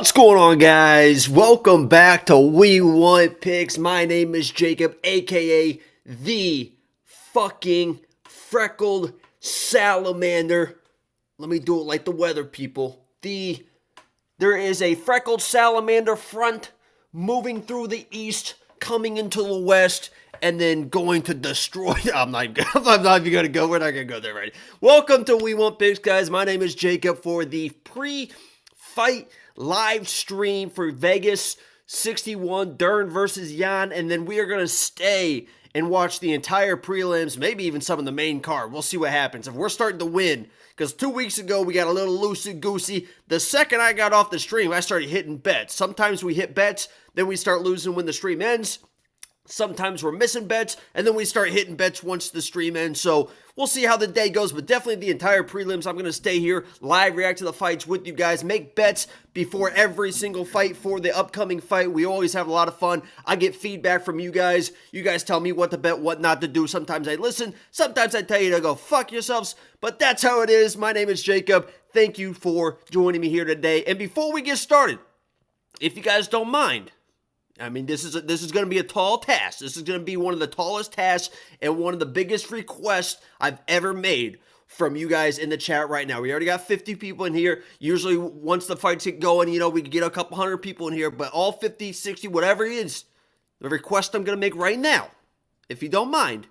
What's going on, guys? Welcome back to We Want Picks. My name is Jacob, aka the fucking freckled salamander. Let me do it like the weather, people. There is a freckled salamander front moving through the east, coming into the west, and then going to destroy. I'm not even gonna go. We're not gonna go there, right? Welcome to We Want Picks, guys. My name is Jacob for the pre-fight live stream for Vegas 61, Dern versus Jan, and then we are going to stay and watch the entire prelims, maybe even some of the main card. We'll see what happens. If we're starting to win, because 2 weeks ago we got a little loosey-goosey. The second I got off the stream, I started hitting bets. Sometimes we hit bets, then we start losing when the stream ends. Sometimes we're missing bets, and then we start hitting bets once the stream ends. So we'll see how the day goes, but definitely the entire prelims, I'm going to stay here, live react to the fights with you guys, make bets before every single fight for the upcoming fight. We always have a lot of fun. I get feedback from you guys. You guys tell me what to bet, what not to do. Sometimes I listen. Sometimes I tell you to go fuck yourselves, but that's how it is. My name is Jacob. Thank you for joining me here today. And before we get started, if you guys don't mind, I mean, this is going to be a tall task. This is going to be one of the tallest tasks and one of the biggest requests I've ever made from you guys in the chat right now. We already got 50 people in here. Usually, once the fights get going, we can get a couple hundred people in here. But all 50, 60, whatever it is, the request I'm going to make right now, if you don't mind,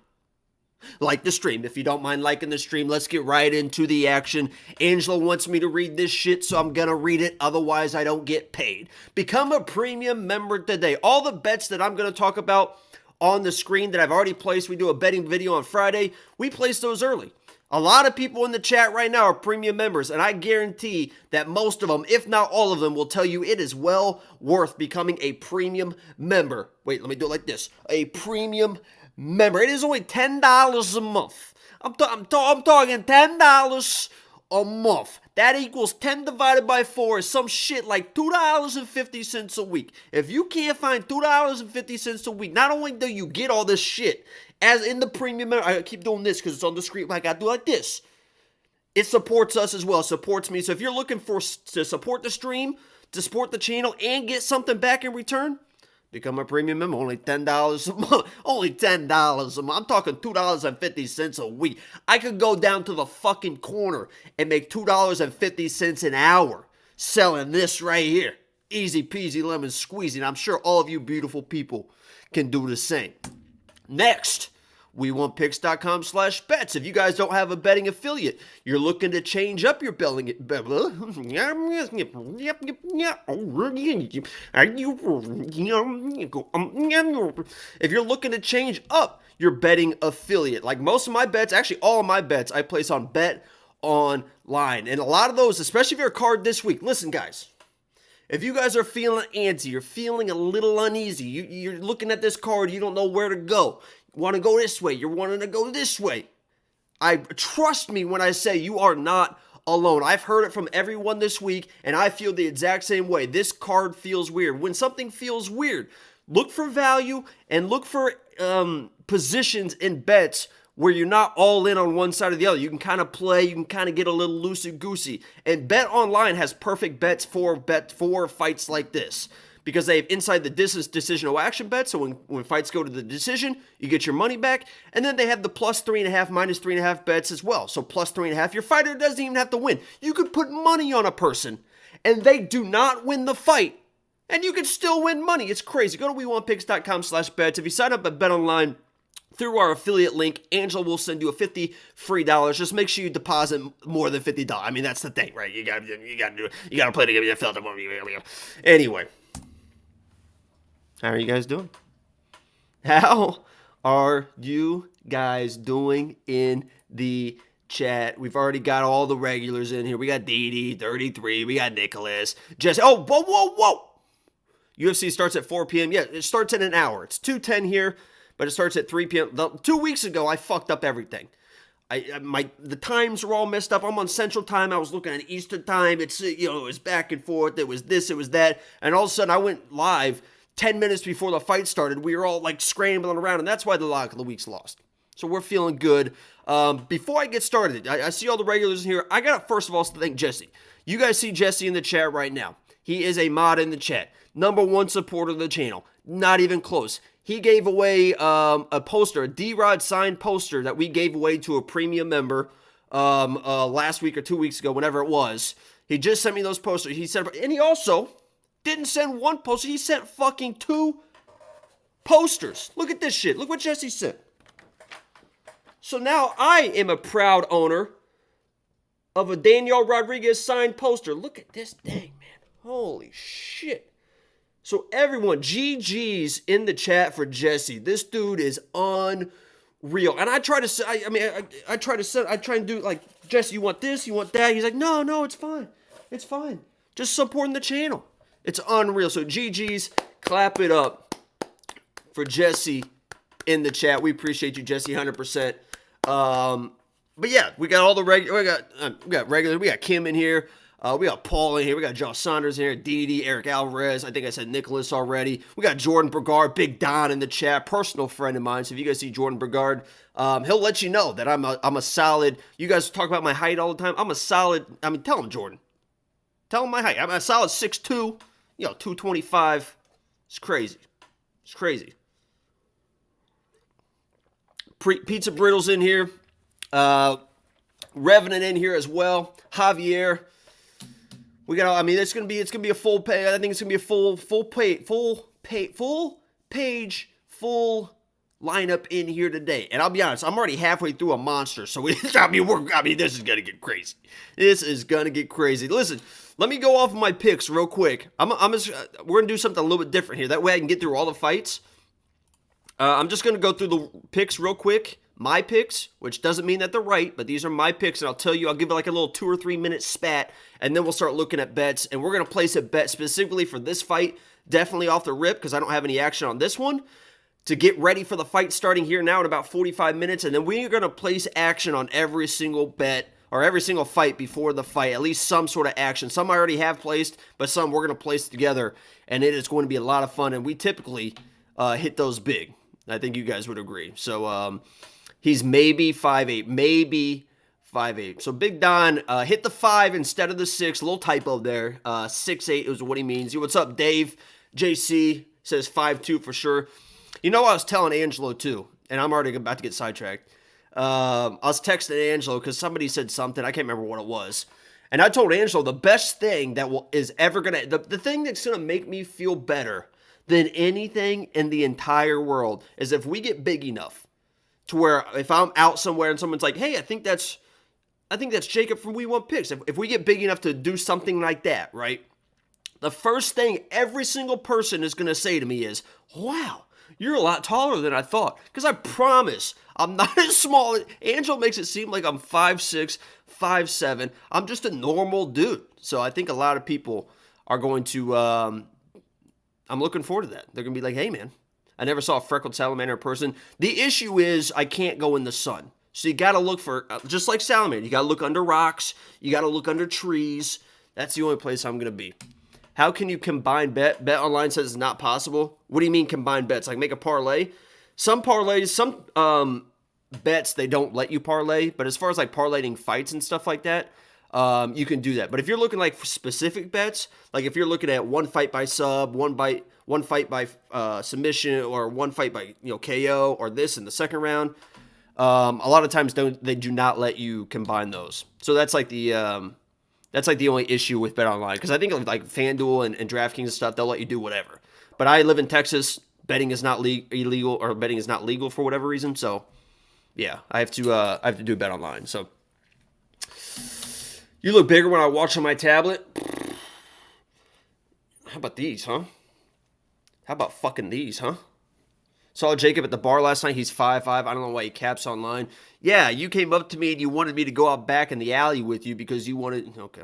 like the stream. If you don't mind liking the stream, let's get right into the action. Angela wants me to read this shit, so I'm gonna read it. Otherwise, I don't get paid. Become a premium member today. All the bets that I'm gonna talk about on the screen that I've already placed, we do a betting video on Friday. We place those early. A lot of people in the chat right now are premium members, and I guarantee that most of them, if not all of them, will tell you it is well worth becoming a premium member. Wait, let me do it like this. A premium member. It is only $10 a month. I'm talking $10 a month. That equals 10 divided by 4 is some shit like $2.50 a week. If you can't find $2.50 a week, not only do you get all this shit as in the premium member, I keep doing this because it's on the screen. Like I do like this. It supports us as well. It supports me. So if you're looking to support the stream, to support the channel, and get something back in return, become a premium member. Only $10 a month. Only $10 a month. I'm talking $2.50 a week. I could go down to the fucking corner and make $2.50 an hour selling this right here. Easy peasy lemon squeezy. And I'm sure all of you beautiful people can do the same. Next, WeWantPicks.com/bets. If you guys don't have a betting affiliate, you're looking to change up your betting. If you're looking to change up your betting affiliate, like most of my bets, actually all of my bets, I place on Bet Online. And a lot of those, especially if you're a card this week, listen guys, if you guys are feeling antsy, you're feeling a little uneasy, you're looking at this card, you don't know where to go, you want to go this way, you're wanting to go this way, trust me when I say you are not alone. I've heard it from everyone this week, and I feel the exact same way. This card feels weird. When something feels weird, look for value and look for positions in bets where you're not all in on one side or the other. You can kind of play, you can kind of get a little loosey-goosey. And Bet Online has perfect bets for fights like this, because they have inside the decisional action bets. So when fights go to the decision, you get your money back. And then they have the plus 3.5, minus 3.5 bets as well. So plus 3.5, your fighter doesn't even have to win. You could put money on a person, and they do not win the fight, and you can still win money. It's crazy. Go to WeWantPicks.com/bets. If you sign up at Bet Online through our affiliate link, Angela will send you a $50 free. Just make sure you deposit more than $50. I mean, that's the thing, right? You gotta do it. You gotta play to get your filter. Anyway, how are you guys doing? How are you guys doing in the chat? We've already got all the regulars in here. We got Didi, 33. We got Nicholas, Jesse. Oh, whoa. UFC starts at 4 p.m. Yeah, it starts in an hour. It's 2:10 here, but it starts at 3 p.m. 2 weeks ago, I fucked up everything. The times were all messed up. I'm on Central Time. I was looking at Eastern Time. It's, it was back and forth. It was this, it was that. And all of a sudden, I went live 10 minutes before the fight started. We were all like scrambling around, and that's why the lock of the week's lost. So we're feeling good. Before I get started, I see all the regulars in here. I got to first of all thank Jesse. You guys see Jesse in the chat right now. He is a mod in the chat. #1 supporter of the channel. Not even close. He gave away a poster, a D-Rod signed poster that we gave away to a premium member last week or 2 weeks ago, whenever it was. He just sent me those posters. He said, and he also didn't send one poster. He sent fucking 2 posters. Look at this shit. Look what Jesse sent. So now I am a proud owner of a Daniel Rodriguez signed poster. Look at this thing, man. Holy shit. So everyone, GG's in the chat for Jesse. This dude is unreal. And I try to say, I try and do like, Jesse, you want this? You want that? He's like, no, it's fine. It's fine. Just supporting the channel. It's unreal. So GG's, clap it up for Jesse in the chat. We appreciate you, Jesse, 100%. But yeah, we got all the regular. We got regular. We got Kim in here. We got Paul in here. We got Josh Saunders in here. Didi, Eric Alvarez. I think I said Nicholas already. We got Jordan Brigard, Big Don in the chat. Personal friend of mine. So if you guys see Jordan Brigard, he'll let you know that I'm a solid. You guys talk about my height all the time. I'm a solid. I mean, tell him, Jordan. Tell him my height. I'm a solid 6'2", 225. It's crazy. It's crazy. Pizza Brittle's in here. Revenant in here as well. Javier. We got. I mean, it's gonna be a full page. I think it's gonna be a full page, full lineup in here today. And I'll be honest, I'm already halfway through a monster. So this is gonna get crazy. This is gonna get crazy. Listen, let me go off of my picks real quick. We're gonna do something a little bit different here. That way I can get through all the fights. I'm just gonna go through the picks real quick. My picks, which doesn't mean that they're right, but these are my picks, and I'll tell you, I'll give it like a little 2 or 3 minute spat, and then we'll start looking at bets, and we're going to place a bet specifically for this fight, definitely off the rip, because I don't have any action on this one, to get ready for the fight starting here now in about 45 minutes, and then we're going to place action on every single bet, or every single fight before the fight, at least some sort of action. Some I already have placed, but some we're going to place together, and it is going to be a lot of fun, and we typically hit those big. I think you guys would agree. So, he's maybe 5'8", maybe 5'8". So Big Don hit the 5 instead of the 6. A little typo there. 6'8" is what he means. What's up, Dave? JC says 5'2" for sure. You know, I was telling Angelo too, and I'm already about to get sidetracked. I was texting Angelo because somebody said something. I can't remember what it was. And I told Angelo the best thing that is ever going to, the thing that's going to make me feel better than anything in the entire world is if we get big enough to where if I'm out somewhere and someone's like, hey, I think that's Jacob from We Want Picks. If we get big enough to do something like that, right? The first thing every single person is going to say to me is, wow, you're a lot taller than I thought. Because I promise, I'm not as small. Angel makes it seem like I'm 5'6", 5'7". I'm just a normal dude. So I think a lot of people are going to, I'm looking forward to that. They're going to be like, hey, man, I never saw a freckled salamander in person. The issue is I can't go in the sun. So you got to look for, just like salamander, you got to look under rocks. You got to look under trees. That's the only place I'm going to be. How can you combine bet? Bet online says it's not possible. What do you mean combine bets? Like make a parlay? Some parlays, some bets, they don't let you parlay. But as far as like parlaying fights and stuff like that, you can do that. But if you're looking like for specific bets, like if you're looking at one fight by sub, one fight by submission, or one fight by KO, or this in the second round, a lot of times they do not let you combine those. So that's like the only issue with Bet Online, because I think like FanDuel and DraftKings and stuff, they'll let you do whatever. But I live in Texas. Betting is not illegal, or betting is not legal for whatever reason. So yeah, I have to do Bet Online. So you look bigger when I watch on my tablet. How about these, huh? How about fucking these, huh? Saw Jacob at the bar last night. He's 5'5". I don't know why he caps online. Yeah, you came up to me and you wanted me to go out back in the alley with you because you wanted... Okay.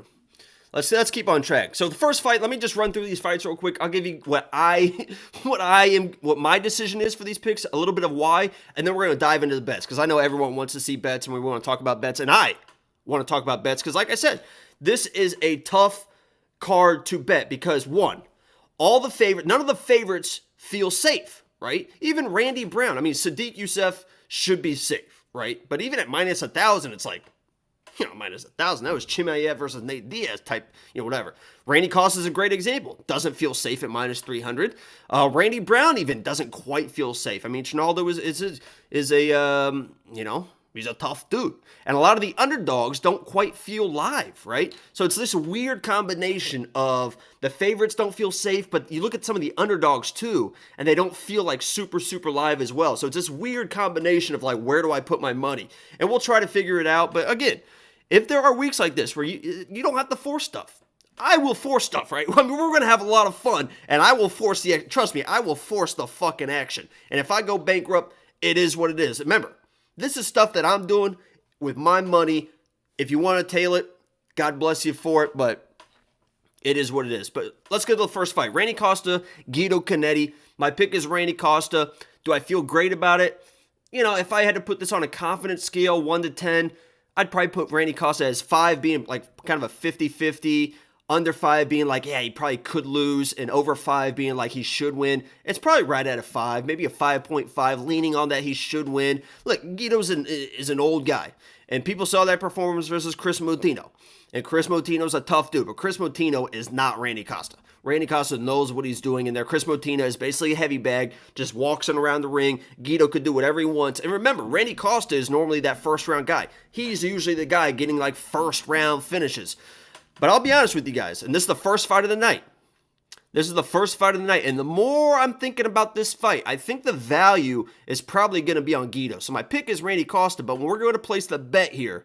Let's keep on track. So the first fight, let me just run through these fights real quick. I'll give you what my decision is for these picks, a little bit of why, and then we're going to dive into the bets, because I know everyone wants to see bets and we want to talk about bets, and I want to talk about bets because, like I said, this is a tough card to bet because, one, none of the favorites feel safe, right? Even Randy Brown, I mean, Sadiq Youssef should be safe, right? But even at minus 1,000, it's like, minus 1,000. That was Chimaev versus Nate Diaz type, whatever. Randy Costa is a great example. Doesn't feel safe at minus 300. Randy Brown even doesn't quite feel safe. I mean, Trinaldo is a he's a tough dude. And a lot of the underdogs don't quite feel live, right? So it's this weird combination of the favorites don't feel safe, but you look at some of the underdogs too, and they don't feel like super, super live as well. So it's this weird combination of like, where do I put my money? And we'll try to figure it out. But again, if there are weeks like this where you don't have to force stuff, I will force stuff, right? I mean, we're going to have a lot of fun, and I will force trust me, I will force the fucking action. And if I go bankrupt, it is what it is. Remember, this is stuff that I'm doing with my money. If you want to tail it, God bless you for it, but it is what it is. But let's get to the first fight. Randy Costa, Guido Kennety. My pick is Randy Costa. Do I feel great about it? If I had to put this on a confidence scale, 1 to 10, I'd probably put Randy Costa as 5 being like kind of a 50-50. Under 5 being like, yeah, he probably could lose, and over 5 being like he should win. It's probably right at a 5, maybe a 5.5, leaning on that he should win. Look, Guido's is an old guy, and people saw that performance versus Chris Motino. And Chris Motino's a tough dude, but Chris Motino is not Randy Costa. Randy Costa knows what he's doing in there. Chris Motino is basically a heavy bag, just walks around the ring. Guido could do whatever he wants. And remember, Randy Costa is normally that first-round guy. He's usually the guy getting like first-round finishes. But I'll be honest with you guys, and this is the first fight of the night. And the more I'm thinking about this fight, I think the value is probably going to be on Guido. So my pick is Randy Costa, but when we're going to place the bet here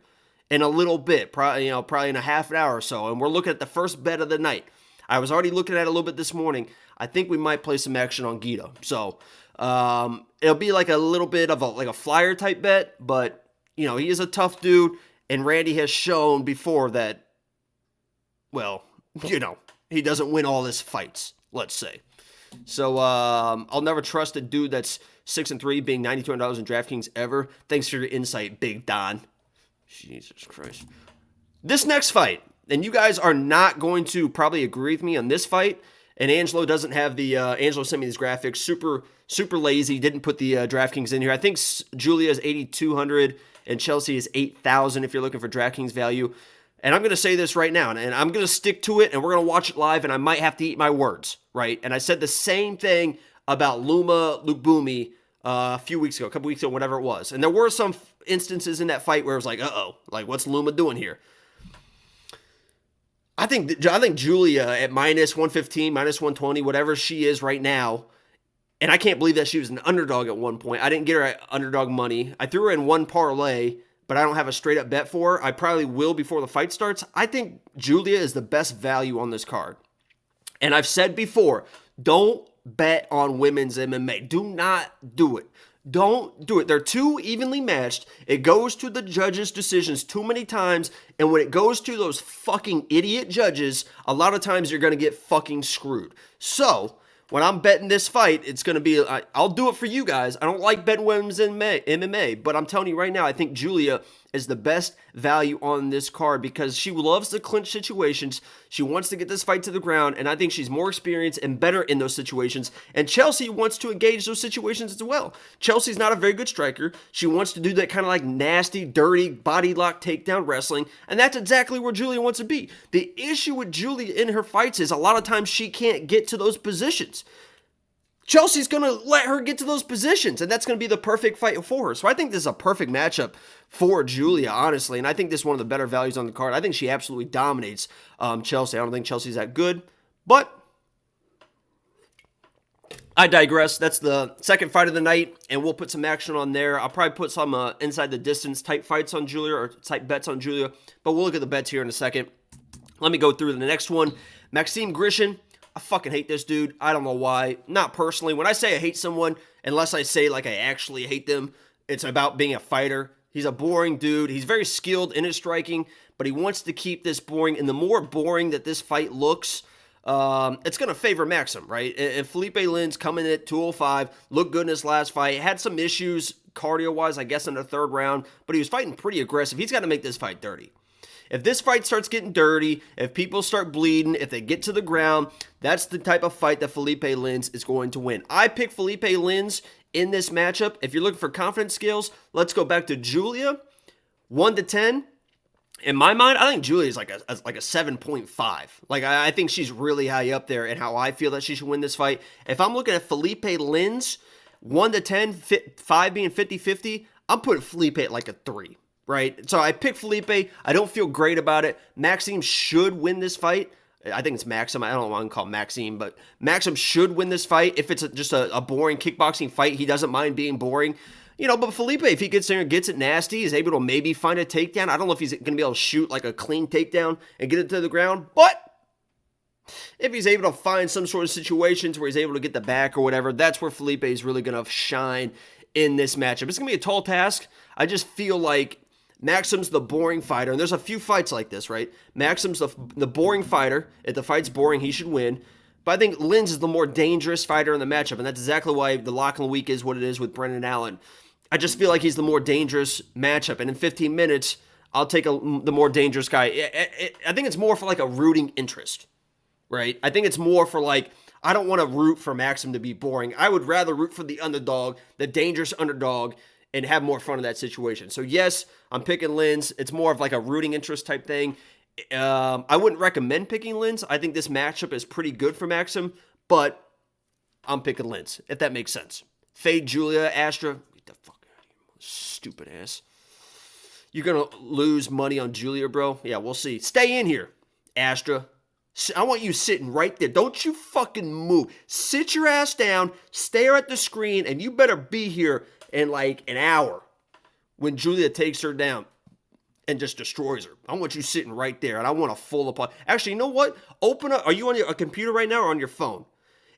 in a little bit, probably in a half an hour or so, and we're looking at the first bet of the night. I was already looking at it a little bit this morning. I think we might play some action on Guido. So it'll be like a little bit of a flyer type bet, but he is a tough dude, and Randy has shown before that, well, he doesn't win all his fights, let's say. So I'll never trust a dude that's 6-3 being $9,200 in DraftKings ever. Thanks for your insight, Big Don. Jesus Christ. This next fight, and you guys are not going to probably agree with me on this fight, and Angelo doesn't have Angelo sent me these graphics, super lazy, didn't put the DraftKings in here. I think Julia is 8,200 and Chelsea is 8,000 if you're looking for DraftKings value. And I'm going to say this right now, and I'm going to stick to it, and we're going to watch it live, and I might have to eat my words, right? And I said the same thing about Luma Lukbumi a couple weeks ago, whatever it was. And there were some instances in that fight where it was like, uh-oh, like what's Luma doing here? I think Julia at minus 115, minus 120, whatever she is right now, and I can't believe that she was an underdog at one point. I didn't get her at underdog money. I threw her in one parlay, but I don't have a straight-up bet for her. I probably will before the fight starts. I think Julia is the best value on this card. And I've said before, don't bet on women's MMA. Do not do it. Don't do it. They're too evenly matched. It goes to the judges' decisions too many times, and when it goes to those fucking idiot judges, a lot of times you're going to get fucking screwed. So, when I'm betting this fight, it's going to be, I'll do it for you guys. I don't like betting women's MMA, but I'm telling you right now, I think Julia is the best value on this card because she loves the clinch situations. She wants to get this fight to the ground, and I think she's more experienced and better in those situations. And Chelsea wants to engage those situations as well. Chelsea's not a very good striker. She wants to do that kind of like nasty, dirty, body lock takedown wrestling, and that's exactly where Julia wants to be. The issue with Julia in her fights is a lot of times she can't get to those positions. Chelsea's going to let her get to those positions, and that's going to be the perfect fight for her. So I think this is a perfect matchup for Julia, honestly, and I think this is one of the better values on the card. I think she absolutely dominates Chelsea. I don't think Chelsea's that good, but I digress. That's the second fight of the night, and we'll put some action on there. I'll probably put some inside the distance type fights on Julia or type bets on Julia, but we'll look at the bets here in a second. Let me go through the next one. Maxime Grishin. I fucking hate this dude. I don't know why. Not personally. When I say I hate someone, unless I say like I actually hate them, it's about being a fighter. He's a boring dude. He's very skilled in his striking, but he wants to keep this boring. And the more boring that this fight looks, it's going to favor Maxim, right? And Felipe Lin's coming at 205, looked good in his last fight. Had some issues cardio-wise, I guess, in the third round, but he was fighting pretty aggressive. He's got to make this fight dirty. If this fight starts getting dirty, if people start bleeding, if they get to the ground, that's the type of fight that Felipe Lins is going to win. I pick Felipe Lins in this matchup. If you're looking for confidence scales, let's go back to Julia. 1 to 10. In my mind, I think Julia is like a 7.5. Like, I think she's really high up there and how I feel that she should win this fight. If I'm looking at Felipe Lins, 1 to 10, 5 being 50-50, I'm putting Felipe at like a 3, right? So I picked Felipe. I don't feel great about it. Maxime should win this fight. I think it's Maxim. I don't want to call him Maxime, but Maxim should win this fight. If it's just a boring kickboxing fight, he doesn't mind being boring. But Felipe, if he gets there and gets it nasty, is able to maybe find a takedown. I don't know if he's going to be able to shoot like a clean takedown and get it to the ground, but if he's able to find some sort of situations where he's able to get the back or whatever, that's where Felipe is really going to shine in this matchup. It's going to be a tall task. I just feel like Maxim's the boring fighter, and there's a few fights like this, right? Maxim's the boring fighter. If the fight's boring, he should win. But I think Lins is the more dangerous fighter in the matchup, and that's exactly why the lock of the week is what it is with Brendan Allen. I just feel like he's the more dangerous matchup, and in 15 minutes, I'll take the more dangerous guy. I think it's more for like a rooting interest, right? I think it's more for like, I don't want to root for Maxim to be boring. I would rather root for the underdog, the dangerous underdog, and have more fun in that situation. So yes, I'm picking Lins. It's more of like a rooting interest type thing. I wouldn't recommend picking Lins. I think this matchup is pretty good for Maxim, but I'm picking Lins, if that makes sense. Fade Julia, Astra. Get the fuck out of here, stupid ass. You're going to lose money on Julia, bro? Yeah, we'll see. Stay in here, Astra. I want you sitting right there. Don't you fucking move. Sit your ass down, stare at the screen, and you better be here in like an hour when Julia takes her down and just destroys her. I want you sitting right there, and I want a full applaud. Actually, you know what? Open up. Are you on a computer right now or on your phone?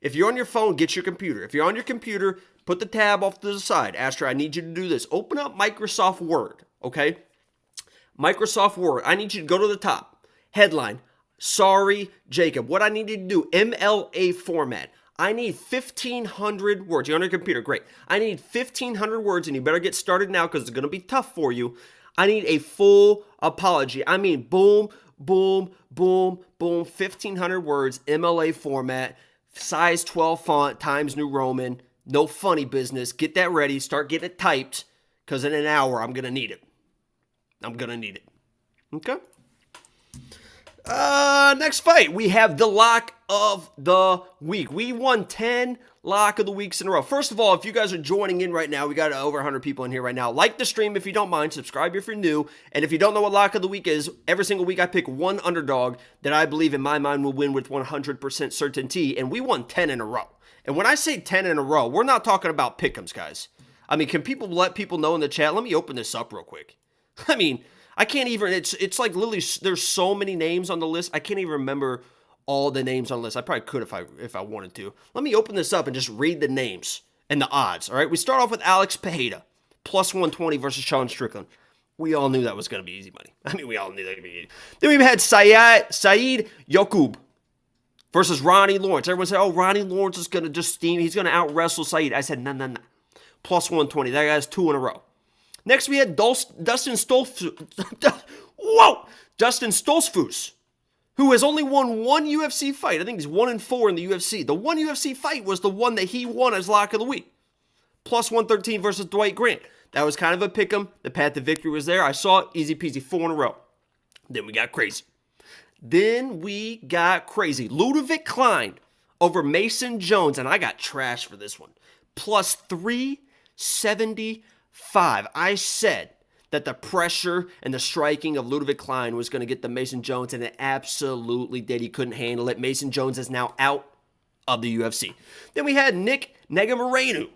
If you're on your phone, get your computer. If you're on your computer, put the tab off to the side. Astra, I need you to do this. Open up Microsoft Word, okay? Microsoft Word. I need you to go to the top. Headline, sorry, Jacob. What I need you to do, MLA format. I need 1,500 words. You're on your computer, great. I need 1,500 words, and you better get started now because it's going to be tough for you. I need a full apology. I mean, boom, boom, boom, boom, 1,500 words, MLA format, size 12 font, Times New Roman, no funny business. Get that ready. Start getting it typed because in an hour, I'm going to need it. I'm going to need it. Okay? Next fight, we have the lock of the week. We won 10 lock of the weeks in a row. First of all, if you guys are joining in right now, we got over 100 people in here right now. Like the stream if you don't mind. Subscribe if you're new. And if you don't know what lock of the week is, every single week I pick one underdog that I believe in my mind will win with 100% certainty. And we won 10 in a row. And when I say 10 in a row, we're not talking about pick'ems, guys. I mean, can people let people know in the chat? Let me open this up real quick. I mean, I can't even, it's like literally, there's so many names on the list. I can't even remember all the names on the list. I probably could if I wanted to. Let me open this up and just read the names and the odds. All right, we start off with Alex Pereira, plus 120 versus Sean Strickland. We all knew that was going to be easy money. I mean, we all knew that would be easy. Then we had Saeed Yaqub versus Ronnie Lawrence. Everyone said, oh, Ronnie Lawrence is going to just steam. He's going to out-wrestle Saeed. I said, no. Plus 120. That guy's 2 in a row. Next, we had Dustin Stoltzfus. Whoa! Dustin Stoltzfus, who has only won one UFC fight. I think he's 1-4 in the UFC. The one UFC fight was the one that he won as lock of the week. Plus 113 versus Dwight Grant. That was kind of a pick'em. The path to victory was there. I saw it. Easy peasy. 4 in a row. Then we got crazy. Ludovic Klein over Mason Jones. And I got trash for this one. Plus 375. I said that the pressure and the striking of Ludovic Klein was going to get the Mason Jones, and it absolutely did. He couldn't handle it. Mason Jones is now out of the UFC. Then we had Nick Negumereanu,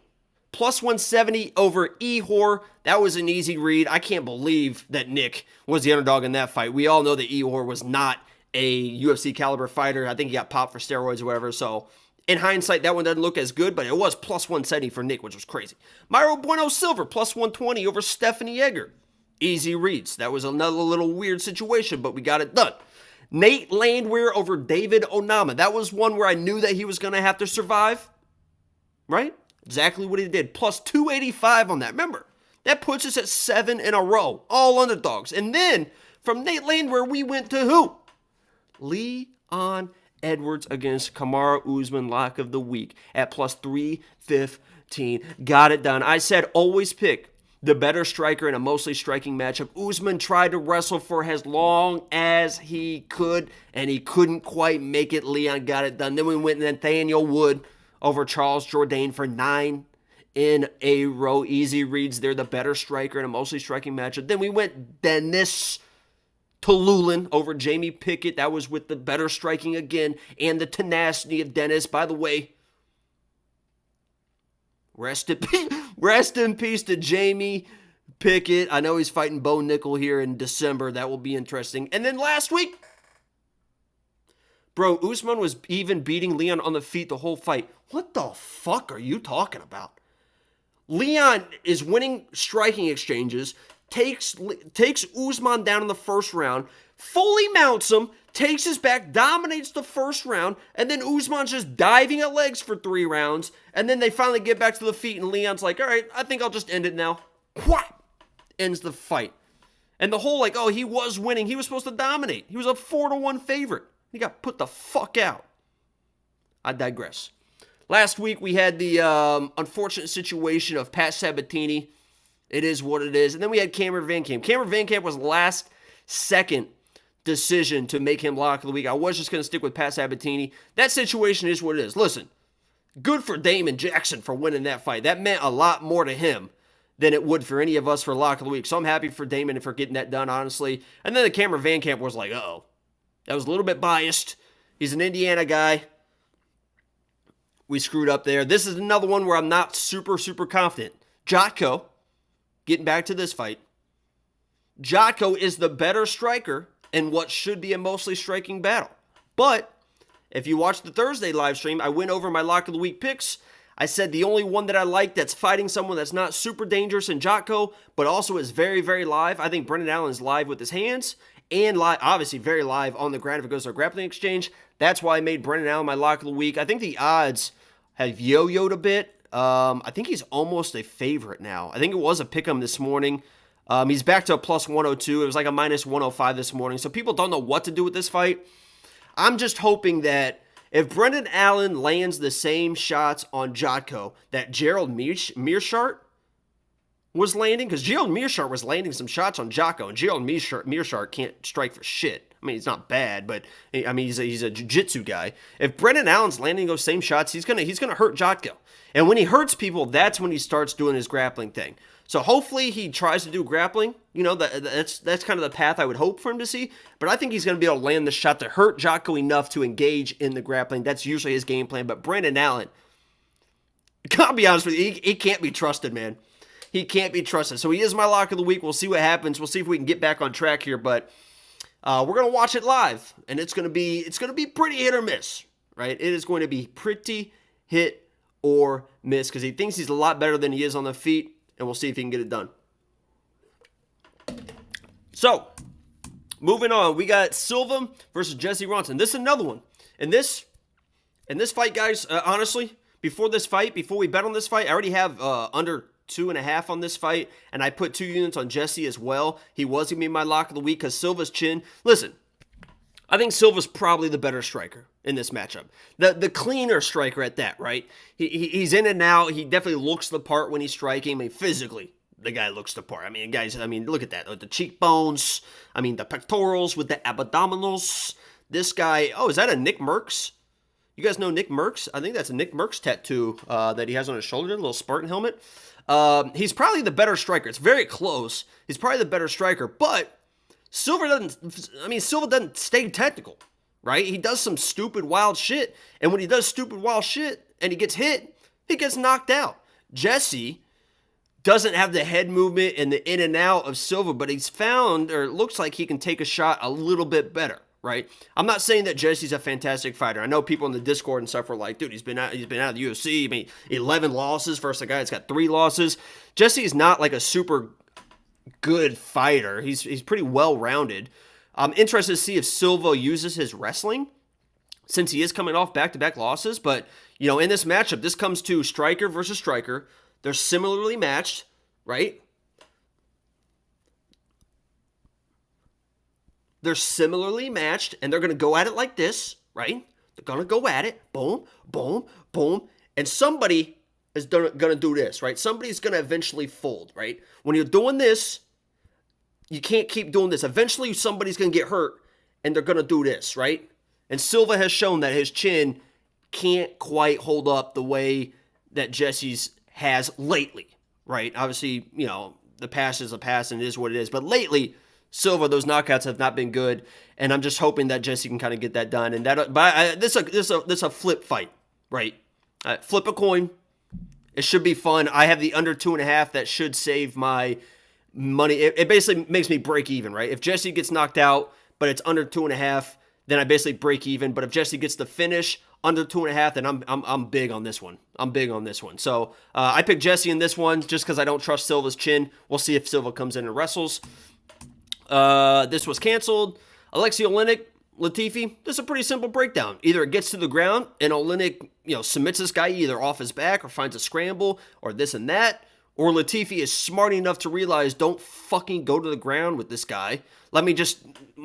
plus 170 over Ihor. That was an easy read. I can't believe that Nick was the underdog in that fight. We all know that Ihor was not a UFC caliber fighter. I think he got popped for steroids or whatever, so in hindsight, that one doesn't look as good, but it was plus 170 for Nick, which was crazy. Myro Bueno Silva, plus 120 over Stephanie Egger. Easy reads. That was another little weird situation, but we got it done. Nate Landwehr over David Onama. That was one where I knew that he was going to have to survive. Right? Exactly what he did. Plus 285 on that. Remember, that puts us at 7 in a row. All underdogs. And then, from Nate Landwehr, we went to who? Leon Edwards against Kamaru Usman, lock of the week at plus 315. Got it done. I said always pick the better striker in a mostly striking matchup. Usman tried to wrestle for as long as he could, and he couldn't quite make it. Leon got it done. Then we went Nathaniel Wood over Charles Jourdain for 9 in a row. Easy reads. They're the better striker in a mostly striking matchup. Then we went Dennis Tululin over Jamie Pickett. That was with the better striking again and the tenacity of Dennis. By the way, rest in peace to Jamie Pickett. I know he's fighting Bo Nickel here in December. That will be interesting. And then last week, bro, Usman was even beating Leon on the feet the whole fight. What the fuck are you talking about? Leon is winning striking exchanges, takes Usman down in the first round, fully mounts him, takes his back, dominates the first round, and then Usman's just diving at legs for 3 rounds, and then they finally get back to the feet, and Leon's like, all right, I think I'll just end it now. Whap! Ends the fight. And the whole, like, oh, he was winning. He was supposed to dominate. He was a 4-1 favorite. He got put the fuck out. I digress. Last week, we had the unfortunate situation of Pat Sabatini. It is what it is. And then we had Cameron Van Camp. Cameron Van Camp was last second decision to make him lock of the week. I was just going to stick with Pat Sabatini. That situation is what it is. Listen, good for Damon Jackson for winning that fight. That meant a lot more to him than it would for any of us for lock of the week. So I'm happy for Damon and for getting that done, honestly. And then the Cameron Van Camp was like, uh-oh. That was a little bit biased. He's an Indiana guy. We screwed up there. This is another one where I'm not super confident. Jotko, getting back to this fight. Jotko is the better striker in what should be a mostly striking battle. But if you watch the Thursday live stream, I went over my lock of the week picks. I said the only one that I like that's fighting someone that's not super dangerous in Jotko, but also is very live. I think Brendan Allen's live with his hands and live, obviously very live on the ground if it goes to a grappling exchange. That's why I made Brendan Allen my lock of the week. I think the odds have yo-yoed a bit. I think he's almost a favorite now. I think it was a pick'em this morning. He's back to a plus 102. It was like a minus 105 this morning. So people don't know what to do with this fight. I'm just hoping that if Brendan Allen lands the same shots on Jotko that Gerald Mearshart was landing, because Gerald Mearshart was landing some shots on Jotko, and Gerald Mearshart can't strike for shit. I mean, he's not bad, but I mean, he's a jiu-jitsu guy. If Brendan Allen's landing those same shots, he's gonna hurt Jotko. And when he hurts people, that's when he starts doing his grappling thing. So hopefully he tries to do grappling. You know, that's kind of the path I would hope for him to see. But I think he's going to be able to land the shot to hurt Jotko enough to engage in the grappling. That's usually his game plan. But Brendan Allen, I'll be honest with you, he can't be trusted, man. He can't be trusted. So he is my lock of the week. We'll see what happens. We'll see if we can get back on track here. But we're going to watch it live. And it's going to be pretty hit or miss, right? It is going to be pretty hit or miss because he thinks he's a lot better than he is on the feet. And we'll see if he can get it done. So, moving on. We got Silva versus Jesse Ronson. This is another one. In this fight, guys, honestly, before we bet on this fight, I already have under 2.5 on this fight. And I put 2 units on Jesse as well. He was going to be my lock of the week because Silva's chin. Listen, I think Silva's probably the better striker in this matchup. The cleaner striker at that, right? He's in and out. He definitely looks the part when he's striking. I mean, physically, the guy looks the part. I mean, guys, look at that. The cheekbones. I mean, the pectorals with the abdominals. This guy, is that a Nick Merckx? You guys know Nick Merckx? I think that's a Nick Merckx tattoo that he has on his shoulder, a little Spartan helmet. He's probably the better striker. It's very close. He's probably the better striker, but Silva doesn't stay technical, right? He does some stupid, wild shit. And when he does stupid, wild shit and he gets hit, he gets knocked out. Jesse doesn't have the head movement and the in and out of Silva, but he's found, or it looks like he can take a shot a little bit better, right? I'm not saying that Jesse's a fantastic fighter. I know people in the Discord and stuff are like, dude, he's been out of the UFC. I mean, 11 losses versus a guy that's got 3 losses. Jesse is not like a super good fighter. He's pretty well-rounded. I'm interested to see if Silva uses his wrestling since he is coming off back-to-back losses. But, in this matchup, this comes to striker versus striker. They're similarly matched, right? They're similarly matched, and they're going to go at it like this, right? They're going to go at it. Boom, boom, boom. And somebody going to do this, right? Somebody's going to eventually fold, right? When you're doing this, you can't keep doing this. Eventually, somebody's going to get hurt, and they're going to do this, right? And Silva has shown that his chin can't quite hold up the way that Jesse's has lately, right? Obviously, you know, the past is a past and it is what it is. But lately, Silva, those knockouts have not been good, and I'm just hoping that Jesse can kind of get that done. And this is a flip fight, right? Flip a coin. It should be fun. I have the under 2.5 that should save my money. It basically makes me break even, right? If Jesse gets knocked out, but it's under 2.5, then I basically break even. But if Jesse gets the finish under 2.5, then I'm big on this one. I'm big on this one. So I picked Jesse in this one just because I don't trust Silva's chin. We'll see if Silva comes in and wrestles. This was canceled. Oleynik, Latifi. This is a pretty simple breakdown. Either it gets to the ground and Oleynik, submits this guy either off his back or finds a scramble or this and that, or Latifi is smart enough to realize don't fucking go to the ground with this guy. My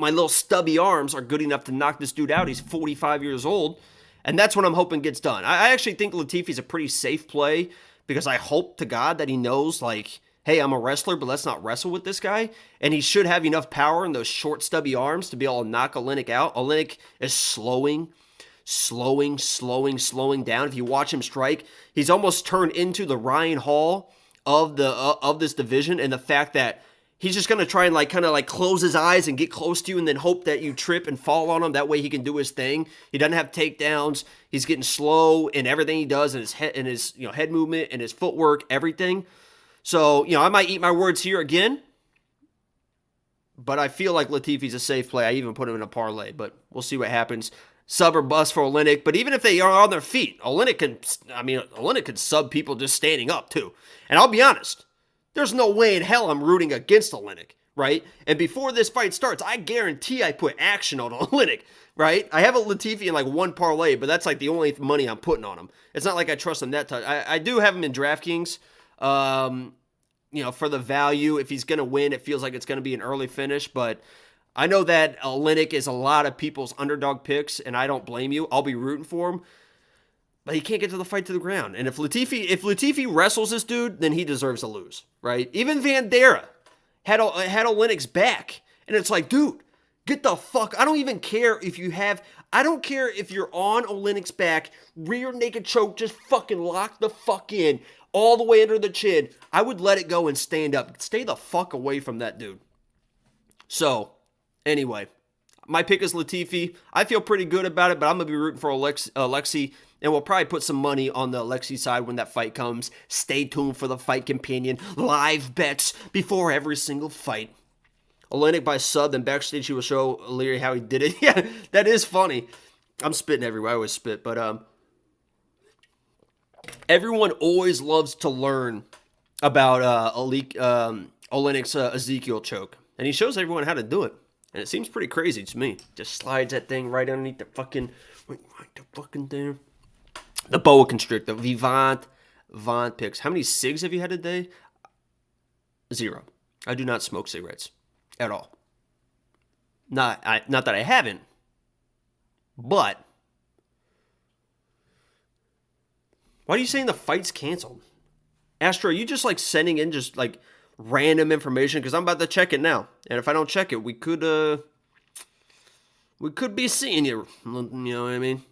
little stubby arms are good enough to knock this dude out. He's 45 years old. And that's what I'm hoping gets done. I actually think Latifi's a pretty safe play because I hope to God that he knows, like, hey, I'm a wrestler, but let's not wrestle with this guy. And he should have enough power in those short, stubby arms to be able to knock Oleynik out. Oleynik is slowing down. If you watch him strike, he's almost turned into the Ryan Hall of this division, and the fact that he's just going to try and kind of close his eyes and get close to you and then hope that you trip and fall on him. That way he can do his thing. He doesn't have takedowns. He's getting slow in everything he does, and his head movement and his footwork, everything. So, I might eat my words here again, but I feel like Latifi's a safe play. I even put him in a parlay, but we'll see what happens. Sub or bust for Oleynik, but even if they are on their feet, Oleynik can sub people just standing up too. And I'll be honest, there's no way in hell I'm rooting against Oleynik, right? And before this fight starts, I guarantee I put action on Oleynik, right? I have a Latifi in one parlay, but that's the only money I'm putting on him. It's not like I trust him that touch. I do have him in DraftKings, for the value. If he's going to win, it feels like it's going to be an early finish, but I know that Oleynik is a lot of people's underdog picks, and I don't blame you. I'll be rooting for him. But he can't get to the fight to the ground. And if Latifi wrestles this dude, then he deserves to lose, right? Even Vandera had Oleynik's back. And it's like, dude, get the fuck. I don't even care if I don't care if you're on Oleynik's back, rear naked choke, just fucking lock the fuck in all the way under the chin. I would let it go and stand up. Stay the fuck away from that dude. So, anyway, my pick is Latifi. I feel pretty good about it, but I'm going to be rooting for Alexi, and we'll probably put some money on the Alexi side when that fight comes. Stay tuned for the Fight Companion live bets before every single fight. Oleynik by sub, then backstage he will show Leary how he did it. Yeah, that is funny. I'm spitting everywhere. I always spit, but everyone always loves to learn about Oleynik's Ezekiel choke, and he shows everyone how to do it. And it seems pretty crazy to me. Just slides that thing right underneath the fucking thing. The boa constrictor. Vivant picks. How many cigs have you had a day? 0. I do not smoke cigarettes at all. Not that I haven't, but why are you saying the fight's canceled? Astro, are you just sending in just random information? Because I'm about to check it now, and if I don't check it, we could be seeing you. You know what I mean?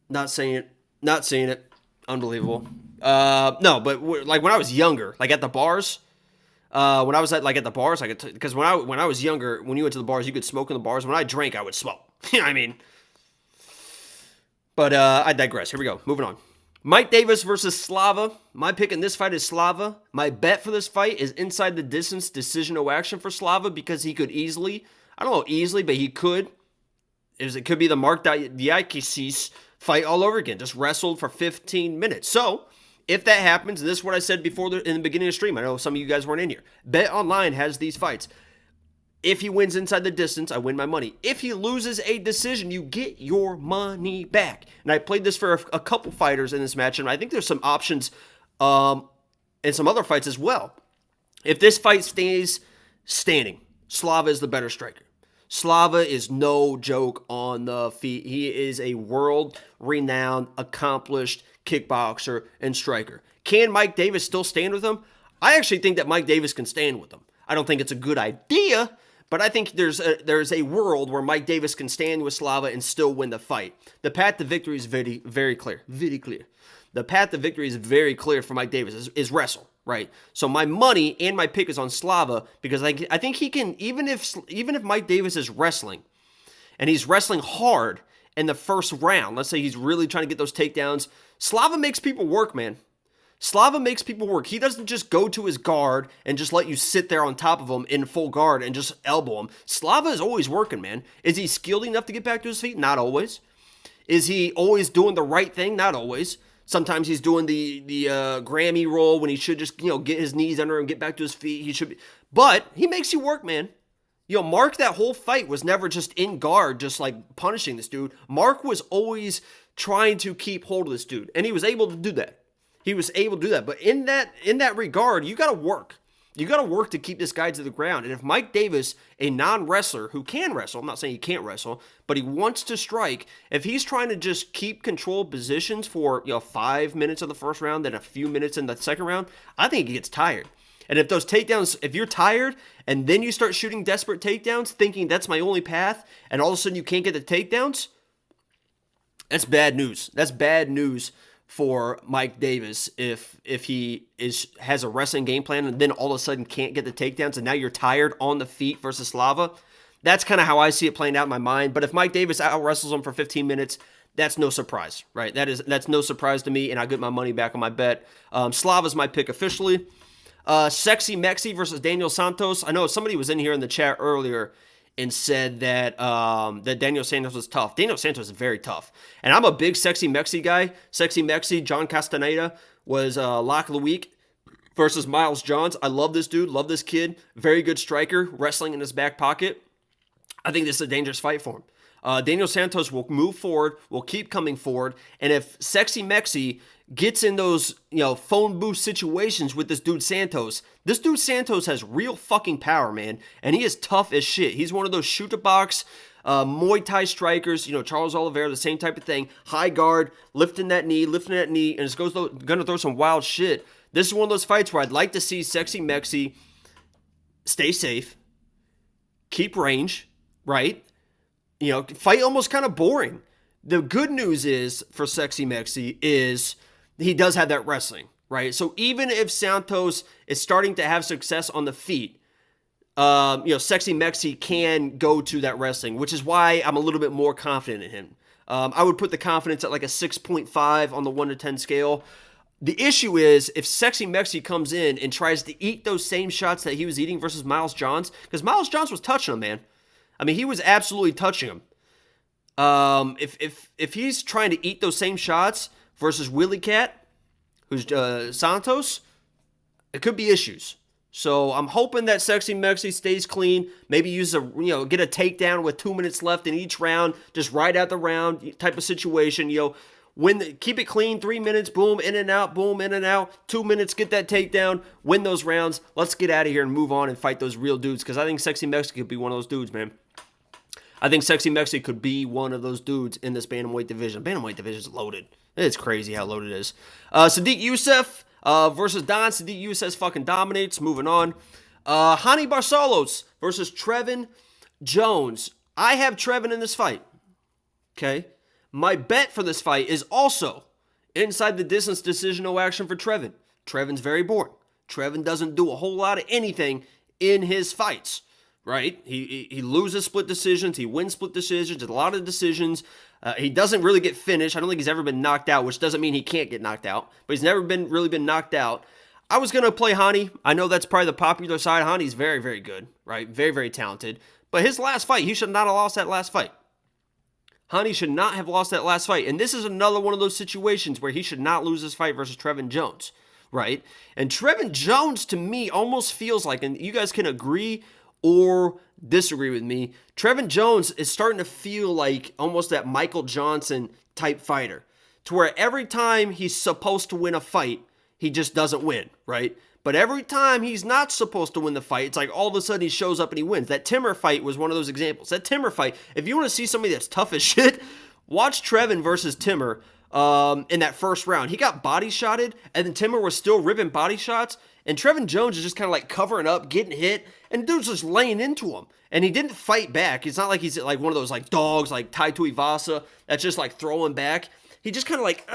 Not saying it. Unbelievable. No, but when I was younger, at the bars, when I was at the bars, because when I was younger, when you went to the bars, you could smoke in the bars. When I drank, I would smoke. You know what I mean? But I digress. Here we go. Moving on. Mike Davis versus Slava. My pick in this fight is Slava. My bet for this fight is inside the distance, decision no action for Slava, because he could easily, I don't know easily, but he could. It could be the Mark Diakis fight all over again. Just wrestled for 15 minutes. So, if that happens, and this is what I said before in the beginning of the stream. I know some of you guys weren't in here. Bet Online has these fights. If he wins inside the distance, I win my money. If he loses a decision, you get your money back. And I played this for a couple fighters in this match, and I think there's some options in some other fights as well. If this fight stays standing, Slava is the better striker. Slava is no joke on the feet. He is a world-renowned, accomplished kickboxer and striker. Can Mike Davis still stand with him? I actually think that Mike Davis can stand with him. I don't think it's a good idea, but I think there's a world where Mike Davis can stand with Slava and still win the fight. The path to victory is very, very clear. Very clear. The path to victory is very clear for Mike Davis, is wrestle, right? So my money and my pick is on Slava because I think he can, even if Mike Davis is wrestling, and he's wrestling hard in the first round, let's say he's really trying to get those takedowns, Slava makes people work, man. Slava makes people work. He doesn't just go to his guard and just let you sit there on top of him in full guard and just elbow him. Slava is always working, man. Is he skilled enough to get back to his feet? Not always. Is he always doing the right thing? Not always. Sometimes he's doing the Grammy roll when he should just, get his knees under and get back to his feet. He should be, but he makes you work, man. Mark, that whole fight was never just in guard, just like punishing this dude. Mark was always trying to keep hold of this dude, and he was able to do that. He was able to do that. But in that regard, you got to work. You got to work to keep this guy to the ground. And if Mike Davis, a non-wrestler who can wrestle, I'm not saying he can't wrestle, but he wants to strike, if he's trying to just keep control of positions for 5 minutes of the first round, then a few minutes in the second round, I think he gets tired. And if those takedowns, if you're tired and then you start shooting desperate takedowns, thinking that's my only path, and all of a sudden you can't get the takedowns, that's bad news. That's bad news for Mike Davis if he has a wrestling game plan and then all of a sudden can't get the takedowns and now you're tired on the feet versus Slava. That's kind of how I see it playing out in my mind. But if Mike Davis out wrestles him for 15 minutes, that's no surprise, right? That's no surprise to me, and I get my money back on my bet. Slava's my pick officially. Sexy Mexi versus Daniel Santos. I know somebody was in here in the chat earlier and said that that Daniel Santos was tough. Daniel Santos is very tough. And I'm a big Sexy Mexi guy. Sexy Mexi, John Castaneda, was lock of the week versus Miles Johns. I love this dude. Love this kid. Very good striker. Wrestling in his back pocket. I think this is a dangerous fight for him. Daniel Santos will move forward, will keep coming forward. And if Sexy Mexi gets in those, phone booth situations with this dude Santos has real fucking power, man. And he is tough as shit. He's one of those shoot-to-box, Muay Thai strikers, Charles Oliveira, the same type of thing. High guard, lifting that knee, and it's going to throw some wild shit. This is one of those fights where I'd like to see Sexy Mexi stay safe, keep range, right? Fight almost kind of boring. The good news is, for Sexy Mexi, is he does have that wrestling, right? So even if Santos is starting to have success on the feet, Sexy Mexi can go to that wrestling, which is why I'm a little bit more confident in him. I would put the confidence at like a 6.5 on the 1 to 10 scale. The issue is if Sexy Mexi comes in and tries to eat those same shots that he was eating versus Miles Johns, because Miles Johns was touching him, man. I mean, he was absolutely touching him. If he's trying to eat those same shots versus Willie Cat, who's Santos, it could be issues. So I'm hoping that Sexy Mexi stays clean. Maybe get a takedown with 2 minutes left in each round, just ride out the round type of situation. Keep it clean, 3 minutes, boom, in and out, 2 minutes, get that takedown, win those rounds. Let's get out of here and move on and fight those real dudes, because I think Sexy Mexi could be one of those dudes, man. I think Sexy Mexi could be one of those dudes in this bantamweight division. Bantamweight division is loaded. It's crazy how loaded it is. Sadiq Youssef versus Don. Sadiq Youssef fucking dominates. Moving on. Hani Barcelos versus Trevin Jones. I have Trevin in this fight. Okay. My bet for this fight is also inside the distance decision, no action for Trevin. Trevin's very boring. Trevin doesn't do a whole lot of anything in his fights, right? He loses split decisions. He wins split decisions. A lot of decisions. He doesn't really get finished. I don't think he's ever been knocked out, which doesn't mean he can't get knocked out, but he's never really been knocked out. I was going to play Hani. I know that's probably the popular side. Hani's very, very good, right? Very, very talented. But his last fight, he should not have lost that last fight. Hani should not have lost that last fight. And this is another one of those situations where he should not lose this fight versus Trevin Jones, right? And Trevin Jones, to me, almost feels like, and you guys can agree or disagree with me, Trevin Jones is starting to feel like almost that Michael Johnson type fighter, to where every time he's supposed to win a fight, he just doesn't win, right? But every time he's not supposed to win the fight, it's like all of a sudden he shows up and he wins. That Timmer fight was one of those examples. That Timmer fight, if you want to see somebody that's tough as shit, watch Trevin versus Timmer in that first round. He got body shotted, and then Timur was still ripping body shots, and Trevin Jones is just kind of like covering up, getting hit, and dude's just laying into him. And he didn't fight back. It's not like he's like one of those like dogs like Tai Tuivasa that's just like throwing back. He just kind of like,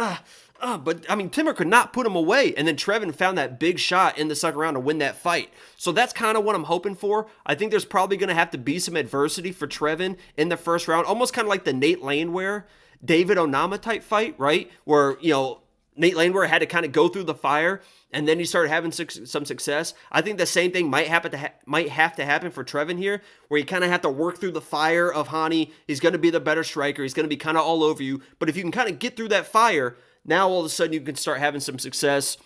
but I mean, Timur could not put him away. And then Trevin found that big shot in the second round to win that fight. So that's kind of what I'm hoping for. I think there's probably going to have to be some adversity for Trevin in the first round. Almost kind of like the Nate Landwehr, David Onama type fight, right? Where, you know, Nate Landwehr had to kind of go through the fire, and then he started having some success. I think the same thing might have to happen for Trevin here, where you kind of have to work through the fire of Hani. He's going to be the better striker. He's going to be kind of all over you. But if you can kind of get through that fire, now all of a sudden you can start having some success.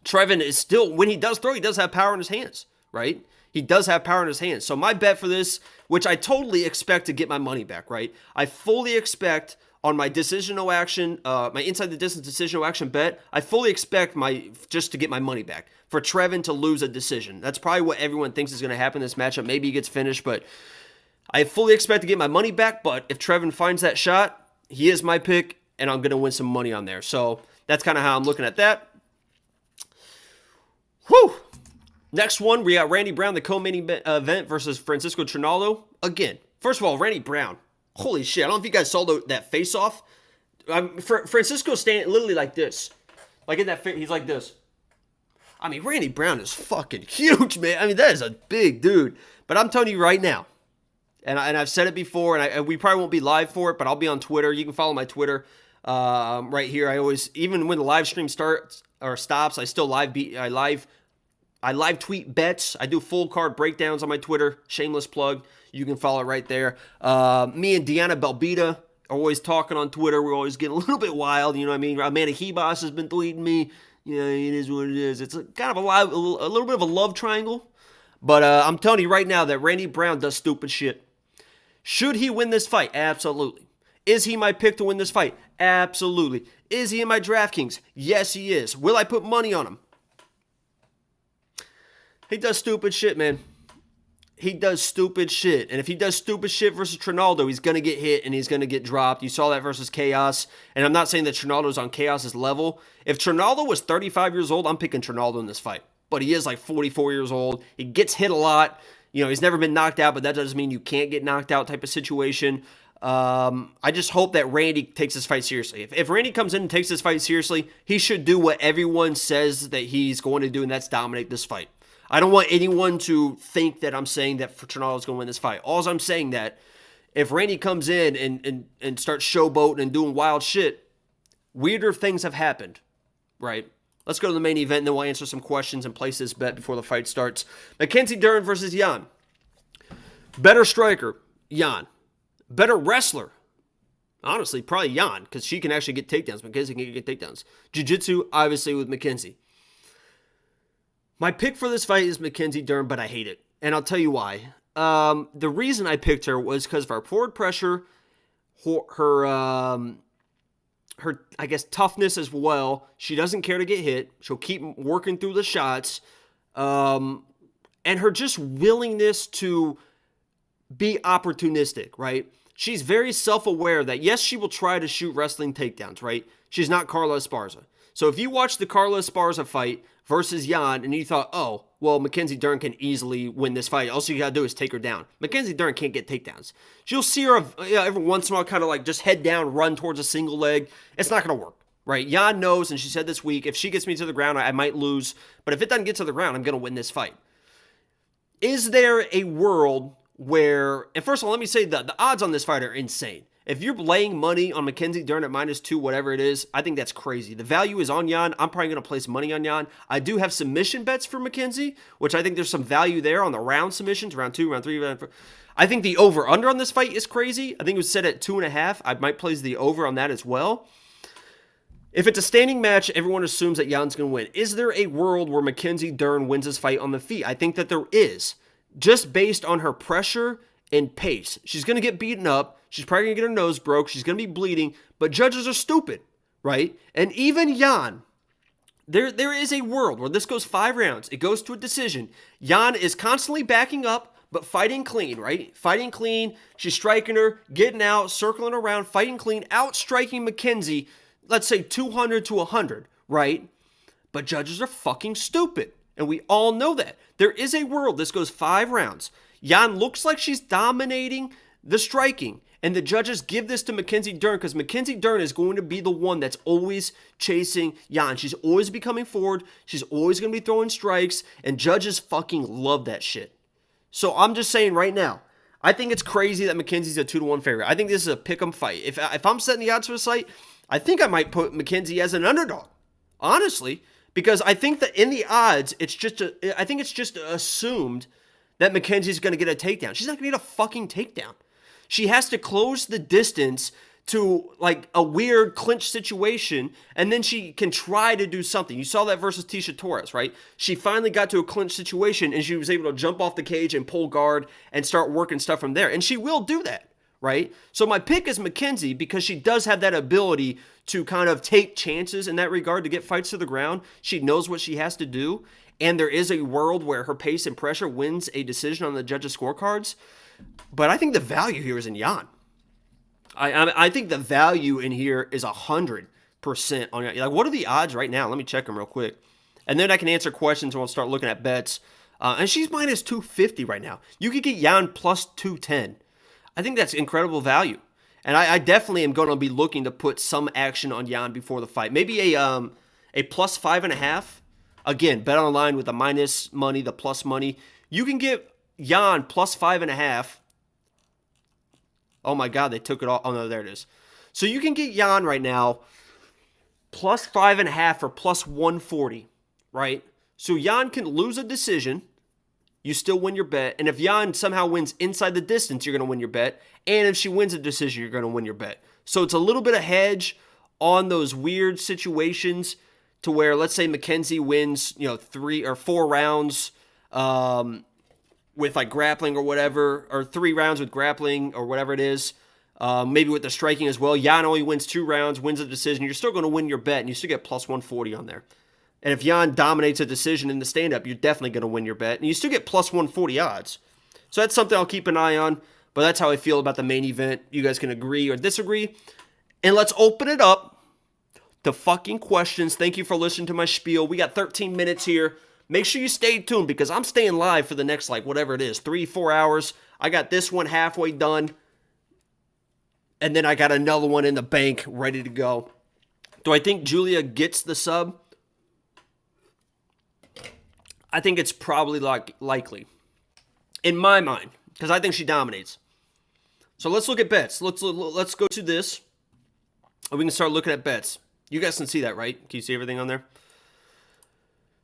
Trevin is still, when he does throw, he does have power in his hands, right? He does have power in his hands. So my bet for this, which I totally expect to get my money back, right? I fully expect on my decisional action, my inside the distance decisional action bet, I fully expect just to get my money back for Trevin to lose a decision. That's probably what everyone thinks is going to happen in this matchup. Maybe he gets finished, but I fully expect to get my money back. But if Trevin finds that shot, he is my pick, and I'm going to win some money on there. So that's kind of how I'm looking at that. Whew. Next one, we got Randy Brown, the co-main event versus Francisco Trinaldo. Again, first of all, Randy Brown. Holy shit, I don't know if you guys saw that face-off. Francisco's standing literally like this. Like in that he's like this. I mean, Randy Brown is fucking huge, man. I mean, that is a big dude. But I'm telling you right now, and I've said it before, and we probably won't be live for it, but I'll be on Twitter. You can follow my Twitter right here. I always, even when the live stream starts or stops, I still live tweet bets. I do full card breakdowns on my Twitter. Shameless plug. You can follow it right there. Me and Deanna Belbita are always talking on Twitter. We're always getting a little bit wild. You know what I mean? Amanda Hebos has been tweeting me. You know, it is what it is. It's kind of a little bit of a love triangle. But I'm telling you right now that Randy Brown does stupid shit. Should he win this fight? Absolutely. Is he my pick to win this fight? Absolutely. Is he in my DraftKings? Yes, he is. Will I put money on him? He does stupid shit, man. He does stupid shit. And if he does stupid shit versus Trinaldo, he's going to get hit and he's going to get dropped. You saw that versus Chaos. And I'm not saying that Trinaldo's on Chaos's level. If Trinaldo was 35 years old, I'm picking Trinaldo in this fight. But he is like 44 years old. He gets hit a lot. You know, he's never been knocked out, but that doesn't mean you can't get knocked out type of situation. I just hope that Randy takes this fight seriously. If Randy comes in and takes this fight seriously, he should do what everyone says that he's going to do, and that's dominate this fight. I don't want anyone to think that I'm saying that Trinaldo's going to win this fight. All I'm saying that if Randy comes in and starts showboating and doing wild shit, weirder things have happened, right? Let's go to the main event, and then we'll answer some questions and place this bet before the fight starts. Mackenzie Dern versus Jan. Better striker, Jan. Better wrestler. Honestly, probably Jan, because she can actually get takedowns. Mackenzie can get takedowns. Jiu-jitsu, obviously, with Mackenzie. My pick for this fight is Mackenzie Dern, but I hate it. And I'll tell you why. The reason I picked her was because of her forward pressure, her I guess, toughness as well. She doesn't care to get hit. She'll keep working through the shots. And her just willingness to be opportunistic, right? She's very self-aware that, yes, she will try to shoot wrestling takedowns, right? She's not Carla Esparza. So if you watch the Carla Esparza fight versus Jan and you thought, oh, well, Mackenzie Dern can easily win this fight. All you got to do is take her down. Mackenzie Dern can't get takedowns. You'll see her every once in a while kind of like just head down, run towards a single leg. It's not going to work, right? Jan knows, and she said this week, if she gets me to the ground, I might lose. But if it doesn't get to the ground, I'm going to win this fight. Is there a world where, and first of all, let me say that the odds on this fight are insane. If you're laying money on Mackenzie Dern at -2, whatever it is, I think that's crazy. The value is on Jan. I'm probably going to place money on Jan. I do have submission bets for Mackenzie, which I think there's some value there on the round submissions, round 2, round 3, round 4. I think the over-under on this fight is crazy. I think it was set at 2.5. I might place the over on that as well. If it's a standing match, everyone assumes that Jan's going to win. Is there a world where Mackenzie Dern wins this fight on the feet? I think that there is, just based on her pressure and pace. She's going to get beaten up. She's probably going to get her nose broke. She's going to be bleeding. But judges are stupid, right? And even Jan, there is a world where this goes 5 rounds. It goes to a decision. Jan is constantly backing up, but fighting clean, right? Fighting clean. She's striking her, getting out, circling around, fighting clean, outstriking Mackenzie. let's say 200 to 100, right? But judges are fucking stupid. And we all know that. There is a world, this goes 5 rounds. Jan looks like she's dominating the striking. And the judges give this to Mackenzie Dern because Mackenzie Dern is going to be the one that's always chasing Jan. She's always becoming forward. She's always going to be throwing strikes. And judges fucking love that shit. So I'm just saying right now, I think it's crazy that Mackenzie's a 2-1 favorite. I think this is a pick'em fight. If I'm setting the odds for the site, I think I might put Mackenzie as an underdog. Honestly. Because I think that in the odds, I think it's just assumed that Mackenzie's going to get a takedown. She's not going to get a fucking takedown. She has to close the distance to like a weird clinch situation, and then she can try to do something. You saw that versus Tisha Torres, right? She finally got to a clinch situation, and she was able to jump off the cage and pull guard and start working stuff from there. And she will do that, right? So my pick is Mackenzie because she does have that ability to kind of take chances in that regard to get fights to the ground. She knows what she has to do, and there is a world where her pace and pressure wins a decision on the judges' scorecards. But I think the value here is in Jan. I think the value in here is 100% on Jan. Like, what are the odds right now? Let me check them real quick. And then I can answer questions and we'll start looking at bets. And she's minus 250 right now. You could get Jan plus 210. I think that's incredible value. And I definitely am going to be looking to put some action on Jan before the fight. Maybe a plus 5.5. Again, bet online with the minus money, the plus money. You can get Jan plus 5.5. Oh my God, they took it all. Oh no, there it is. So you can get Jan right now plus 5.5 or plus 140, right? So Jan can lose a decision. You still win your bet. And if Jan somehow wins inside the distance, you're going to win your bet. And if she wins a decision, you're going to win your bet. So it's a little bit of hedge on those weird situations to where, let's say Mackenzie wins, 3 or 4 rounds with like grappling or whatever, or 3 rounds with grappling or whatever it is. Maybe with the striking as well. Jan only wins 2 rounds, wins a decision. You're still going to win your bet, and you still get plus 140 on there. And if Jan dominates a decision in the stand-up, you're definitely going to win your bet. And you still get plus 140 odds. So that's something I'll keep an eye on. But that's how I feel about the main event. You guys can agree or disagree. And let's open it up to fucking questions. Thank you for listening to my spiel. We got 13 minutes here. Make sure you stay tuned because I'm staying live for the next, whatever it is, 3-4 hours. I got this one halfway done. And then I got another one in the bank ready to go. Do I think Julia gets the sub? I think it's probably likely. In my mind. Because I think she dominates. So let's look at bets. Let's go to this. And we can start looking at bets. You guys can see that, right? Can you see everything on there?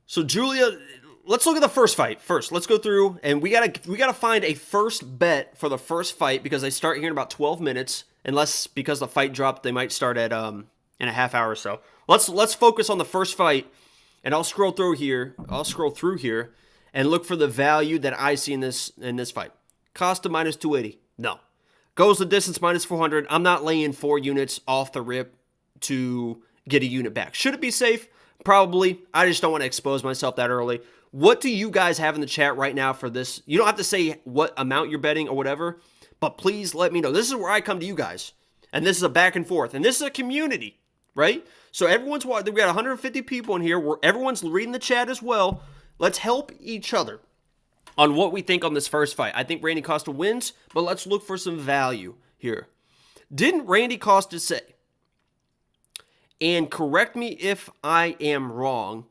So Julia, let's look at the first fight first. Let's go through, and we gotta find a first bet for the first fight because they start here in about 12 minutes. Unless because the fight dropped, they might start at in a half hour or so. Let's focus on the first fight, and I'll scroll through here. And look for the value that I see in this fight. Costa minus 280. No. Goes the distance minus 400. I'm not laying 4 units off the rip to get a unit back. Should it be safe? Probably. I just don't want to expose myself that early. What do you guys have in the chat right now for this? You don't have to say what amount you're betting or whatever, but please let me know. This is where I come to you guys, and this is a back and forth, and this is a community, right? So everyone's watching. We got 150 people in here. Where everyone's reading the chat as well. Let's help each other on what we think on this first fight. I think Randy Costa wins, but let's look for some value here. Didn't Randy Costa say, and correct me if I am wrong,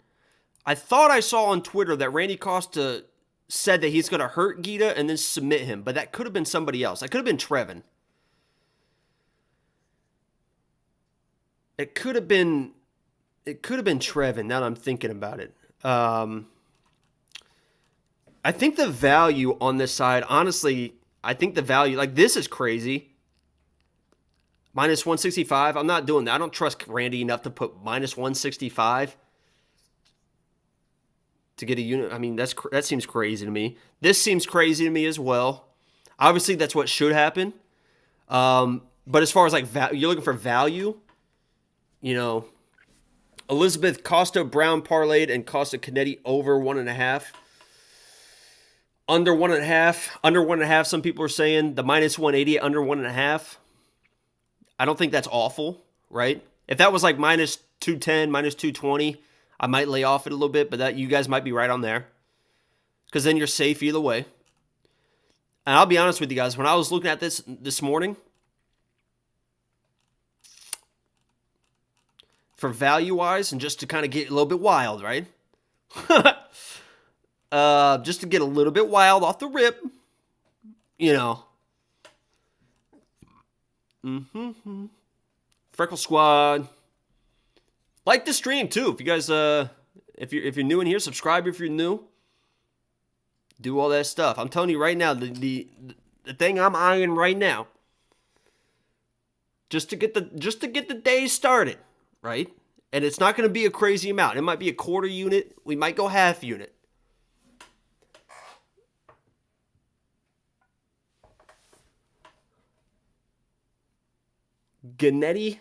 I thought I saw on Twitter that Randy Costa said that he's going to hurt Gita and then submit him, but that could have been somebody else. That could have been Trevin. It could have been Trevin, now that I'm thinking about it. I think the value on this side, honestly, I think the value, this is crazy. Minus 165. I'm not doing that. I don't trust Randy enough to put minus 165 to get a unit. I mean, that seems crazy to me. This seems crazy to me as well. Obviously, that's what should happen. But as far as you're looking for value, Elizabeth Costa Brown parlayed and Costa Kennety over 1.5. Under 1.5. Some people are saying the minus 180 under 1.5. I don't think that's awful, right? If that was like minus 210, minus 220, I might lay off it a little bit, but that you guys might be right on there. Because then you're safe either way. And I'll be honest with you guys, when I was looking at this morning, for value-wise, and just to kind of get a little bit wild, right? Just to get a little bit wild off the rip, you know. Freckle Squad. Like the stream too. If you guys, if you're new in here, subscribe if you're new. Do all that stuff. I'm telling you right now, the thing I'm eyeing right now, just to get the day started, right? And it's not going to be a crazy amount. It might be a quarter unit. We might go half unit. Kennety.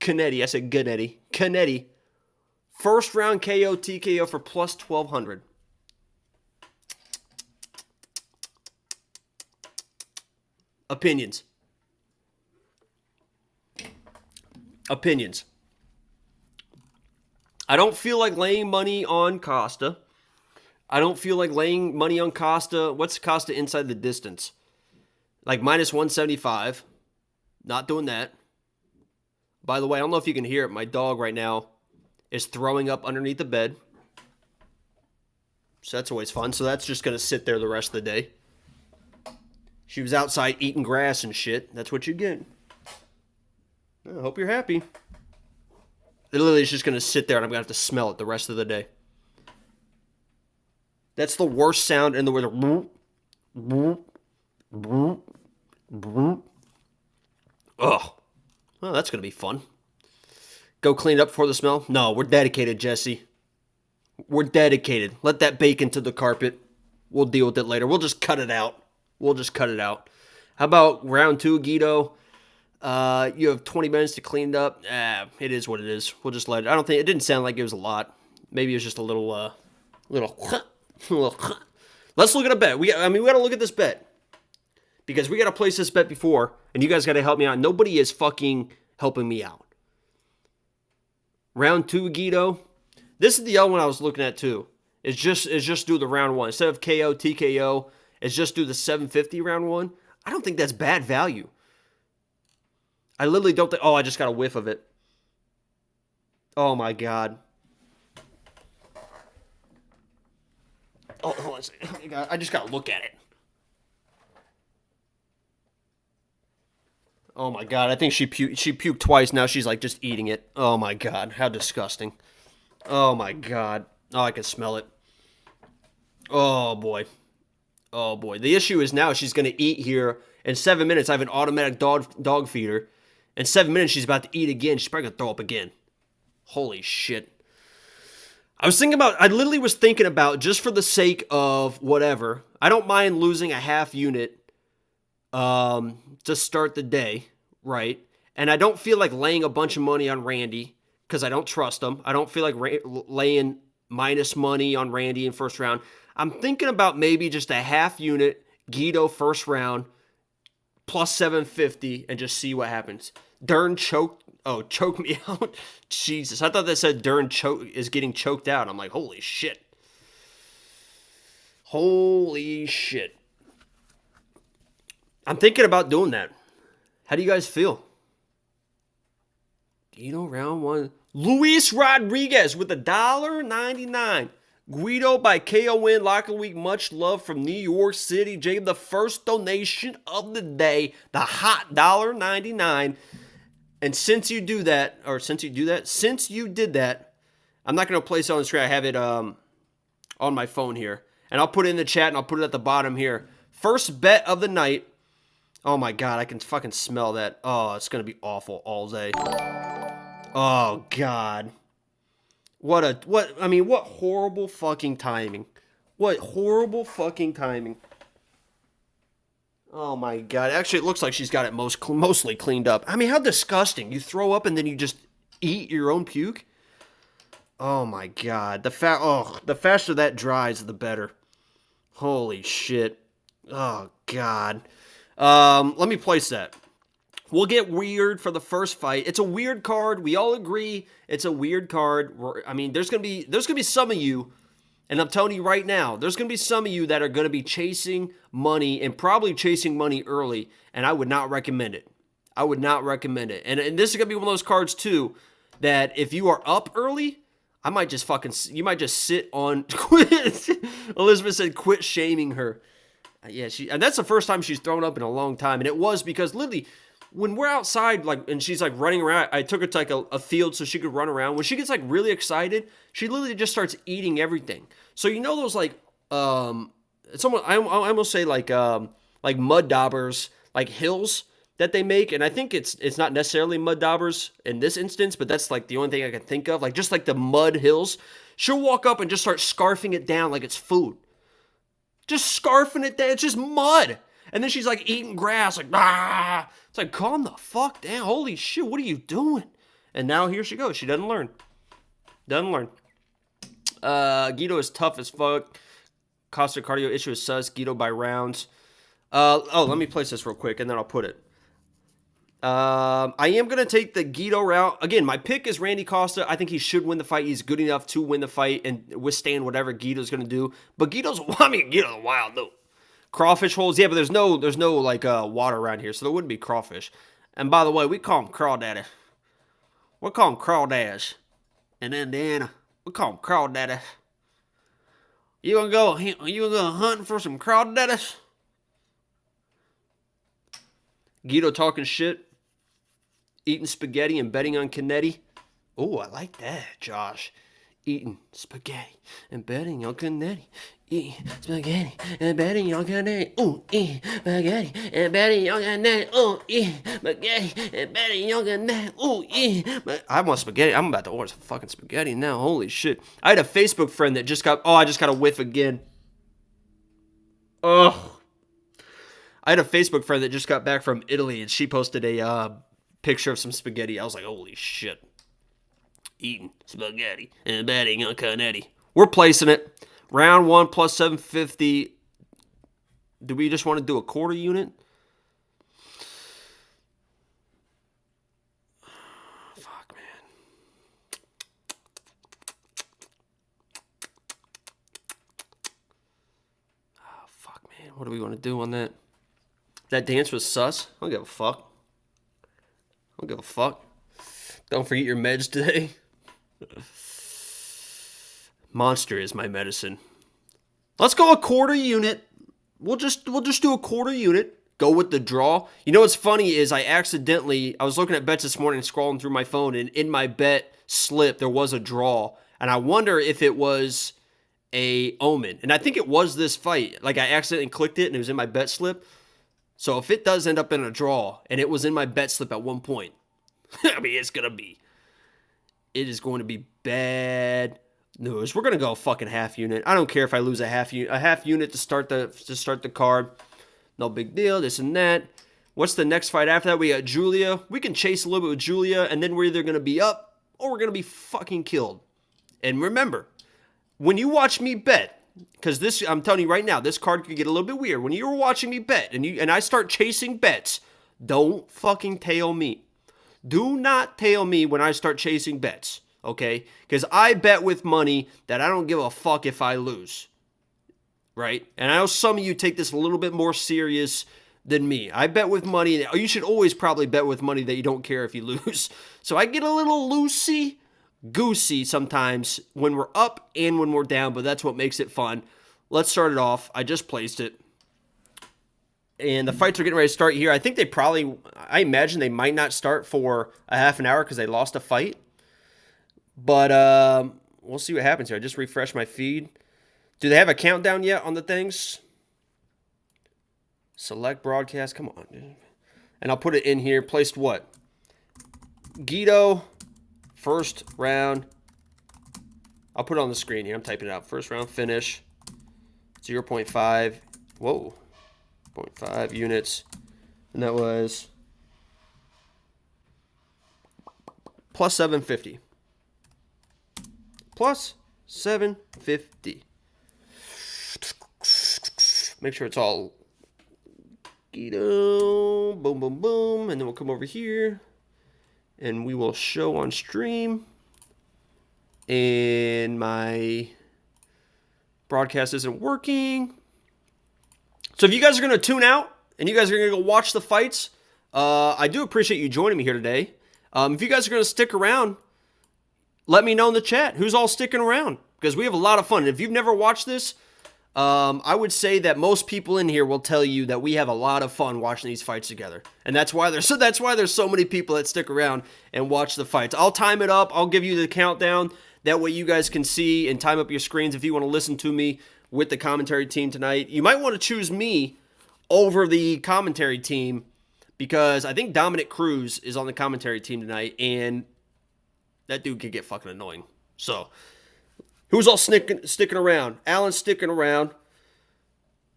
I said Kennety. Kennety. First round KO TKO for plus 1,200. Opinions. I don't feel like laying money on Costa. What's Costa inside the distance? Like minus 175. Not doing that. By the way, I don't know if you can hear it. My dog right now is throwing up underneath the bed. So that's always fun. So that's just going to sit there the rest of the day. She was outside eating grass and shit. That's what you get. I hope you're happy. It literally is just going to sit there and I'm going to have to smell it the rest of the day. That's the worst sound in the world. Ugh. Well, that's going to be fun. Go clean it up before the smell? No, we're dedicated, Jesse. We're dedicated. Let that bake into the carpet. We'll deal with it later. We'll just cut it out. How about round 2, Guido? You have 20 minutes to clean it up. It is what it is. We'll just let it. It didn't sound like it was a lot. Maybe it was just a little. Let's look at a bet. We got to look at this bet. Because we got to place this bet before, and you guys got to help me out. Nobody is fucking helping me out. Round 2, Guido. This is the other one I was looking at too. It's just do the round 1. Instead of KO, TKO, it's just do the 750 round 1. I don't think that's bad value. I literally don't think... Oh, I just got a whiff of it. Oh, my God. Oh, hold on a second. I just got to look at it. Oh, my God. I think she puked twice. Now she's, like, just eating it. Oh, my God. How disgusting. Oh, my God. Oh, I can smell it. Oh, boy. Oh, boy. The issue is now she's going to eat here. In 7 minutes, I have an automatic dog feeder. In 7 minutes, she's about to eat again. She's probably going to throw up again. Holy shit. I literally was thinking about, just for the sake of whatever, I don't mind losing a half unit to start the day, right? And I don't feel like laying a bunch of money on Randy, because I don't trust him. I don't feel like laying minus money on Randy in first round. I'm thinking about maybe just a half unit, Guido first round, plus 750, and just see what happens. Dern choke me out. Jesus, I thought that said Dern is getting choked out. I'm like, holy shit. Holy shit. I'm thinking about doing that. How do you guys feel? Guido round 1. Luis Rodriguez with $1.99. Guido by KO win, locker week. Much love from New York City. Jacob, the first donation of the day, the hot $1.99. And since you did that, I'm not going to place it on the screen. I have it on my phone here. And I'll put it in the chat and I'll put it at the bottom here. First bet of the night. Oh my God, I can fucking smell that. Oh, it's going to be awful all day. Oh God. What horrible fucking timing. What horrible fucking timing. Oh my God. Actually, it looks like she's got it mostly cleaned up. I mean, how disgusting. You throw up and then you just eat your own puke? Oh my God. The faster that dries, the better. Holy shit. Oh God. Let me place that. We'll get weird for the first fight. It's a weird card. We all agree it's a weird card. I mean, there's gonna be some of you, and I'm telling you right now, there's gonna be some of you that are gonna be chasing money and probably chasing money early, and I would not recommend it. I would not recommend it. And this is gonna be one of those cards too that if you are up early, I might just you might just sit on. Quit. Elizabeth said, "Quit shaming her." Yeah, and that's the first time she's thrown up in a long time, and it was because literally, when we're outside, like, and she's like running around, I took her to like a field so she could run around. When she gets like really excited, she literally just starts eating everything. So you know those like I almost say like mud daubers, like hills that they make, and I think it's not necessarily mud daubers in this instance, but that's like the only thing I can think of, like just like the mud hills. She'll walk up and just start scarfing it down like it's food. Just scarfing it down. It's just mud. And then she's like eating grass, like, ah. It's like, calm the fuck down. Holy shit, what are you doing? And now here she goes. She doesn't learn. Doesn't learn. Guido is tough as fuck. Costa cardio issue is sus. Guido by rounds. Let me place this real quick, and then I'll put it. I am going to take the Guido route. Again, my pick is Randy Costa. I think he should win the fight. He's good enough to win the fight and withstand whatever Guido's going to do. But Guido's wild, though. Crawfish holes, yeah, but there's no like water around here, so there wouldn't be crawfish. And by the way, we call them crawdaddy. We call them crawdads. In Indiana, we call them crawdaddy. You gonna go hunting for some crawdaddies? Guido talking shit, eating spaghetti and betting on Kennety. Oh, I like that, Josh. Eating spaghetti and betting on Kennety. Eat spaghetti and betting on Kennety. Ooh, eat spaghetti and betting on Kennety. Ooh, eat spaghetti and betting on Kennety. Ooh, eat. I want spaghetti. I'm about to order some fucking spaghetti now. Holy shit. I had a Facebook friend that just got. Oh, I just got a whiff again. Ugh. I had a Facebook friend that just got back from Italy, and she posted a picture of some spaghetti. I was like, holy shit. Eating spaghetti and betting on Kennety. We're placing it. Round 1 plus 750. Do we just want to do a quarter unit? Fuck, man. Oh, fuck, man. What do we want to do on that? That dance was sus. I don't give a fuck. I don't give a fuck. Don't forget your meds today. Monster is my medicine. Let's go a quarter unit. We'll just do a quarter unit. Go with the draw. You know what's funny is I was looking at bets this morning, scrolling through my phone, and in my bet slip there was a draw, and I wonder if it was a omen. And I think it was this fight. Like I accidentally clicked it and it was in my bet slip. So if it does end up in a draw and it was in my bet slip at one point, I mean it is going to be bad news. We're gonna go fucking half unit. I don't care if I lose a half unit to start the card. No big deal. This and that. What's the next fight after that? We got Julia. We can chase a little bit with Julia, and then we're either gonna be up or we're gonna be fucking killed. And remember, when you watch me bet, because this, I'm telling you right now, this card could get a little bit weird. When you're watching me bet and I start chasing bets, don't fucking tail me. Do not tail me when I start chasing bets, okay? Because I bet with money that I don't give a fuck if I lose, right? And I know some of you take this a little bit more serious than me. I bet with money. You should always probably bet with money that you don't care if you lose. So I get a little loosey-goosey sometimes when we're up and when we're down, but that's what makes it fun. Let's start it off. I just placed it. And the fights are getting ready to start here. I think I imagine they might not start for a half an hour because they lost a fight. But we'll see what happens here. I just refreshed my feed. Do they have a countdown yet on the things? Select broadcast. Come on, dude. And I'll put it in here. Placed what? Guido, first round. I'll put it on the screen here. I'm typing it out. First round finish. 0.5. Whoa. 0.5 units, and that was plus 750. Plus 750. Make sure it's all Skeeto. Boom, boom, boom. And then we'll come over here. And we will show on stream. And my broadcast isn't working. So if you guys are going to tune out and you guys are going to go watch the fights, I do appreciate you joining me here today. If you guys are going to stick around, let me know in the chat who's all sticking around, because we have a lot of fun. If you've never watched this, I would say that most people in here will tell you that we have a lot of fun watching these fights together, and that's why there's so many people that stick around and watch the fights. I'll time it up. I'll give you the countdown. That way you guys can see and time up your screens if you want to listen to me with the commentary team tonight. You might want to choose me over the commentary team, because I think Dominic Cruz is on the commentary team tonight, and that dude could get fucking annoying. So, who's all sticking around? Alan's sticking around.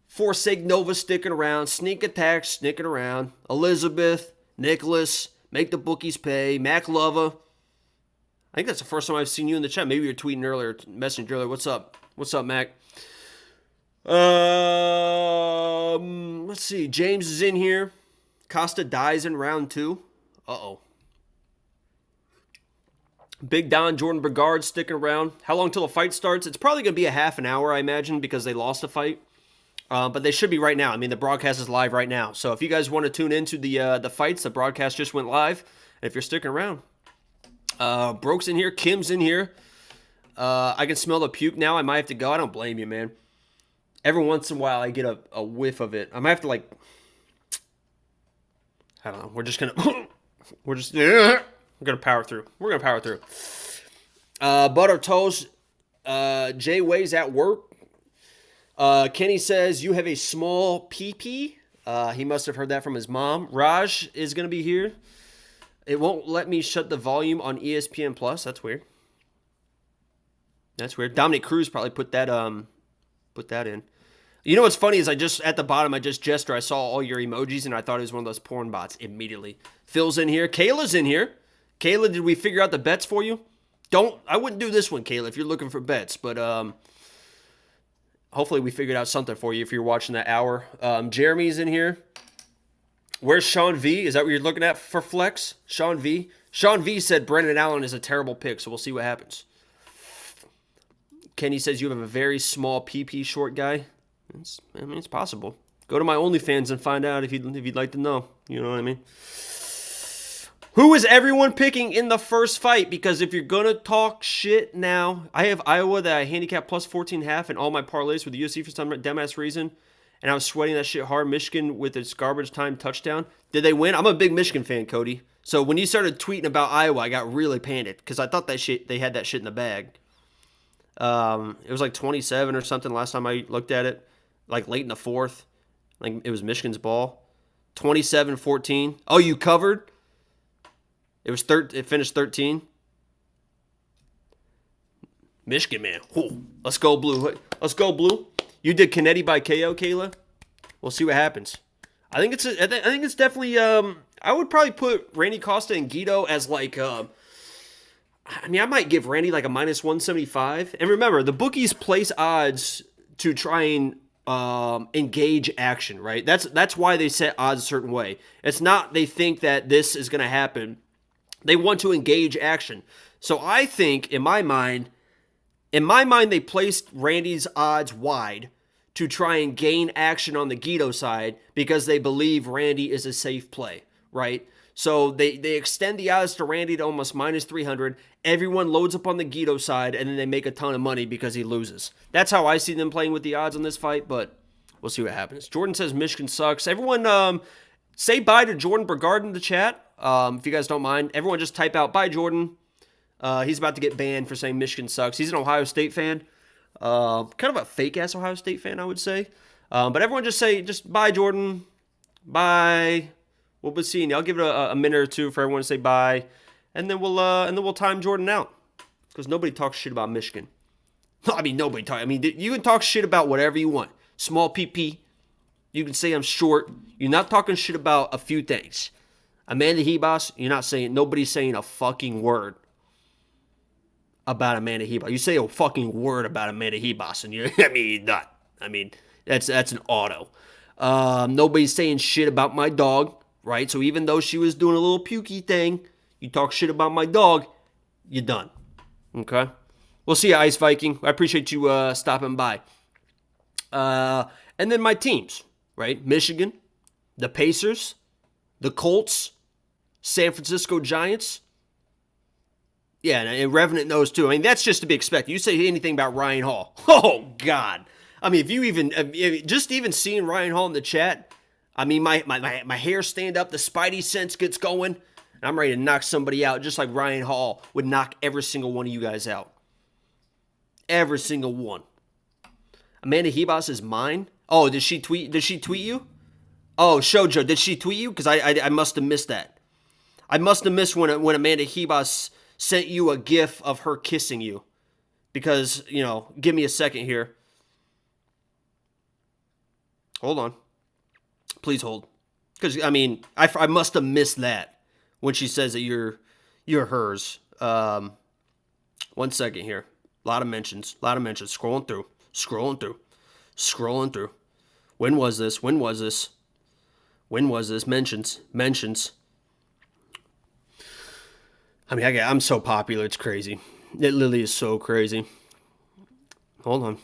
Forsake Nova sticking around. Sneak Attack sticking around. Elizabeth, Nicholas, Make the Bookies Pay, Mac Lova. I think that's the first time I've seen you in the chat. Maybe you're tweeting earlier, messaging earlier. What's up? What's up, Mac? Let's see. James is in here. Costa dies in round 2. Uh-oh. Big Don, Jordan Brigard sticking around. How long till the fight starts? It's probably going to be a half an hour, I imagine, because they lost a fight. But they should be right now. I mean, the broadcast is live right now. So if you guys want to tune into the fights, the broadcast just went live. And if you're sticking around. Broke's in here. Kim's in here. I can smell the puke now. I might have to go. I don't blame you, man. Every once in a while, I get a whiff of it. I might have to, like... I don't know. We're just going to... We're going to power through. We're going to power through. Butter Toast. Jay Way's at work. Kenny says, you have a small pee-pee. He must have heard that from his mom. Raj is going to be here. It won't let me shut the volume on ESPN Plus. That's weird. That's weird. Dominic Cruz probably put that in. You know what's funny is at the bottom, I gestured. I saw all your emojis, and I thought it was one of those porn bots immediately. Phil's in here. Kayla's in here. Kayla, did we figure out the bets for you? I wouldn't do this one, Kayla, if you're looking for bets, but hopefully we figured out something for you if you're watching that hour. Jeremy's in here. Where's Sean V? Is that what you're looking at for flex? Sean V? Sean V said Brendan Allen is a terrible pick, so we'll see what happens. Kenny says you have a very small PP short guy. It's possible. Go to my OnlyFans and find out if you'd like to know. You know what I mean? Who is everyone picking in the first fight? Because if you're going to talk shit now, I have Iowa that I handicap plus 14.5 in all my parlays with the UFC for some dumbass reason. And I was sweating that shit hard. Michigan with its garbage time touchdown. Did they win? I'm a big Michigan fan, Cody. So when you started tweeting about Iowa, I got really panicked because I thought they had that shit in the bag. It was like 27 or something last time I looked at it. Like late in the fourth. Like it was Michigan's ball. 27-14. Oh, you covered? It finished 13. Michigan, man. Ooh, let's go blue. Let's go blue. You did Kennety by KO, Kayla. We'll see what happens. I think it's definitely. I would probably put Randy Costa and Guido as like. I might give Randy like a minus 175. And remember, the bookies place odds to try and engage action, right? That's why they set odds a certain way. It's not they think that this is going to happen. They want to engage action. So I think, in my mind, they placed Randy's odds wide to try and gain action on the Guido side because they believe Randy is a safe play, right? So they extend the odds to Randy to almost minus 300. Everyone loads up on the Guido side, and then they make a ton of money because he loses. That's how I see them playing with the odds on this fight, but we'll see what happens. Jordan says Michigan sucks. Everyone say bye to Jordan Brigard in the chat, if you guys don't mind. Everyone just type out, bye, Jordan. He's about to get banned for saying Michigan sucks. He's an Ohio State fan. Kind of a fake-ass Ohio State fan, I would say. But everyone just say, bye, Jordan. Bye. We'll be seeing you. I'll give it a minute or two for everyone to say bye. And then we'll time Jordan out. Because nobody talks shit about Michigan. Nobody talks. You can talk shit about whatever you want. Small PP. You can say I'm short. You're not talking shit about a few things. Amanda Hebos, nobody's saying a fucking word about Amanda Hebos. You say a fucking word about Amanda Hebos, and you're not. That's an auto. Nobody's saying shit about my dog, right? So even though she was doing a little pukey thing, you talk shit about my dog, you're done. Okay? We'll see you, Ice Viking. I appreciate you stopping by. And then my teams, right? Michigan, the Pacers, the Colts, San Francisco Giants. Yeah, and Revenant knows too. I mean, that's just to be expected. You say anything about Ryan Hall. Oh, God. I mean, if you even, just even seeing Ryan Hall in the chat, I mean, my hair stand up, the spidey sense gets going, and I'm ready to knock somebody out, just like Ryan Hall would knock every single one of you guys out. Every single one. Amanda Hebos is mine. Oh, did she tweet you? Oh, Shoujo, did she tweet you? Because I must have missed that. I must have missed when Amanda Hebos sent you a gif of her kissing you. Because, give me a second here. Hold on. Please hold. Because, I mean, I must have missed that when she says that you're hers. 1 second here. A lot of mentions. Scrolling through. When was this? Mentions. I mean, I'm so popular, it's crazy. It literally is so crazy. Hold on.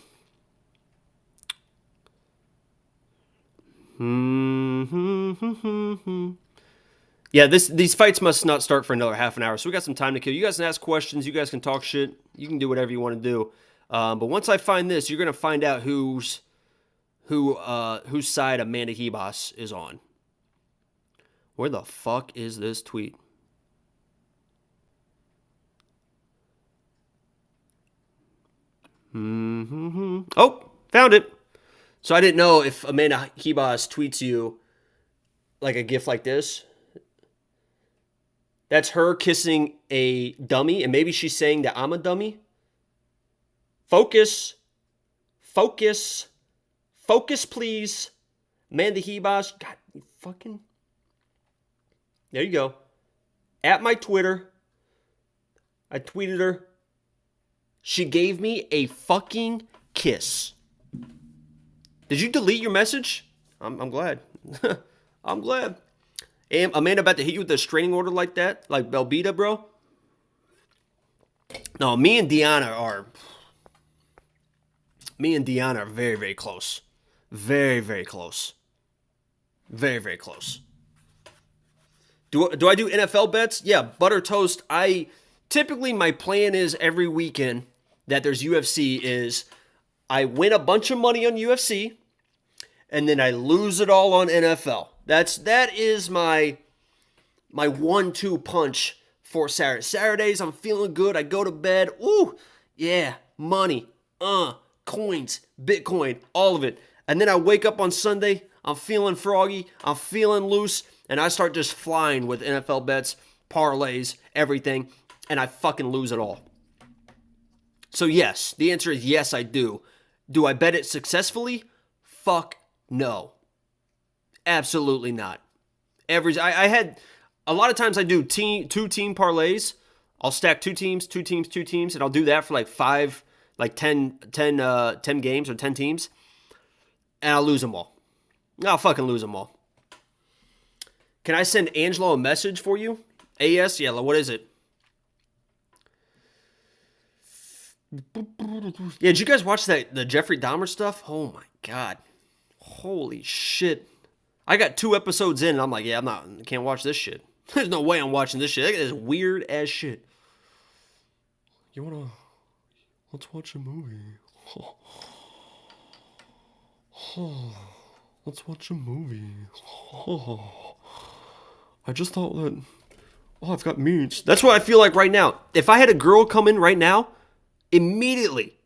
Yeah, these fights must not start for another half an hour, so we got some time to kill. You guys can ask questions, you guys can talk shit, you can do whatever you want to do. But once I find this, you're gonna find out whose side Amanda Hebos is on. Where the fuck is this tweet? Oh, found it. So I didn't know if Amanda Hebos tweets you like a gif like this. That's her kissing a dummy, and maybe she's saying that I'm a dummy. Focus, please. Amanda Hebos. God, you fucking. There you go. At my Twitter, I tweeted her. She gave me a fucking kiss. Did you delete your message? I'm glad. I'm glad. Am Amanda about to hit you with a restraining order like that? Like Belbita, bro? No, me and Deanna are very, very close. Very, very close. Very, very close. Do I do NFL bets? Yeah, butter toast. Typically my plan is every weekend that there's UFC is I win a bunch of money on UFC and then I lose it all on NFL. That is my 1-2 punch for Saturday. Saturdays, I'm feeling good. I go to bed. Ooh, yeah, money, coins, Bitcoin, all of it. And then I wake up on Sunday. I'm feeling froggy. I'm feeling loose. And I start just flying with NFL bets, parlays, everything. And I fucking lose it all. So yes, the answer is yes, I do. Do I bet it successfully? Fuck no. Absolutely not. I had a lot of times I do two team parlays. I'll stack two teams, and I'll do that for like 10 games or 10 teams, and I'll lose them all. I'll fucking lose them all. Can I send Angelo a message for you? AS? Yeah, what is it? Yeah, did you guys watch the Jeffrey Dahmer stuff? Oh my god. Holy shit. I got 2 episodes in and I'm like, yeah, I can't watch this shit. There's no way I'm watching this shit. Look at this weird ass shit. Let's watch a movie. Let's watch a movie. I just thought that, I've got meats. That's what I feel like right now. If I had a girl come in right now, immediately,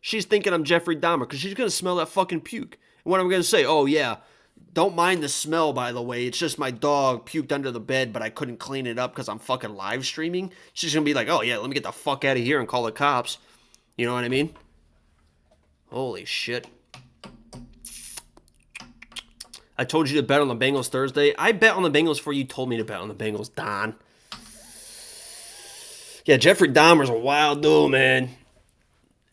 she's thinking I'm Jeffrey Dahmer because she's going to smell that fucking puke. And what am I going to say? Oh, yeah, don't mind the smell, by the way. It's just my dog puked under the bed, but I couldn't clean it up because I'm fucking live streaming. She's going to be like, oh, yeah, let me get the fuck out of here and call the cops. You know what I mean? Holy shit. I told you to bet on the Bengals Thursday. I bet on the Bengals before you told me to bet on the Bengals, Don. Yeah, Jeffrey Dahmer's a wild dude, man.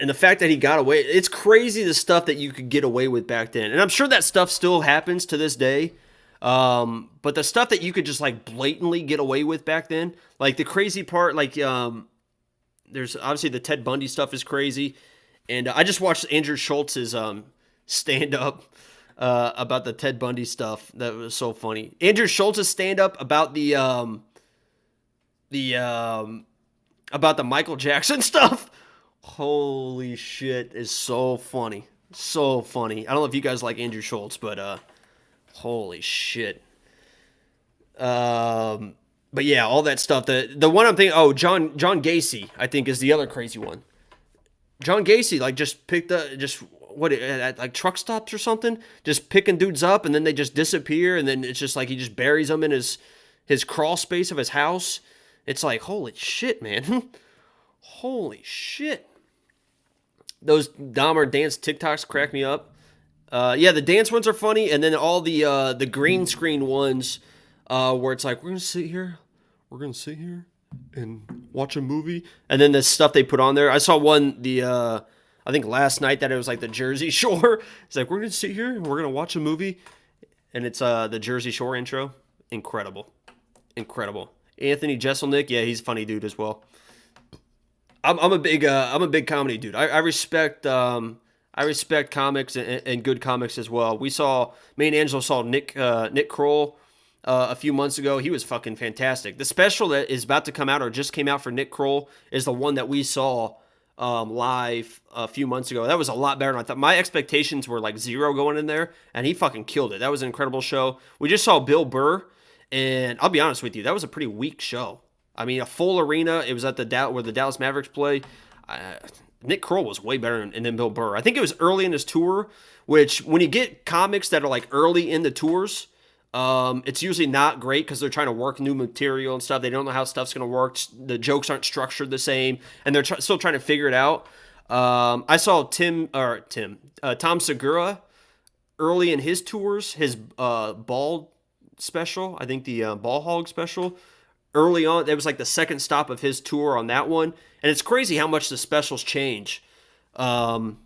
And the fact that he got away, it's crazy the stuff that you could get away with back then. And I'm sure that stuff still happens to this day. But the stuff that you could just like blatantly get away with back then, like the crazy part, like there's obviously the Ted Bundy stuff is crazy. And I just watched Andrew Schultz's stand up about the Ted Bundy stuff. That was so funny. Andrew Schultz's stand up about the Michael Jackson stuff. Holy shit, is so funny. So funny. I don't know if you guys like Andrew Schultz, but holy shit. But yeah, all that stuff. The one I'm thinking, John Gacy, I think, is the other crazy one. John Gacy, like, just picked up, at like truck stops or something, just picking dudes up, and then they just disappear, and then it's just like he just buries them in his crawl space of his house. It's like, holy shit, man. Holy shit. Those Dahmer dance TikToks crack me up. Yeah, the dance ones are funny, and then all the green screen ones where it's like, we're gonna sit here and watch a movie, and then the stuff they put on there. I saw one I think last night that it was like the Jersey Shore. It's like, we're gonna sit here and we're gonna watch a movie, and it's the Jersey Shore intro. Incredible. Anthony Jeselnik, yeah, he's a funny dude as well. I'm a big comedy dude. I respect comics and good comics as well. Me and Angelo saw Nick Kroll a few months ago. He was fucking fantastic. The special that is about to come out or just came out for Nick Kroll is the one that we saw live a few months ago. That was a lot better than I thought. My expectations were like 0 going in there, and he fucking killed it. That was an incredible show. We just saw Bill Burr, and I'll be honest with you, that was a pretty weak show. I mean, a full arena. It was at where the Dallas Mavericks play. Nick Kroll was way better than Bill Burr. I think it was early in his tour, which when you get comics that are like early in the tours, it's usually not great because they're trying to work new material and stuff. They don't know how stuff's going to work. The jokes aren't structured the same, and they're still trying to figure it out. I saw Tom Segura early in his tours, his ball special. I think the ball hog special. Early on, it was like the second stop of his tour on that one. And it's crazy how much the specials change from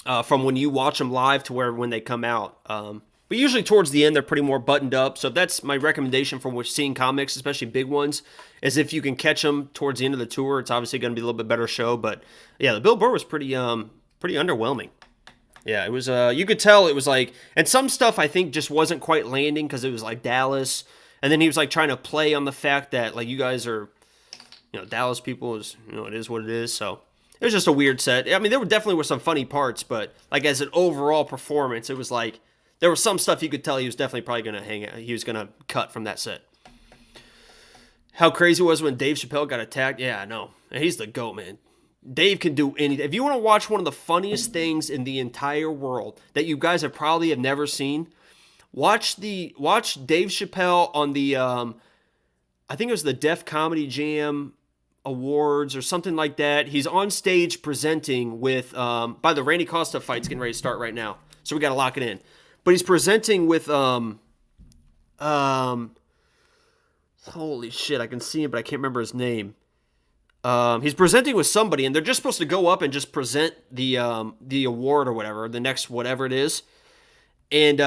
when you watch them live to when they come out. But usually towards the end, they're pretty more buttoned up. So that's my recommendation from seeing comics, especially big ones, is if you can catch them towards the end of the tour, it's obviously going to be a little bit better show. But yeah, the Bill Burr was pretty underwhelming. Yeah, it was, you could tell it was like, and some stuff I think just wasn't quite landing because it was like Dallas. And then he was like trying to play on the fact that like you guys are, Dallas people is, it is what it is. So it was just a weird set. I mean, there definitely were some funny parts, but like as an overall performance, it was like there was some stuff you could tell he was definitely probably going to hang out. He was going to cut from that set. How crazy it was when Dave Chappelle got attacked. Yeah, I know. He's the GOAT, man. Dave can do anything. If you want to watch one of the funniest things in the entire world that you guys have never seen, watch Dave Chappelle on the I think it was the Def Comedy Jam Awards or something like that. He's on stage presenting with by the Randy Costa fight's getting ready to start right now, so we got to lock it in. But he's presenting with holy shit, I can see him, but I can't remember his name. He's presenting with somebody, and they're just supposed to go up and just present the award or whatever, the next whatever it is, and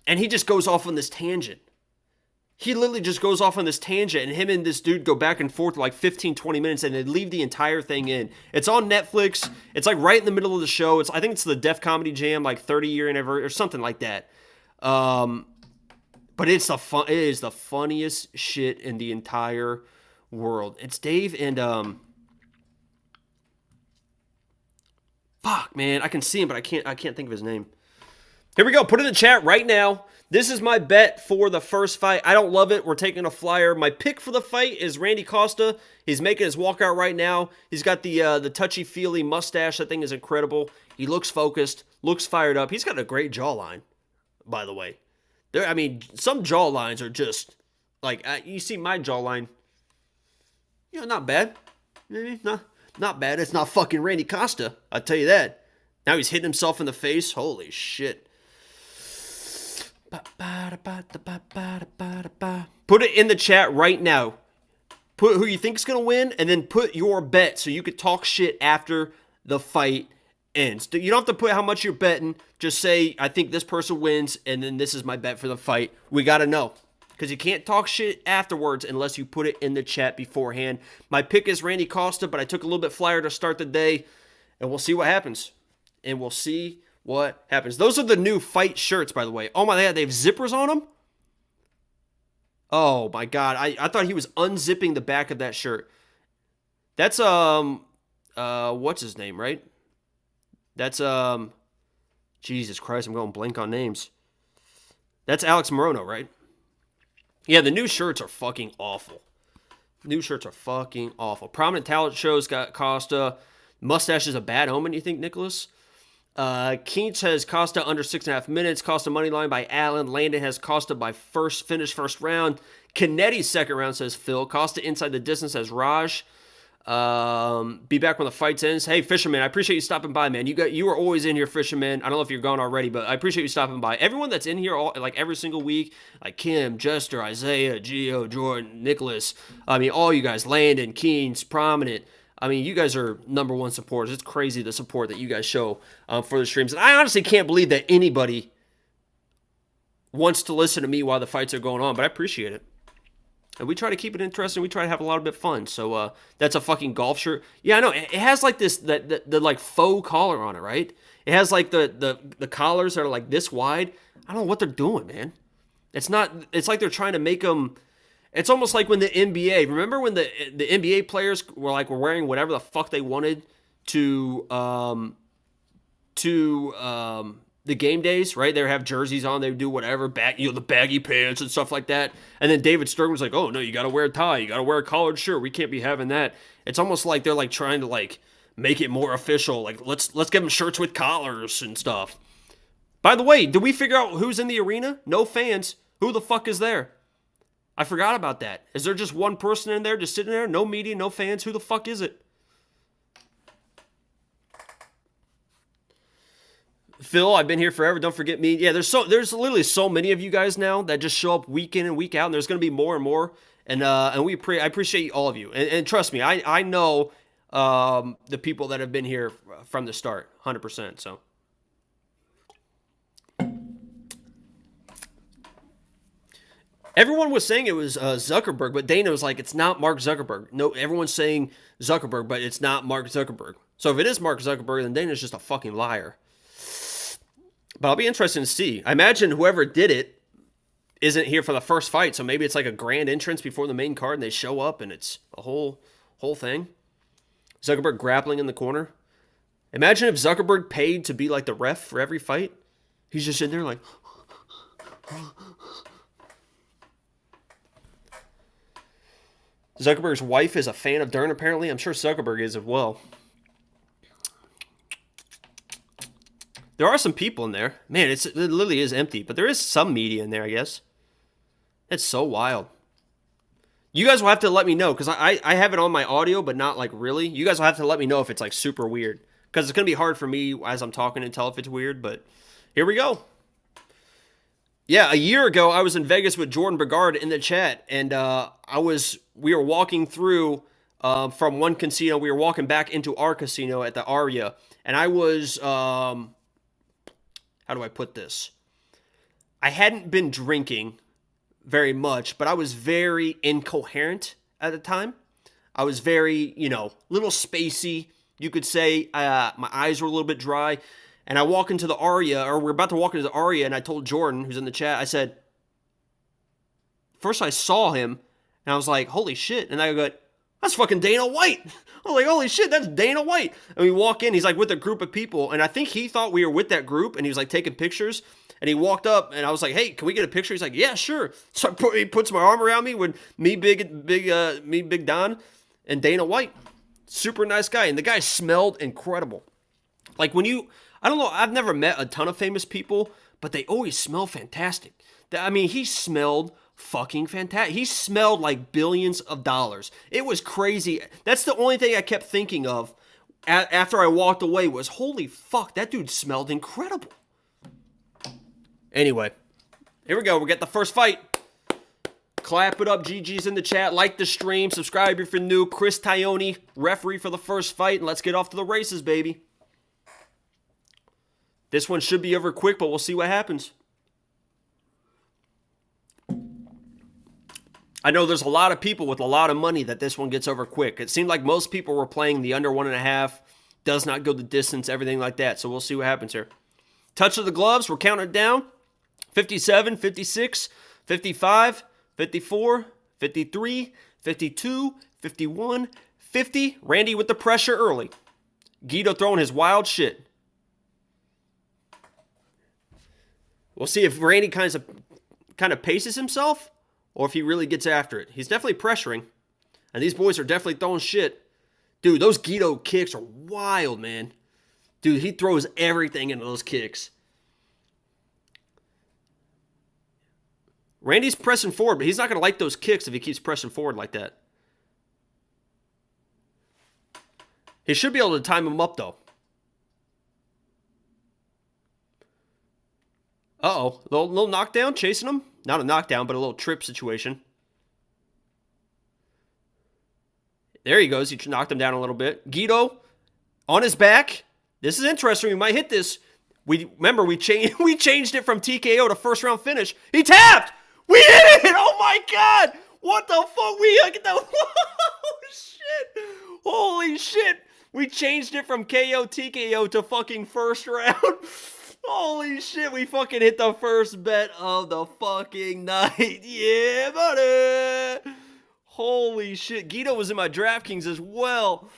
he just goes off on this tangent. He literally just goes off on this tangent, and him and this dude go back and forth for like 15, 20 minutes, and they leave the entire thing in. It's on Netflix. It's like right in the middle of the show. I think it's the Def Comedy Jam, like 30-year anniversary or something like that. But it is the funniest shit in the entire world. It's Dave and fuck, man, I can see him, but I can't think of his name. Here we go. Put it in the chat right now. This is my bet for the first fight. I don't love it. We're taking a flyer. My pick for the fight is Randy Costa. He's making his walkout right now. He's got the touchy-feely mustache. That thing is incredible. He looks focused, looks fired up. He's got a great jawline, by the way. Some jawlines are just, like, you see my jawline. Not bad. Not bad. It's not fucking Randy Costa. I'll tell you that. Now he's hitting himself in the face. Holy shit. Put it in the chat right now. Put who you think is going to win, and then put your bet so you could talk shit after the fight ends. You don't have to put how much you're betting. Just say, I think this person wins, and then this is my bet for the fight. We got to know. Because you can't talk shit afterwards unless you put it in the chat beforehand. My pick is Randy Costa, but I took a little bit flyer to start the day, and we'll see what happens. Those are the new fight shirts, by the way. Oh my God, they have zippers on them? Oh my God, I thought he was unzipping the back of that shirt. That's, what's his name, right? That's, Jesus Christ, I'm going blank on names. That's Alex Morono, right? Yeah, the new shirts are fucking awful. Prominent talent shows got Costa. Mustache is a bad omen, you think, Nicholas? Keats has Costa under 6.5 minutes. Costa money line by Allen. Landon has Costa by first round. Kennety second round, says Phil. Costa inside the distance, says Raj. Be back when the fight ends. Hey, Fisherman, I appreciate you stopping by, man. You are always in here, Fisherman. I don't know if you're gone already, but I appreciate you stopping by. Everyone that's in here, like every single week, like Kim, Jester, Isaiah, Gio, Jordan, Nicholas. I mean, all you guys, Landon, Keynes, Prominent. I mean, you guys are number one supporters. It's crazy the support that you guys show for the streams. And I honestly can't believe that anybody wants to listen to me while the fights are going on, but I appreciate it. And we try to keep it interesting. We try to have a lot of bit fun. So that's a fucking golf shirt. Yeah, I know. It has like this, the like faux collar on it, right? It has like the collars that are like this wide. I don't know what they're doing, man. It's like they're trying to make them. It's almost like when the NBA, remember when the NBA players were wearing whatever the fuck they wanted to the game days, right? They would have jerseys on, they would do whatever, the baggy pants and stuff like that. And then David Stern was like, "Oh no, you got to wear a tie, you got to wear a collared shirt. We can't be having that." It's almost like they're like trying to like make it more official. Like let's give them shirts with collars and stuff. By the way, did we figure out who's in the arena? No fans. Who the fuck is there? I forgot about that. Is there just one person in there just sitting there? No media, no fans? Who the fuck is it? Phil, I've been here forever. Don't forget me. Yeah, there's literally so many of you guys now that just show up week in and week out, and there's going to be more and more. And I appreciate all of you. And trust me, I know the people that have been here from the start, 100%. So. Everyone was saying it was Zuckerberg, but Dana was like, it's not Mark Zuckerberg. No, everyone's saying Zuckerberg, but it's not Mark Zuckerberg. So if it is Mark Zuckerberg, then Dana's just a fucking liar. But I'll be interested to see. I imagine whoever did it isn't here for the first fight, so maybe it's like a grand entrance before the main card, and they show up, and it's a whole thing. Zuckerberg grappling in the corner. Imagine if Zuckerberg paid to be like the ref for every fight. He's just in there like... Zuckerberg's wife is a fan of Dern, apparently. I'm sure Zuckerberg is as well. There are some people in there. Man, it literally is empty. But there is some media in there, I guess. It's so wild. You guys will have to let me know, because I have it on my audio, but not like really. You guys will have to let me know if it's like super weird. Because it's going to be hard for me as I'm talking to tell if it's weird, but here we go. Yeah, a year ago, I was in Vegas with Jordan Brigard in the chat, and we were walking through from one casino. We were walking back into our casino at the Aria, and I was, how do I put this? I hadn't been drinking very much, but I was very incoherent at the time. I was very, little spacey, you could say. My eyes were a little bit dry. And I walk into the Aria, or we're about to walk into the Aria, and I told Jordan, who's in the chat, I said, first I saw him, and I was like, holy shit. And I go, that's fucking Dana White. I was like, holy shit, that's Dana White. And we walk in, he's like with a group of people, and I think he thought we were with that group, and he was like taking pictures, and he walked up, and I was like, hey, can we get a picture? He's like, yeah, sure. So he puts my arm around me with me, Big Don, and Dana White. Super nice guy, and the guy smelled incredible. Like I don't know, I've never met a ton of famous people, but they always smell fantastic. I mean, he smelled fucking fantastic. He smelled like billions of dollars. It was crazy. That's the only thing I kept thinking of after I walked away was, holy fuck, that dude smelled incredible. Anyway, here we go. We got the first fight. Clap it up, GG's in the chat. Like the stream. Subscribe if you're new. Chris Tione, referee for the first fight. And let's get off to the races, baby. This one should be over quick, but we'll see what happens. I know there's a lot of people with a lot of money that this one gets over quick. It seemed like most people were playing the under 1.5. Does not go the distance, everything like that. So we'll see what happens here. Touch of the gloves. We're counting it down. 57, 56, 55, 54, 53, 52, 51, 50. Randy with the pressure early. Guido throwing his wild shit. We'll see if Randy kind of paces himself or if he really gets after it. He's definitely pressuring. And these boys are definitely throwing shit. Dude, those Guido kicks are wild, man. Dude, he throws everything into those kicks. Randy's pressing forward, but he's not going to like those kicks if he keeps pressing forward like that. He should be able to time him up, though. Uh-oh. Little knockdown, chasing him. Not a knockdown, but a little trip situation. There he goes. He knocked him down a little bit. Guido on his back. This is interesting. We might hit this. Remember, we changed it from TKO to first round finish. He tapped! We hit it! Oh my god! What the fuck? Oh shit! Holy shit! We changed it from KO TKO to fucking first round. Holy shit, we fucking hit the first bet of the fucking night. Yeah, buddy! Holy shit. Guido was in my DraftKings as well.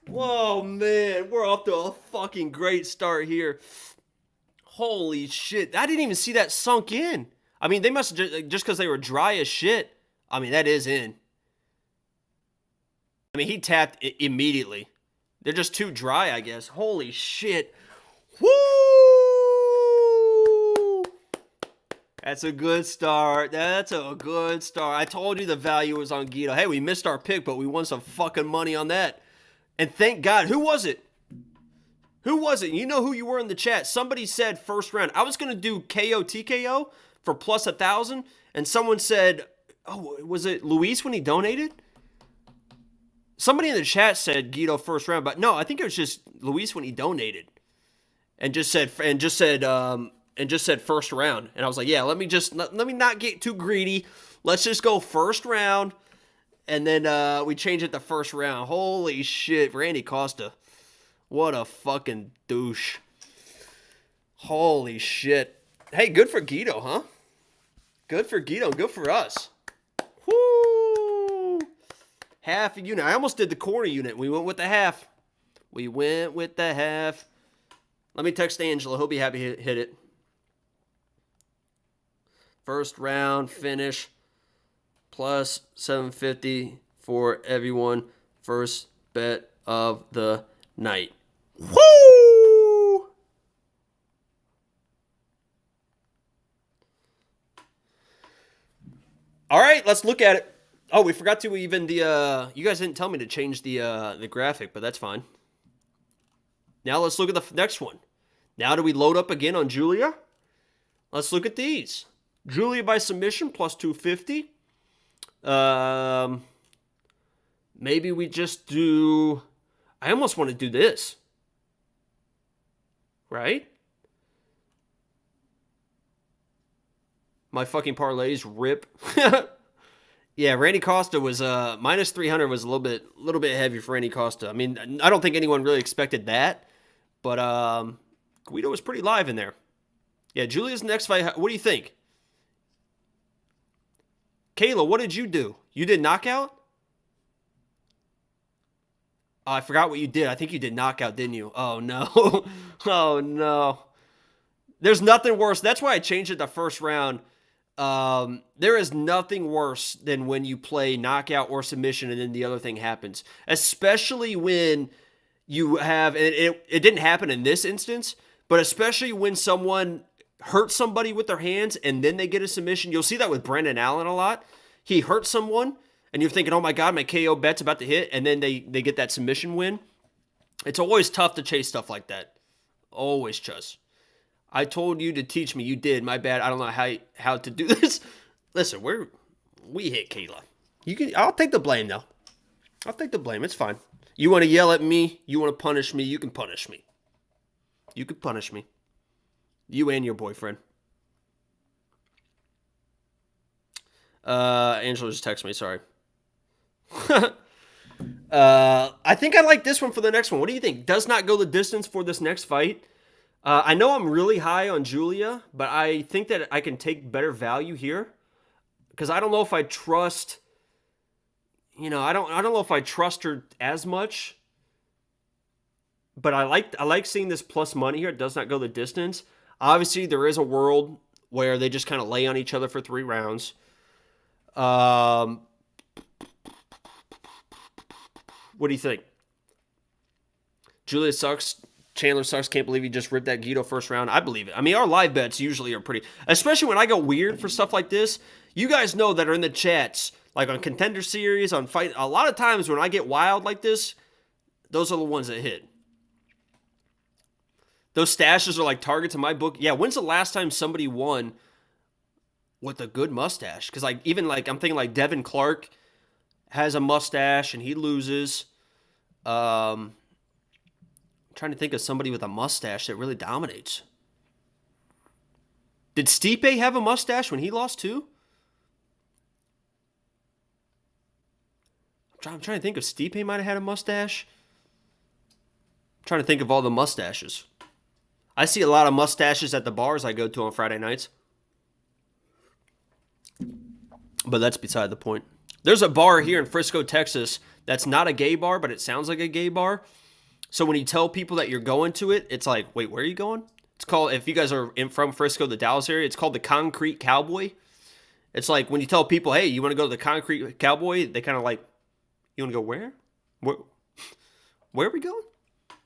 Whoa, man. We're off to a fucking great start here. Holy shit. I didn't even see that sunk in. I mean, they must have just because they were dry as shit. I mean, that is in. I mean, he tapped immediately. They're just too dry, I guess. Holy shit. Woo! That's a good start. That's a good start. I told you the value was on Guido. Hey, we missed our pick, but we won some fucking money on that. And thank God. Who was it? Who was it? You know who you were in the chat. Somebody said first round. I was going to do KO TKO for plus 1,000. And someone said, oh, was it Luis when he donated? Somebody in the chat said Guido first round. But no, I think it was just Luis when he donated. And just said first round. And I was like, yeah, let me not get too greedy. Let's just go first round. And then we change it to first round. Holy shit, Randy Costa. What a fucking douche. Holy shit. Hey, good for Guido, huh? Good for Guido. Good for us. Woo! Half a unit. I almost did the corner unit. We went with the half. We went with the half. Let me text Angela. He'll be happy to hit it. First round finish. Plus 750 for everyone. First bet of the night. Woo! All right, let's look at it. Oh, we forgot to even you guys didn't tell me to change the graphic, but that's fine. Now let's look at the next one. Now do we load up again on Julia? Let's look at these. Julia by submission plus 250. Maybe we just do... I almost want to do this. Right? My fucking parlays rip. Yeah, Randy Costa was minus 300 was a little bit heavy for Randy Costa. I mean, I don't think anyone really expected that, but Guido was pretty live in there. Yeah, Julia's next fight. What do you think? Kayla, what did you do? You did knockout? Oh, I forgot what you did. I think you did knockout, didn't you? Oh, no. Oh, no. There's nothing worse. That's why I changed it to first round. There is nothing worse than when you play knockout or submission and then the other thing happens. Especially when you have, and it didn't happen in this instance, but especially when someone hurts somebody with their hands and then they get a submission. You'll see that with Brendan Allen a lot. He hurts someone and you're thinking, oh my God, my KO bet's about to hit, and then they get that submission win. It's always tough to chase stuff like that. Always, Chus. I told you to teach me. You did. My bad. I don't know how to do this. Listen, we're We hit Kayla. I'll take the blame, though. I'll take the blame. It's fine. You want to yell at me? You want to punish me? You can punish me. You can punish me. You and your boyfriend. Angela just texted me. Sorry. I think I like this one for the next one. What do you think? Does not go the distance for this next fight. I know I'm really high on Julia, but I think that I can take better value here because I don't know if I trust. I don't know if I trust her as much. But I like seeing this plus money here. It does not go the distance. Obviously, there is a world where they just kind of lay on each other for 3 rounds. What do you think? Julia sucks. Chandler sucks. Can't believe he just ripped that Guido first round. I believe it. I mean, our live bets usually are pretty... Especially when I go weird for stuff like this. You guys know that are in the chats, like on Contender Series, on Fight... A lot of times when I get wild like this, those are the ones that hit. Those stashes are like targets in my book. Yeah, when's the last time somebody won with a good mustache? Because I'm thinking like Devin Clark has a mustache and he loses. I'm trying to think of somebody with a mustache that really dominates. Did Stipe have a mustache when he lost too? I'm trying to think if Stipe might have had a mustache. I'm trying to think of all the mustaches. I see a lot of mustaches at the bars I go to on Friday nights. But that's beside the point. There's a bar here in Frisco, Texas, that's not a gay bar, but it sounds like a gay bar. So when you tell people that you're going to it, it's like, wait, where are you going? It's called, if you guys are from Frisco, the Dallas area, it's called the Concrete Cowboy. It's like when you tell people, hey, you want to go to the Concrete Cowboy? They kind of like, you want to go where? Where are we going?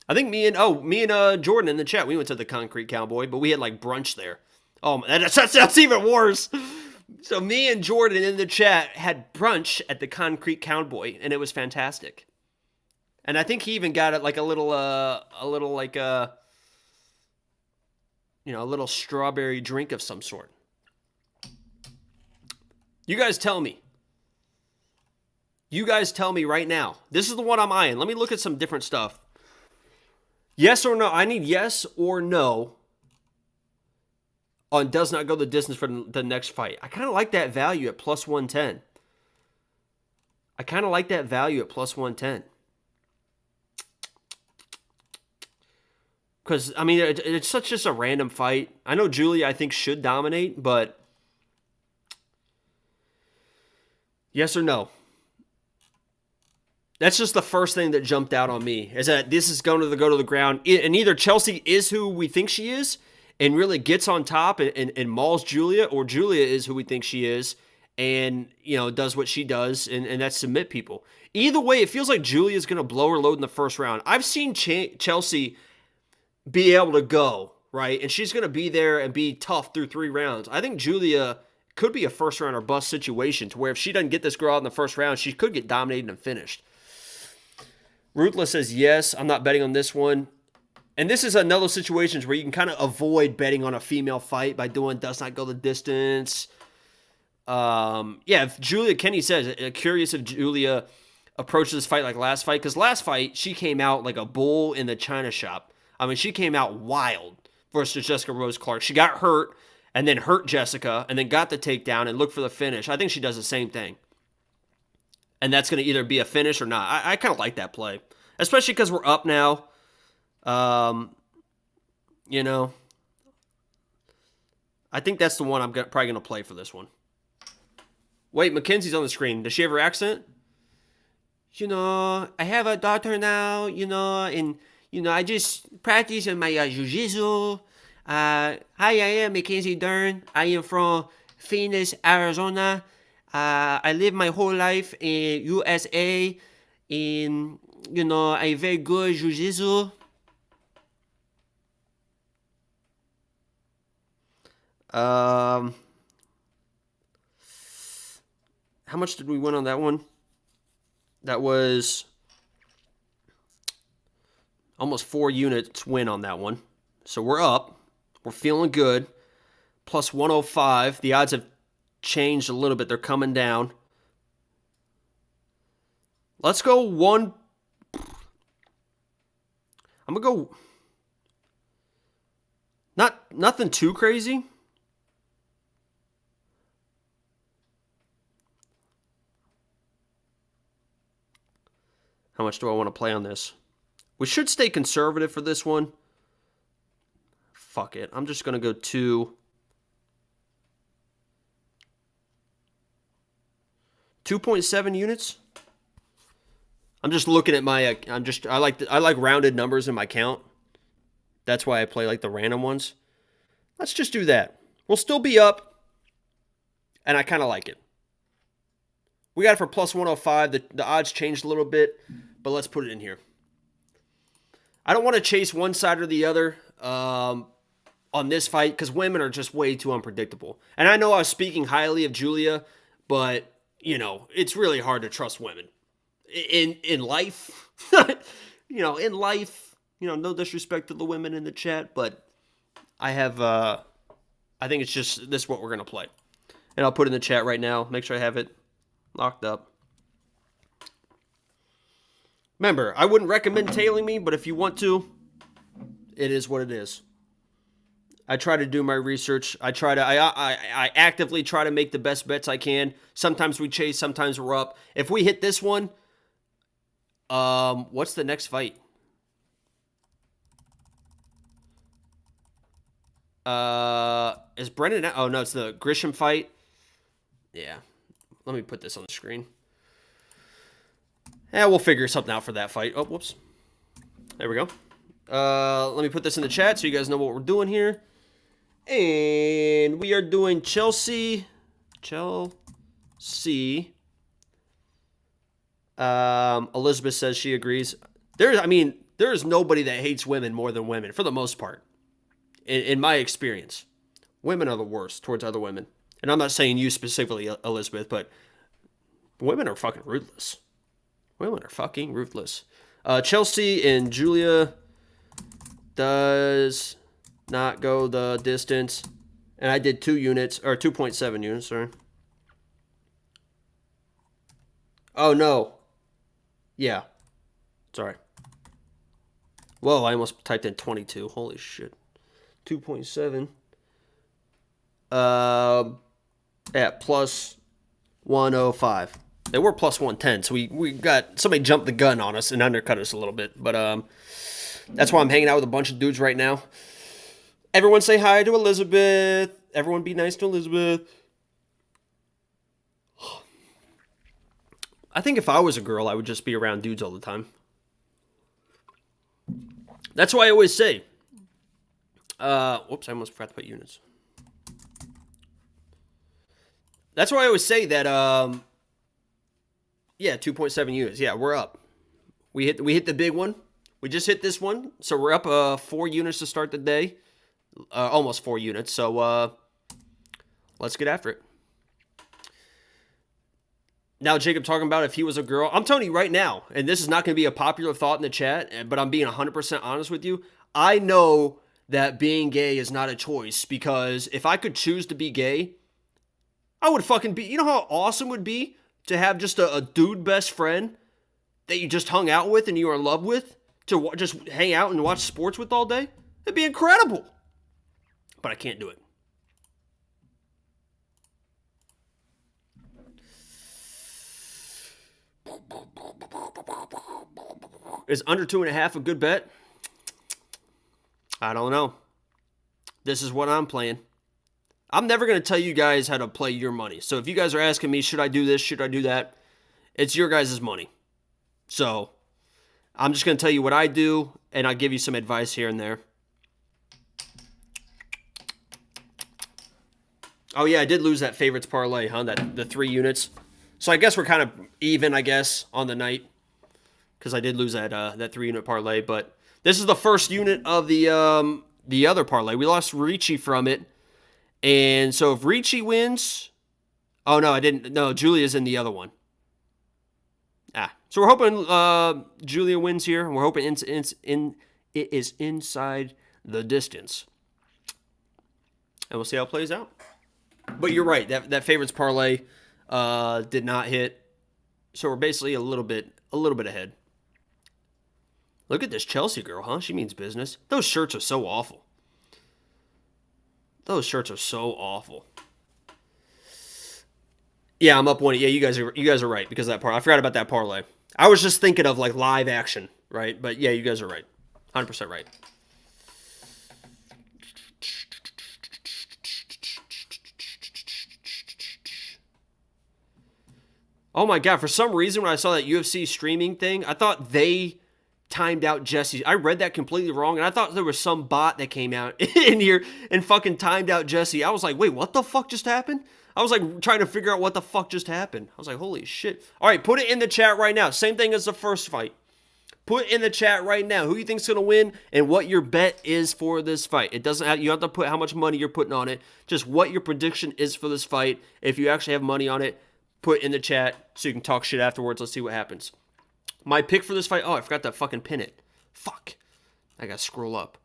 I think me and Jordan in the chat, we went to the Concrete Cowboy, but we had like brunch there. Oh, that's even worse. So me and Jordan in the chat had brunch at the Concrete Cowboy, and it was fantastic. And I think he even got it like a little strawberry drink of some sort. You guys tell me. You guys tell me right now. This is the one I'm eyeing. Let me look at some different stuff. Yes or no? I need yes or no on does not go the distance for the next fight. I kind of like that value at plus 110. Because, I mean, it's such just a random fight. I know Julia, I think, should dominate, but yes or no? That's just the first thing that jumped out on me, is that this is going to go to the ground. And either Chelsea is who we think she is and really gets on top and mauls Julia, or Julia is who we think she is and, does what she does, and that's submit people. Either way, it feels like Julia's going to blow her load in the first round. I've seen Chelsea be able to go, right? And she's going to be there and be tough through 3 rounds. I think Julia could be a first round or bust situation to where if she doesn't get this girl out in the first round, she could get dominated and finished. Ruthless says, yes, I'm not betting on this one. And this is another situation where you can kind of avoid betting on a female fight by doing does not go the distance. If Julia, Kenny says, curious if Julia approaches this fight like last fight. Because last fight, she came out like a bull in the china shop. I mean, she came out wild versus Jessica Rose Clark. She got hurt and then hurt Jessica and then got the takedown and looked for the finish. I think she does the same thing. And that's going to either be a finish or not. I kind of like that play. Especially because we're up now. I think that's the one I'm probably going to play for this one. Wait, Mackenzie's on the screen. Does she have her accent? I have a daughter now, and, I just practice in my jiu-jitsu. Hi, I am Mackenzie Dern. I am from Phoenix, Arizona. I live my whole life in USA in, a very good jiu-jitsu. How much did we win on that one? That was almost 4 units win on that one. So we're up. We're feeling good. Plus 105. The odds have changed a little bit. They're coming down. Let's go one. I'm going to go. Nothing too crazy. How much do I want to play on this? We should stay conservative for this one. Fuck it. I'm just going to go 2.7 units. I'm just looking at my I like rounded numbers in my count. That's why I play like the random ones. Let's just do that. We'll still be up, and I kind of like it. We got it for plus 105. The odds changed a little bit, but let's put it in here. I don't want to chase one side or the other on this fight because women are just way too unpredictable. And I know I was speaking highly of Julia, but, you know, it's really hard to trust women. In life, in life, no disrespect to the women in the chat, but I think it's just, this is what we're going to play. And I'll put it in the chat right now. Make sure I have it locked up. Remember, I wouldn't recommend tailing me, but if you want to, it is what it is. I try to do my research. I actively try to make the best bets I can. Sometimes we chase, sometimes we're up. If we hit this one, what's the next fight? Is Brendan? Oh no, it's the Grishin fight. Yeah. Let me put this on the screen. Yeah, we'll figure something out for that fight. Oh, whoops. There we go. Let me put this in the chat so you guys know what we're doing here. And we are doing Chelsea. Elizabeth says she agrees. There is nobody that hates women more than women, for the most part. In my experience. Women are the worst towards other women. And I'm not saying you specifically, Elizabeth, but women are fucking ruthless. Women are fucking ruthless. Chelsea and Julia does not go the distance. And I did 2 units, or 2.7 units, sorry. Oh, no. Yeah. Sorry. Whoa, I almost typed in 22. Holy shit. 2.7. At plus 105. They were plus 110, so we got somebody jumped the gun on us and undercut us a little bit. But that's why I'm hanging out with a bunch of dudes right now. Everyone say hi to Elizabeth. Everyone be nice to Elizabeth. I think if I was a girl, I would just be around dudes all the time. That's why I always say. Whoops, I almost forgot to put units. That's why I always say that, yeah, 2.7 units. Yeah, we're up. We hit the big one. We just hit this one. So we're up 4 units to start the day. Almost 4 units. So let's get after it. Now, Jacob talking about if he was a girl. I'm telling you right now, and this is not going to be a popular thought in the chat, but I'm being 100% honest with you. I know that being gay is not a choice because if I could choose to be gay, I would fucking be. You know how awesome it would be to have just a dude best friend that you just hung out with and you were in love with to just hang out and watch sports with all day? It'd be incredible. But I can't do it. Is under 2.5 a good bet? I don't know. This is what I'm playing. I'm never going to tell you guys how to play your money. So if you guys are asking me, should I do this, should I do that? It's your guys' money. So I'm just going to tell you what I do, and I'll give you some advice here and there. Oh, yeah, I did lose that favorites parlay, huh? The 3 units. So I guess we're kind of even, I guess, on the night. Because I did lose that 3-unit parlay. But this is the first unit of the other parlay. We lost Ricci from it. And so if Ricci wins... Oh, no, I didn't. No, Julia's in the other one. So we're hoping Julia wins here. And we're hoping it is inside the distance. And we'll see how it plays out. But you're right. That favorites parlay did not hit. So we're basically a little bit ahead. Look at this Chelsea girl, huh? She means business. Those shirts are so awful. Those shirts are so awful. Yeah, I'm up one. Yeah, you guys are right because of that parlay. I forgot about that parlay. I was just thinking of like live action, right? But yeah, you guys are right. 100% right. Oh my god, for some reason when I saw that UFC streaming thing, I thought they timed out Jesse. I read that completely wrong, and I thought there was some bot that came out in here and fucking timed out Jesse. I was like, wait, what the fuck just happened? I was like trying to figure out what the fuck just happened. I was like, holy shit. All right, put it in the chat right now. Same thing as the first fight. Put in the chat right now who you think's going to win and what your bet is for this fight. It doesn't have, you don't have to put how much money you're putting on it. Just what your prediction is for this fight. If you actually have money on it, put in the chat so you can talk shit afterwards. Let's see what happens. My pick for this fight. Oh, I forgot to fucking pin it. Fuck. I gotta scroll up.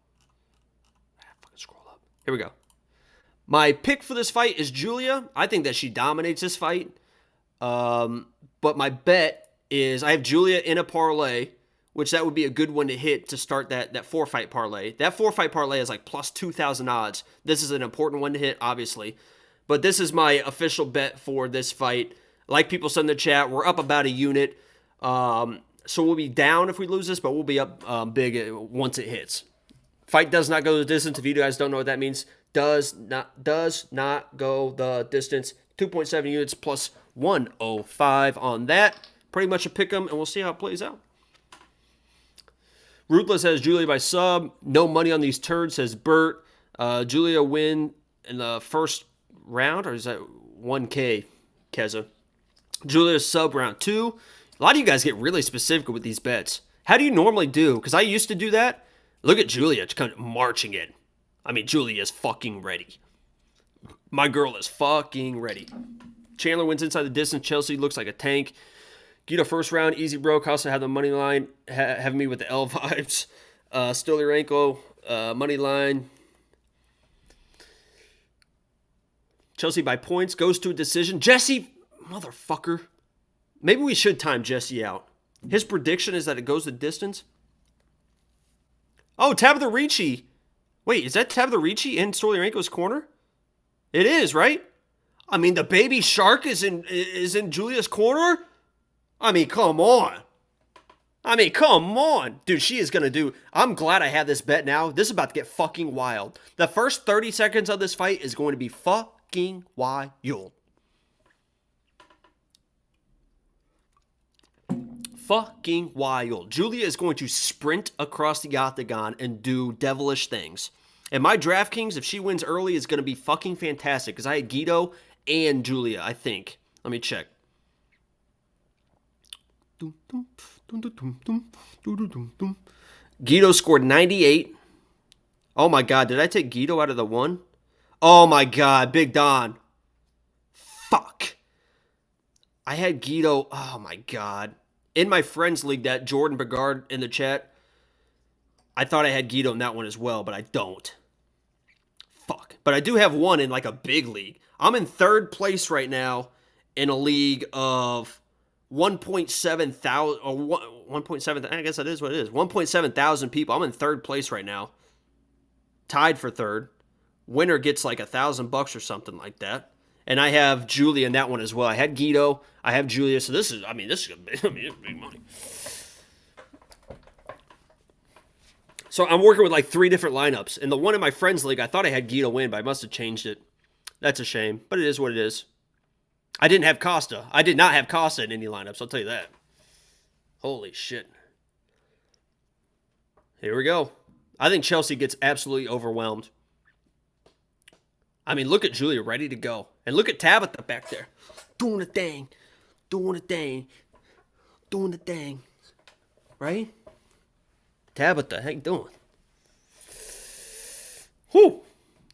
Fucking scroll up. Here we go. My pick for this fight is Julia. I think that she dominates this fight. But my bet is I have Julia in a parlay, which that would be a good one to hit to start that 4-fight parlay. That 4-fight parlay is like plus 2,000 odds. This is an important one to hit, obviously. But this is my official bet for this fight. Like people said in the chat, we're up about a unit. So we'll be down if we lose this, but we'll be up big once it hits. Fight does not go the distance. If you guys don't know what that means, does not go the distance. 2.7 units plus 105 on that. Pretty much a pick 'em, and we'll see how it plays out. Ruthless has Julia by sub. No money on these turds, says Bert. Julia win in the first round, or is that 1K, Keza? Julia sub round 2. A lot of you guys get really specific with these bets. How do you normally do? Because I used to do that. Look at Julia kind of marching in. I mean, Julia is fucking ready. My girl is fucking ready. Chandler wins inside the distance. Chelsea looks like a tank. Guido first round. Easy bro. Costa had the money line. Having me with the L vibes. Stoliarenko, money line. Chelsea by points. Goes to a decision. Jesse, motherfucker. Maybe we should time Jesse out. His prediction is that it goes the distance. Oh, Tabitha Ricci. Wait, is that Tabitha Ricci in Stoliarenko's corner? It is, right? I mean, the baby shark is in Julia's corner? I mean, come on. Dude, she is going to do... I'm glad I have this bet now. This is about to get fucking wild. The first 30 seconds of this fight is going to be fucking wild. Fucking wild. Julia is going to sprint across the octagon and do devilish things. And my DraftKings, if she wins early, is going to be fucking fantastic. Because I had Guido and Julia, I think. Let me check. Guido scored 98. Oh my god, did I take Guido out of the one? Oh my god, Big Don. Fuck. I had Guido. Oh my god. In my friends league, that Jordan Begard in the chat, I thought I had Guido in that one as well, but I don't. Fuck. But I do have one in like a big league. I'm in third place right now in a league of 1.7 thousand, or 1.7, I guess that is what it is. 1.7 thousand people. I'm in third place right now. Tied for third. Winner gets like $1,000 or something like that. And I have Julia in that one as well. I had Guido. I have Julia. So this is big money. So I'm working with like 3 different lineups. And the one in my friends league, I thought I had Guido win, but I must have changed it. That's a shame. But it is what it is. I didn't have Costa. I did not have Costa in any lineups. I'll tell you that. Holy shit. Here we go. I think Chelsea gets absolutely overwhelmed. I mean, look at Julia ready to go. And look at Tabitha back there. Doing the thing. Right? Tabitha, how you doing? Whew.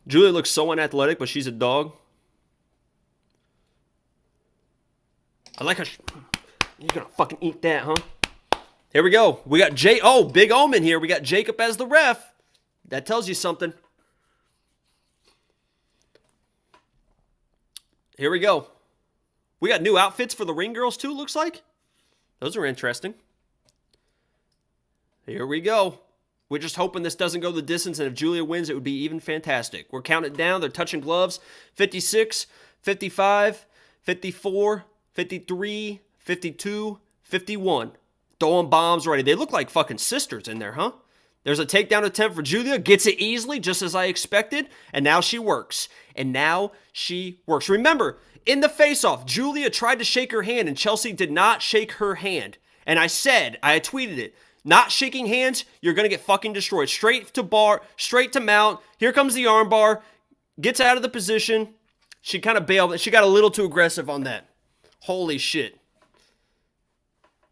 Julia looks so unathletic, but she's a dog. I like how you're going to fucking eat that, huh? Here we go. We got Big Omen here. We got Jacob as the ref. That tells you something. Here we go. We got new outfits for the ring girls too, looks like. Those are interesting. Here we go. We're just hoping this doesn't go the distance, and if Julia wins, it would be even fantastic. We're counting it down. They're touching gloves. 56, 55, 54, 53, 52, 51. Throwing bombs ready. They look like fucking sisters in there, huh? There's a takedown attempt for Julia. Gets it easily, just as I expected. And now she works. Remember, in the face-off, Julia tried to shake her hand, and Chelsea did not shake her hand. And I tweeted it. Not shaking hands, you're going to get fucking destroyed. Straight to bar, straight to mount. Here comes the armbar. Gets out of the position. She kind of bailed. She got a little too aggressive on that. Holy shit.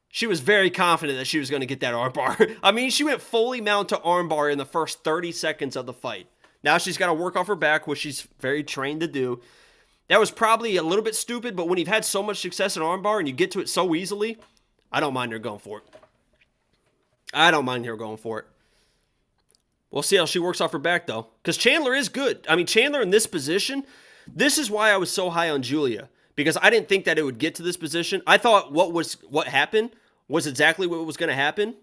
She was very confident that she was going to get that armbar. I mean, she went fully mount to armbar in the first 30 seconds of the fight. Now she's got to work off her back, which she's very trained to do. That was probably a little bit stupid, but when you've had so much success in armbar and you get to it so easily, I don't mind her going for it. We'll see how she works off her back, though. Because Chandler is good. I mean, Chandler in this position, this is why I was so high on Julia. Because I didn't think that it would get to this position. I thought what happened was exactly what was going to happen.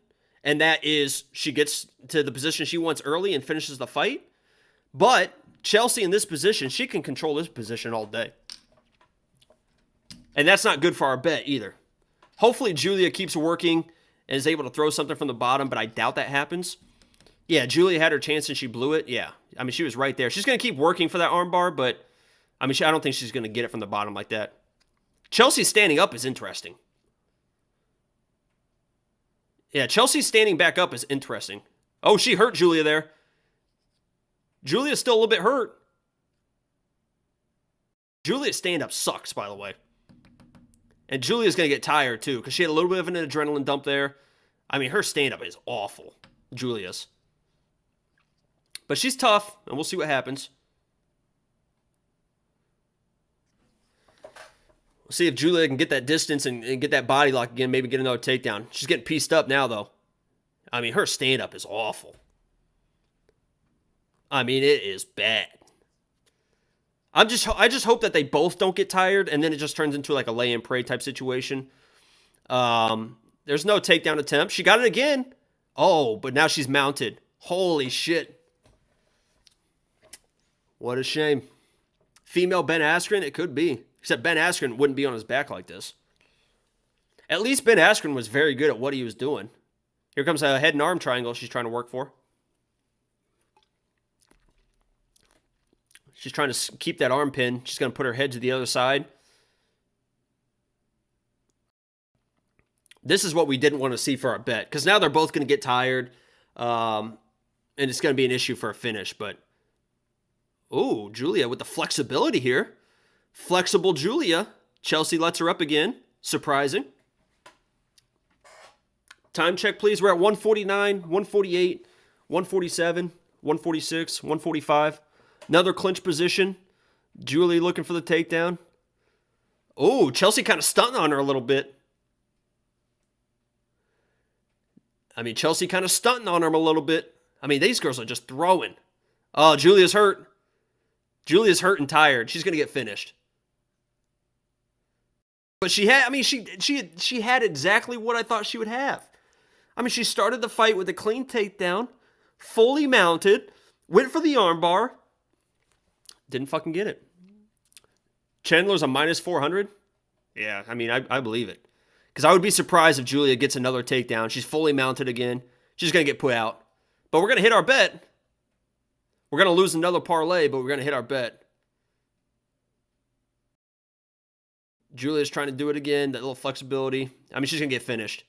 And that is she gets to the position she wants early and finishes the fight. But Chelsea in this position, she can control this position all day. And that's not good for our bet either. Hopefully Julia keeps working and is able to throw something from the bottom, but I doubt that happens. Yeah, Julia had her chance and she blew it. Yeah, I mean, she was right there. She's going to keep working for that armbar, but I mean, I don't think she's going to get it from the bottom like that. Chelsea standing up is interesting. Yeah, Chelsea standing back up is interesting. Oh, she hurt Julia there. Julia's still a little bit hurt. Julia's stand-up sucks, by the way. And Julia's going to get tired, too, because she had a little bit of an adrenaline dump there. I mean, her stand-up is awful, Julia's. But she's tough, and we'll see what happens. We'll see if Julia can get that distance and get that body lock again, maybe get another takedown. She's getting pieced up now, though. I mean, her stand-up is awful. I mean, it is bad. I just hope that they both don't get tired, and then it just turns into like a lay and pray type situation. There's no takedown attempt. She got it again. Oh, but now she's mounted. Holy shit. What a shame. Female Ben Askren? It could be. Except Ben Askren wouldn't be on his back like this. At least Ben Askren was very good at what he was doing. Here comes a head and arm triangle she's trying to work for. She's trying to keep that arm pin. She's going to put her head to the other side. This is what we didn't want to see for our bet. Because now they're both going to get tired. And it's going to be an issue for a finish. But, ooh, Julia with the flexibility here. Flexible Julia. Chelsea lets her up again. Surprising. Time check, please. We're at 149, 148, 147, 146, 145. Another clinch position. Julia looking for the takedown. Oh, Chelsea kind of stunting on her a little bit. I mean, Chelsea kind of stunting on her a little bit. I mean, these girls are just throwing. Oh, Julia's hurt. Julia's hurt and tired. She's going to get finished. But she had, I mean, she had exactly what I thought she would have. I mean, she started the fight with a clean takedown, fully mounted, went for the armbar. Didn't fucking get it. Chandler's a minus 400? Yeah, I mean, I believe it. Because I would be surprised if Julia gets another takedown. She's fully mounted again. She's going to get put out. But we're going to hit our bet. We're going to lose another parlay, but we're going to hit our bet. Julia's trying to do it again. That little flexibility. I mean, she's going to get finished.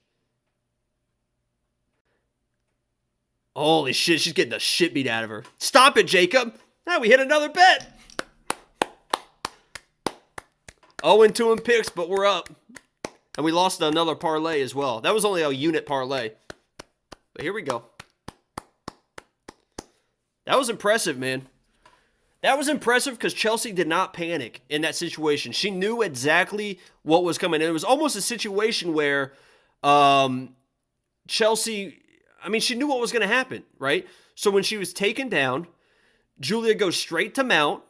Holy shit, she's getting the shit beat out of her. Stop it, Jacob. Now we hit another bet. 0-2 in picks, but we're up. And we lost another parlay as well. That was only a unit parlay. But here we go. That was impressive, man. That was impressive because Chelsea did not panic in that situation. She knew exactly what was coming. And it was almost a situation where Chelsea, I mean, she knew what was going to happen, right? So when she was taken down, Julia goes straight to mount,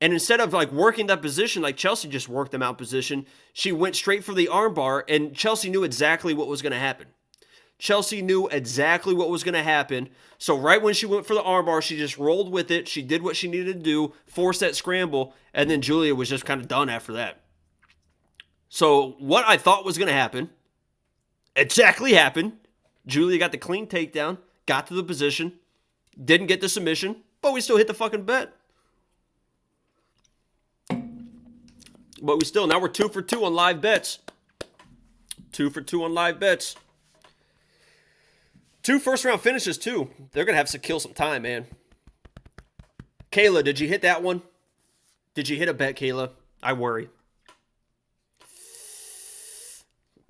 And instead of like working that position, like Chelsea just worked them out position, she went straight for the armbar, and Chelsea knew exactly what was going to happen. Chelsea knew exactly what was going to happen. So right when she went for the armbar, she just rolled with it. She did what she needed to do, forced that scramble, and then Julia was just kind of done after that. So what I thought was going to happen exactly happened. Julia got the clean takedown, got to the position, didn't get the submission, but we still hit the fucking bet. But now we're 2 for 2 on live bets. 2 for 2 on live bets. 2 first-round finishes, too. They're going to have to kill some time, man. Kayla, did you hit that one? Did you hit a bet, Kayla? I worry.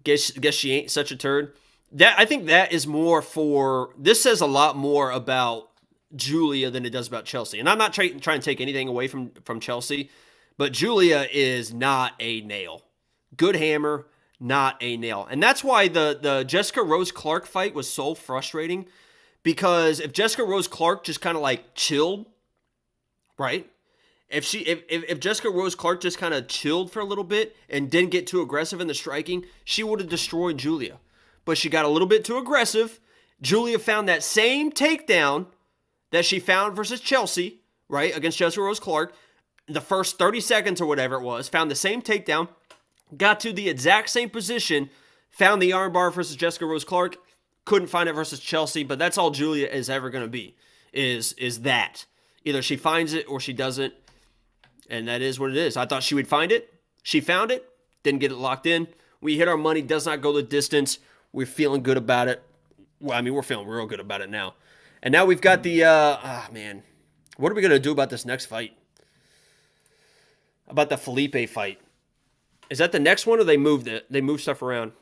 Guess she ain't such a turd. I think that is more for... This says a lot more about Julia than it does about Chelsea. And I'm not trying to take anything away from Chelsea, but Julia is not a nail. Good hammer, not a nail. And that's why the Jessica Rose Clark fight was so frustrating, because if Jessica Rose Clark just kind of like chilled, right? If Jessica Rose Clark just kind of chilled for a little bit and didn't get too aggressive in the striking, she would have destroyed Julia. But she got a little bit too aggressive. Julia found that same takedown that she found versus Chelsea, right, against Jessica Rose Clark. The first 30 seconds or whatever it was, found the same takedown, got to the exact same position, found the armbar versus Jessica Rose Clark, couldn't find it versus Chelsea, but that's all Julia is ever going to be, is that. Either she finds it or she doesn't, and that is what it is. I thought she would find it. She found it, didn't get it locked in. We hit our money, does not go the distance. We're feeling good about it. Well, I mean, we're feeling real good about it now. And now we've got the, man, what are we going to do about this next fight? About the Felipe fight. Is that the next one, or they moved it? They moved stuff around.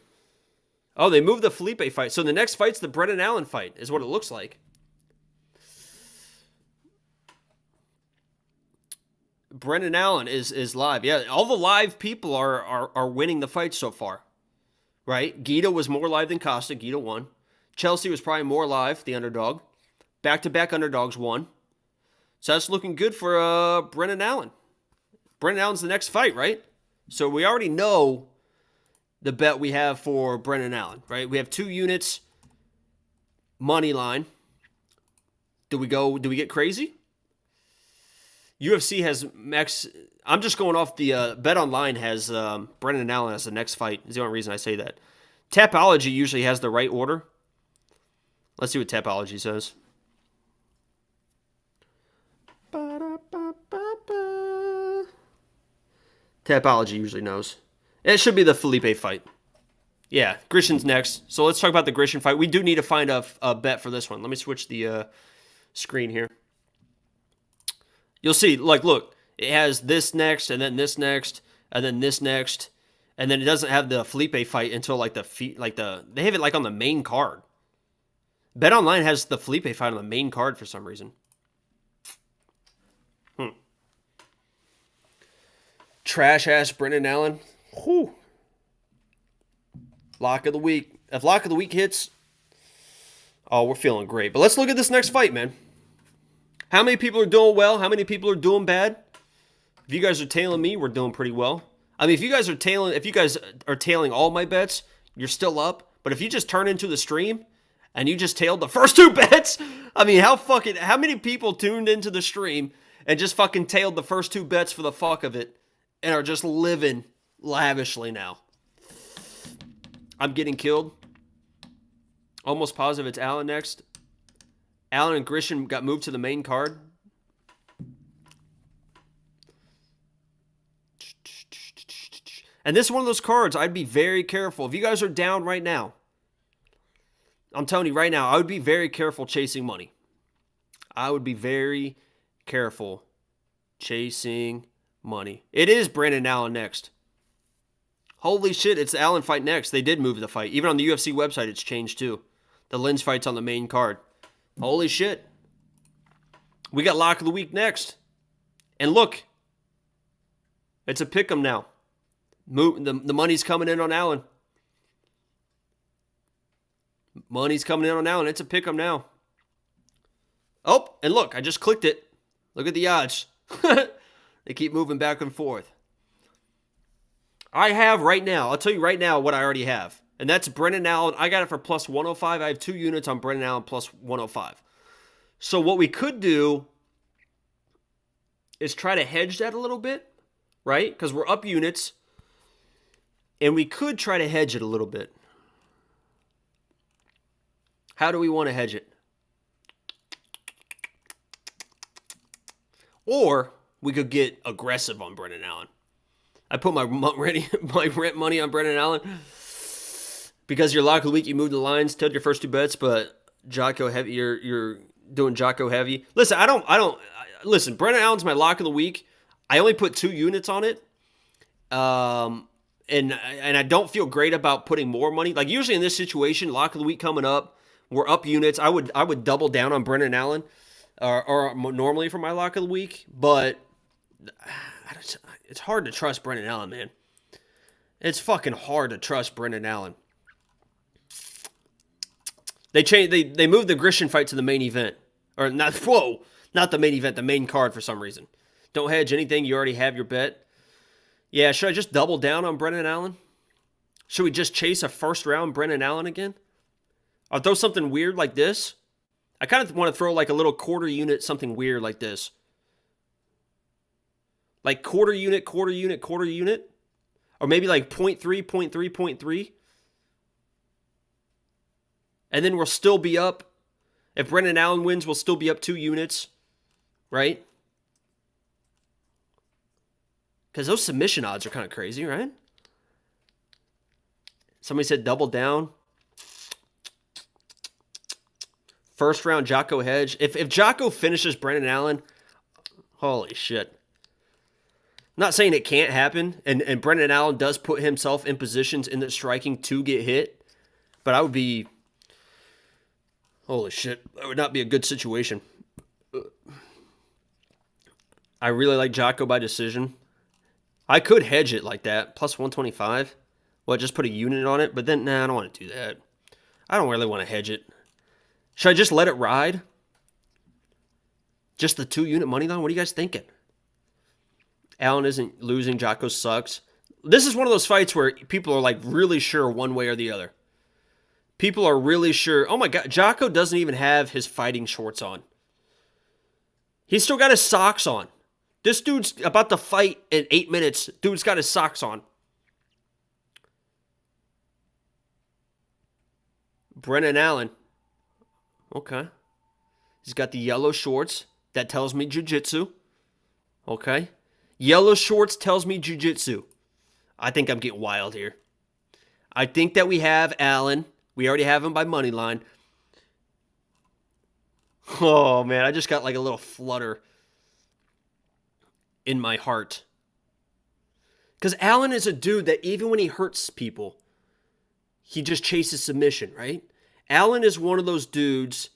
Oh, they moved the Felipe fight. So the next fight's the Brendan Allen fight, is what it looks like. Brendan Allen is live. Yeah, all the live people are winning the fight so far. Right? Guido was more live than Costa. Guido won. Chelsea was probably more live, the underdog. Back-to-back underdogs won. So that's looking good for Brendan Allen. Brendan Allen's the next fight, right? So we already know the bet we have for Brendan Allen, right? We have 2 units, money line. Do we get crazy? UFC has max. I'm just going off the Bet Online has Brendan Allen as the next fight. Is the only reason I say that. Tapology usually has the right order. Let's see what Tapology says. Tapology usually knows. It should be the Felipe fight. Yeah, Grishin's next. So let's talk about the Grishin fight. We do need to find a bet for this one. Let me switch the screen here. You'll see, like, look, it has this next, and then this next, and then this next, and then it doesn't have the Felipe fight until like they have it like on the main card. Bet Online has the Felipe fight on the main card for some reason. Trash-ass Brendan Allen. Whew. Lock of the week. If Lock of the week hits, oh, we're feeling great. But let's look at this next fight, man. How many people are doing well? How many people are doing bad? If you guys are tailing me, we're doing pretty well. I mean, if you guys are tailing all my bets, you're still up. But if you just turn into the stream and you just tailed the first 2 bets, I mean, how many people tuned into the stream and just fucking tailed the first 2 bets for the fuck of it and are just living lavishly now? I'm getting killed. Almost positive it's Allen next. Allen and Grishin got moved to the main card. And this is one of those cards I'd be very careful. If you guys are down right now, I'm telling you right now, I would be very careful chasing money. I would be very careful chasing money. It is Brandon Allen next. Holy shit, it's the Allen fight next. They did move the fight. Even on the UFC website, it's changed too. The Lins fight's on the main card. Holy shit. We got Lock of the Week next. And look, it's a pick'em now. The money's coming in on Allen. Money's coming in on Allen. It's a pick'em now. Oh, and look, I just clicked it. Look at the odds. They keep moving back and forth. I have right now, I'll tell you right now what I already have. And that's Brendan Allen. I got it for plus 105. I have 2 units on Brendan Allen plus 105. So what we could do is try to hedge that a little bit, right? Because we're up units. And we could try to hedge it a little bit. How do we want to hedge it? Or we could get aggressive on Brendan Allen. I put my rent money on Brendan Allen because your lock of the week, you moved the lines, took your first 2 bets, but Jotko heavy, you're doing Jotko heavy. Listen, listen, Brendan Allen's my lock of the week. I only put 2 units on it. And I don't feel great about putting more money. Like usually in this situation, lock of the week coming up, we're up units. I would double down on Brendan Allen, or normally for my lock of the week, but it's hard to trust Brendan Allen, man. It's fucking hard to trust Brendan Allen. They moved the Grishin fight to the main event, or not the main event, the main card for some reason. Don't hedge anything. You already have your bet. Yeah, should I just double down on Brendan Allen? Should we just chase a first round Brendan Allen again? I'll throw something weird like this. I kind of want to throw like a little quarter unit, something weird like this. Like quarter unit. Or maybe like 0.3. And then we'll still be up. If Brendan Allen wins, we'll still be up 2 units. Right? Because those submission odds are kind of crazy, right? Somebody said double down. First round Jotko hedge. If Jotko finishes Brendan Allen, holy shit. I'm not saying it can't happen, and Brendan Allen does put himself in positions in the striking to get hit, but I would be, holy shit, that would not be a good situation. I really like Jotko by decision. I could hedge it like that, plus 125. Well, just put a unit on it, but then, nah, I don't want to do that. I don't really want to hedge it. Should I just let it ride? Just the 2 unit money line? What are you guys thinking? Allen isn't losing. Jotko sucks. This is one of those fights where people are like really sure one way or the other. People are really sure. Oh my God, Jotko doesn't even have his fighting shorts on. He's still got his socks on. This dude's about to fight in 8 minutes. Dude's got his socks on. Brendan Allen. Okay. He's got the yellow shorts. That tells me jiu-jitsu. Okay. Yellow shorts tells me jiu-jitsu. I think I'm getting wild here. I think that we have Allen. We already have him by money line. Oh, man. I just got like a little flutter in my heart. Because Allen is a dude that even when he hurts people, he just chases submission, right? Allen is one of those dudes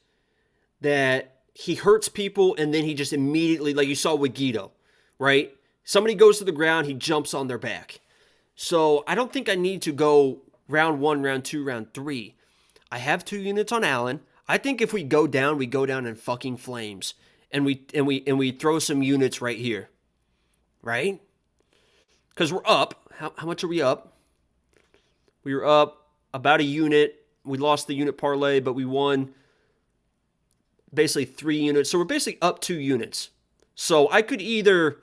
that he hurts people and then he just immediately, like you saw with Guido, right? Somebody goes to the ground, he jumps on their back. So I don't think I need to go round 1, round 2, round 3. I have 2 units on Allen. I think if we go down in fucking flames. And we throw some units right here. Right? Because we're up. How much are we up? We were up about a unit. We lost the unit parlay, but we won basically 3 units. So we're basically up 2 units. So I could either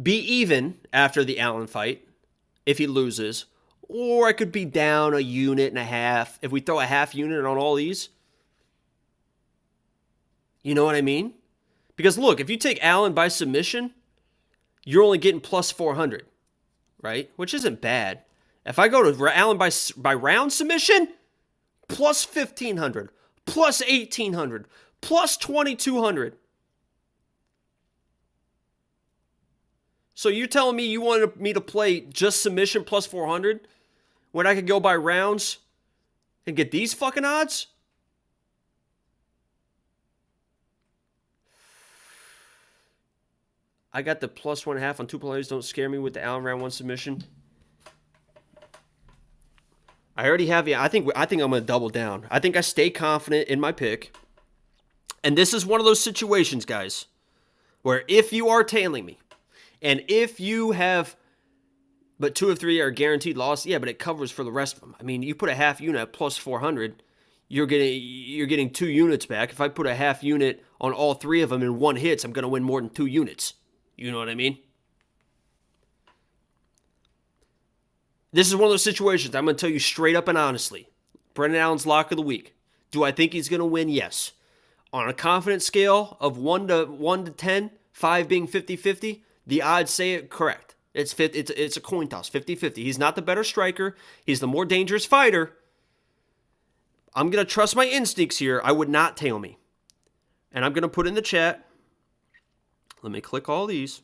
be even after the Allen fight if he loses, or I could be down a unit and a half if we throw a half unit on all these. You know what I mean? Because look, if you take Allen by submission, you're only getting plus 400, right? Which isn't bad. If I go to Allen by round submission, plus 1,500, plus 1,800, plus 2,200. So you're telling me you wanted me to play just submission plus 400 when I could go by rounds and get these fucking odds? I got the plus 1.5 on 2 players. Don't scare me with the Allen round 1 submission. I already have. Yeah, I think I'm going to double down. I think I stay confident in my pick. And this is one of those situations, guys. where if you are tailing me, and if you have, but 2 of 3 are guaranteed loss, yeah, but it covers for the rest of them. I mean, you put a half unit at plus 400, you're getting 2 units back. If I put a half unit on all 3 of them in 1 hits, I'm going to win more than 2 units. You know what I mean? This is one of those situations I'm going to tell you straight up and honestly. Brendan Allen's lock of the week. Do I think he's going to win? Yes. On a confidence scale of 1 to 10, 5 being 50-50, the odds say it correct. It's a coin toss, 50-50. He's not the better striker. He's the more dangerous fighter. I'm going to trust my instincts here. I would not tail me. And I'm going to put in the chat. Let me click all these.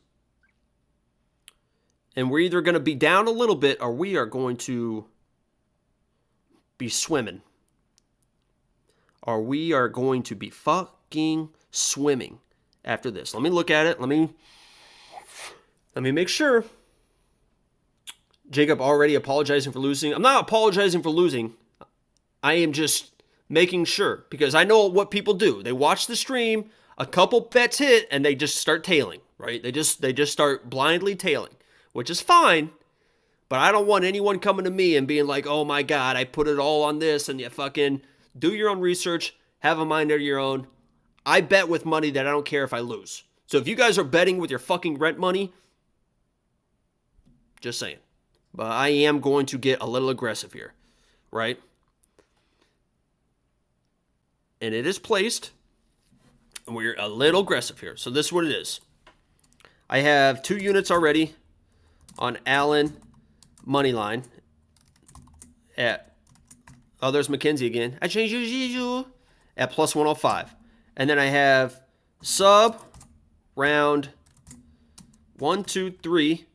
And we're either going to be down a little bit or we are going to be swimming. Or we are going to be fucking swimming after this. Let me look at it. Let me make sure. Jacob already apologizing for losing. I'm not apologizing for losing. I am just making sure. Because I know what people do. They watch the stream, a couple bets hit, and they just start tailing. Right? They just start blindly tailing. Which is fine, but I don't want anyone coming to me and being like, oh my God, I put it all on this, and you fucking do your own research, have a mind of your own. I bet with money that I don't care if I lose. So if you guys are betting with your fucking rent money, just saying. But I am going to get a little aggressive here, right? And it is placed, and we're a little aggressive here. So this is what it is. I have 2 units already on Allen money line at, oh, there's McKenzie again. I changed you at plus 105. And then I have sub round 1, 2, 3,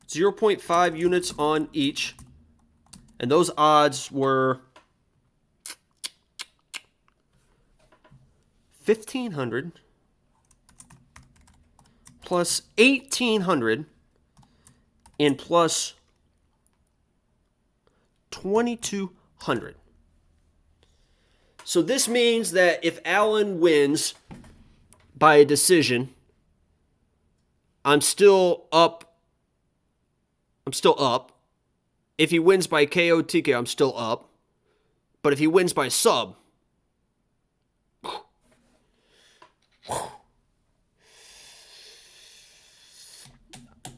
0.5 units on each. And those odds were 1,500. Plus 1,800 and plus 2,200. So this means that if Allen wins by a decision, I'm still up. If he wins by KO TK, I'm still up. But if he wins by sub,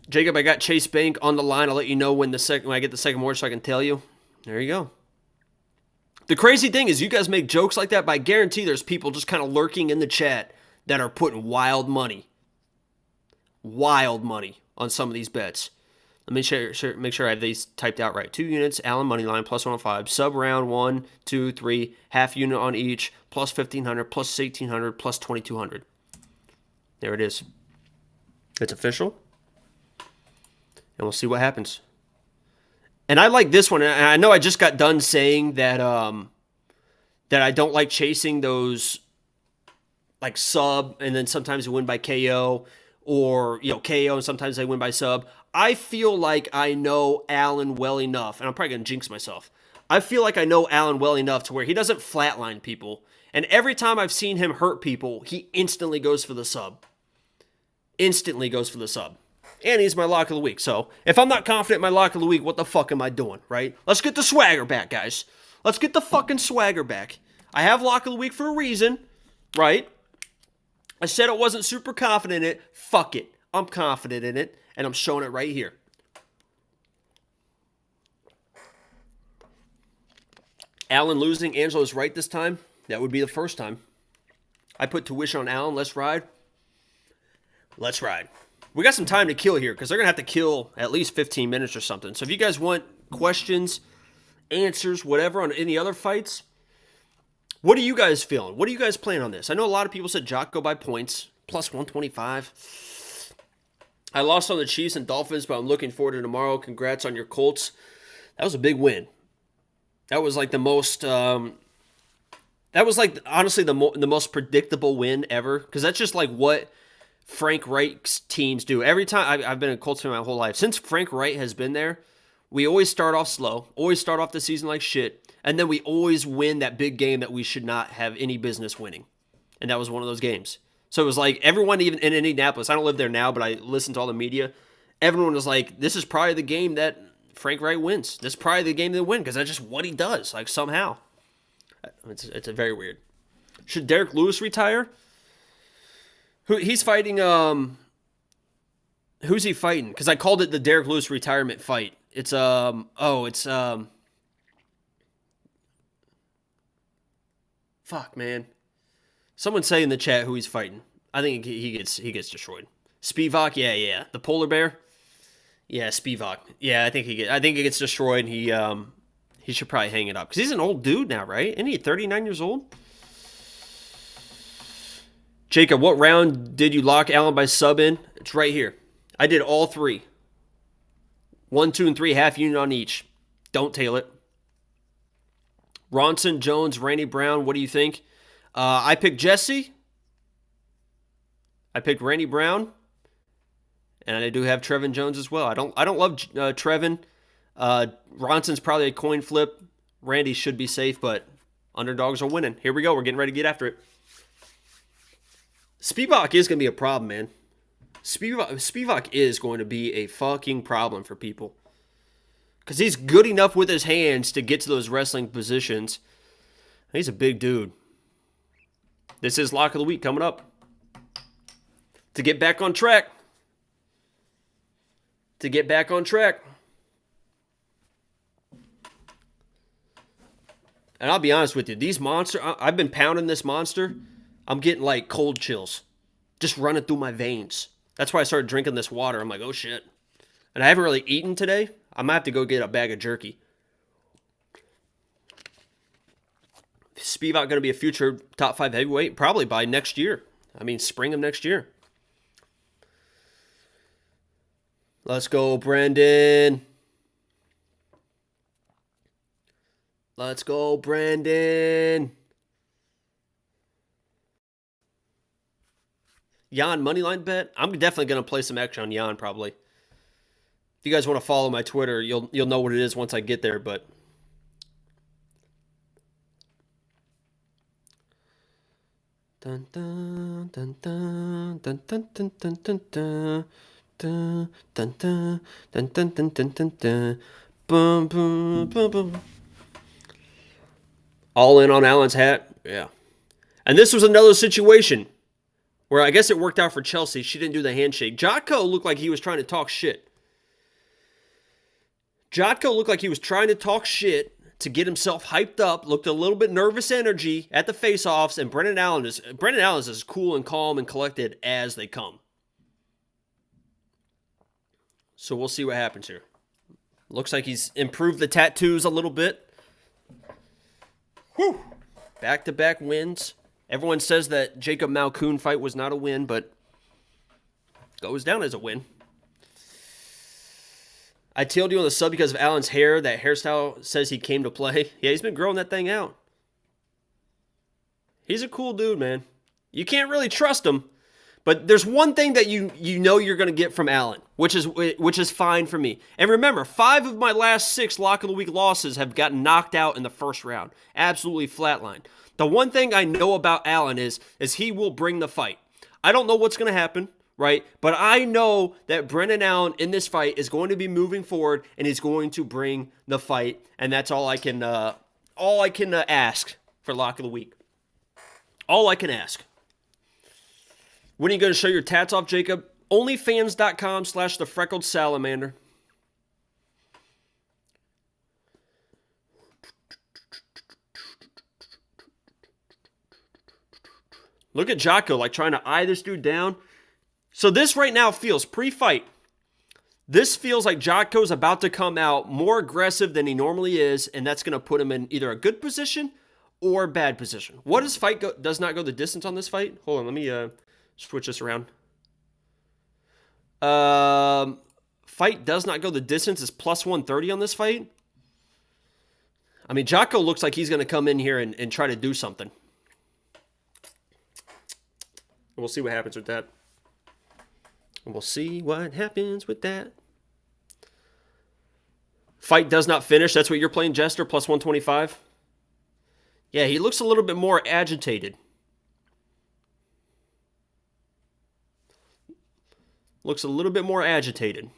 Jacob, I got Chase Bank on the line. I'll let you know when I get the second word so I can tell you. There you go. The crazy thing is you guys make jokes like that, but I guarantee there's people just kind of lurking in the chat that are putting wild money on some of these bets. Let me make sure I have these typed out right. 2 units, Allen money line, plus 105. Sub round 1, 2, 3, half unit on each, plus 1,500, plus 1,800, plus 2,200. There it is. It's official. And we'll see what happens. And I like this one. And I know I just got done saying that that I don't like chasing those like sub and then sometimes they win by KO or KO and sometimes they win by sub. I feel like I know Allen well enough, and I'm probably going to jinx myself. I feel like I know Allen well enough to where he doesn't flatline people. And every time I've seen him hurt people, he instantly goes for the sub. And he's my lock of the week. So if I'm not confident in my lock of the week, what the fuck am I doing, right? Let's get the swagger back, guys. Let's get the fucking swagger back. I have lock of the week for a reason, right? I said I wasn't super confident in it. Fuck it. I'm confident in it, and I'm showing it right here. Allen losing, Angelo's right this time. That would be the first time. I put tuition on Allen. Let's ride. Let's ride. We got some time to kill here because they're going to have to kill at least 15 minutes or something. So if you guys want questions, answers, whatever on any other fights, what are you guys feeling? What are you guys playing on this? I know a lot of people said Jotko by points, plus 125. I lost on the Chiefs and Dolphins, but I'm looking forward to tomorrow. Congrats on your Colts. That was a big win. That was like the most, honestly, the most predictable win ever because that's just like what Frank Reich's teams do. Every time I've been a Colts fan my whole life. Since Frank Reich has been there, we always start off slow, always start off the season like shit, and then we always win that big game that we should not have any business winning. And that was one of those games. So it was like everyone, even in Indianapolis, I don't live there now, but I listen to all the media. Everyone was like, this is probably the game that Frank Wright wins. This is probably the game they win because that's just what he does, like somehow. It's a very weird. Should Derek Lewis retire? He's fighting, who's he fighting? Because I called it the Derek Lewis retirement fight. It's, fuck, man. Someone say in the chat who he's fighting. I think he gets destroyed. Spivak, yeah. The polar bear. Yeah, Spivak. Yeah, I think he gets destroyed. He should probably hang it up because he's an old dude now, right? Isn't he 39 years old? Jacob, what round did you lock Allen by sub in? It's right here. I did all three. 1, 2, and 3, half unit on each. Don't tail it. Ronson, Jones, Randy Brown. What do you think? I picked Jesse. I picked Randy Brown. And I do have Trevin Jones as well. I don't love Trevin. Ronson's probably a coin flip. Randy should be safe, but underdogs are winning. Here we go. We're getting ready to get after it. Spivak is going to be a problem, man. Spivak is going to be a fucking problem for people. Because he's good enough with his hands to get to those wrestling positions. He's a big dude. This is Lock of the Week coming up. To get back on track. And I'll be honest with you. These monsters, I've been pounding this monster. I'm getting like cold chills. Just running through my veins. That's why I started drinking this water. I'm like, oh shit. And I haven't really eaten today. I might have to go get a bag of jerky. Spivak going to be a future top 5 heavyweight? Probably by next year. I mean, spring of next year. Let's go, Brandon. Let's go, Brandon. Jan moneyline bet. I'm definitely going to play some action on Jan probably. If you guys want to follow my Twitter, you'll know what it is once I get there, but dun dun dun dun dun dun dun dun dun dun dun dun dun dun dun dun dun dun dun. Boom boom boom boom. All in on Allen's hat. Yeah. And this was another situation where I guess it worked out for Chelsea. She didn't do the handshake. Jotko looked like he was trying to talk shit. To get himself hyped up, looked a little bit nervous energy at the face-offs, and Brendan Allen is as cool and calm and collected as they come. So we'll see what happens here. Looks like he's improved the tattoos a little bit. Whew. Back-to-back wins. Everyone says that Jacob Malkoon fight was not a win, but goes down as a win. I tailed you on the sub because of Allen's hair. That hairstyle says he came to play. Yeah, he's been growing that thing out. He's a cool dude, man. You can't really trust him. But there's one thing that you know you're going to get from Allen, which is fine for me. And remember, 5 of my last 6 Lock of the Week losses have gotten knocked out in the first round. Absolutely flatlined. The one thing I know about Allen is he will bring the fight. I don't know what's going to happen. Right? But I know that Brendan Allen in this fight is going to be moving forward and he's going to bring the fight. And that's all I can ask for Lock of the Week. All I can ask. When are you going to show your tats off, Jacob? Onlyfans.com/thefreckled-salamander. Look at Jotko like trying to eye this dude down. So this right now feels, pre-fight, this feels like Jotko's about to come out more aggressive than he normally is, and that's going to put him in either a good position or a bad position. What does fight does not go the distance on this fight? Hold on, let me switch this around. Fight does not go the distance is plus 130 on this fight. I mean, Jotko looks like he's going to come in here and try to do something. We'll see what happens with that. We'll see what happens with that. Fight does not finish. That's what you're playing, Jester, plus 125. Yeah, he looks a little bit more agitated. Looks a little bit more agitated.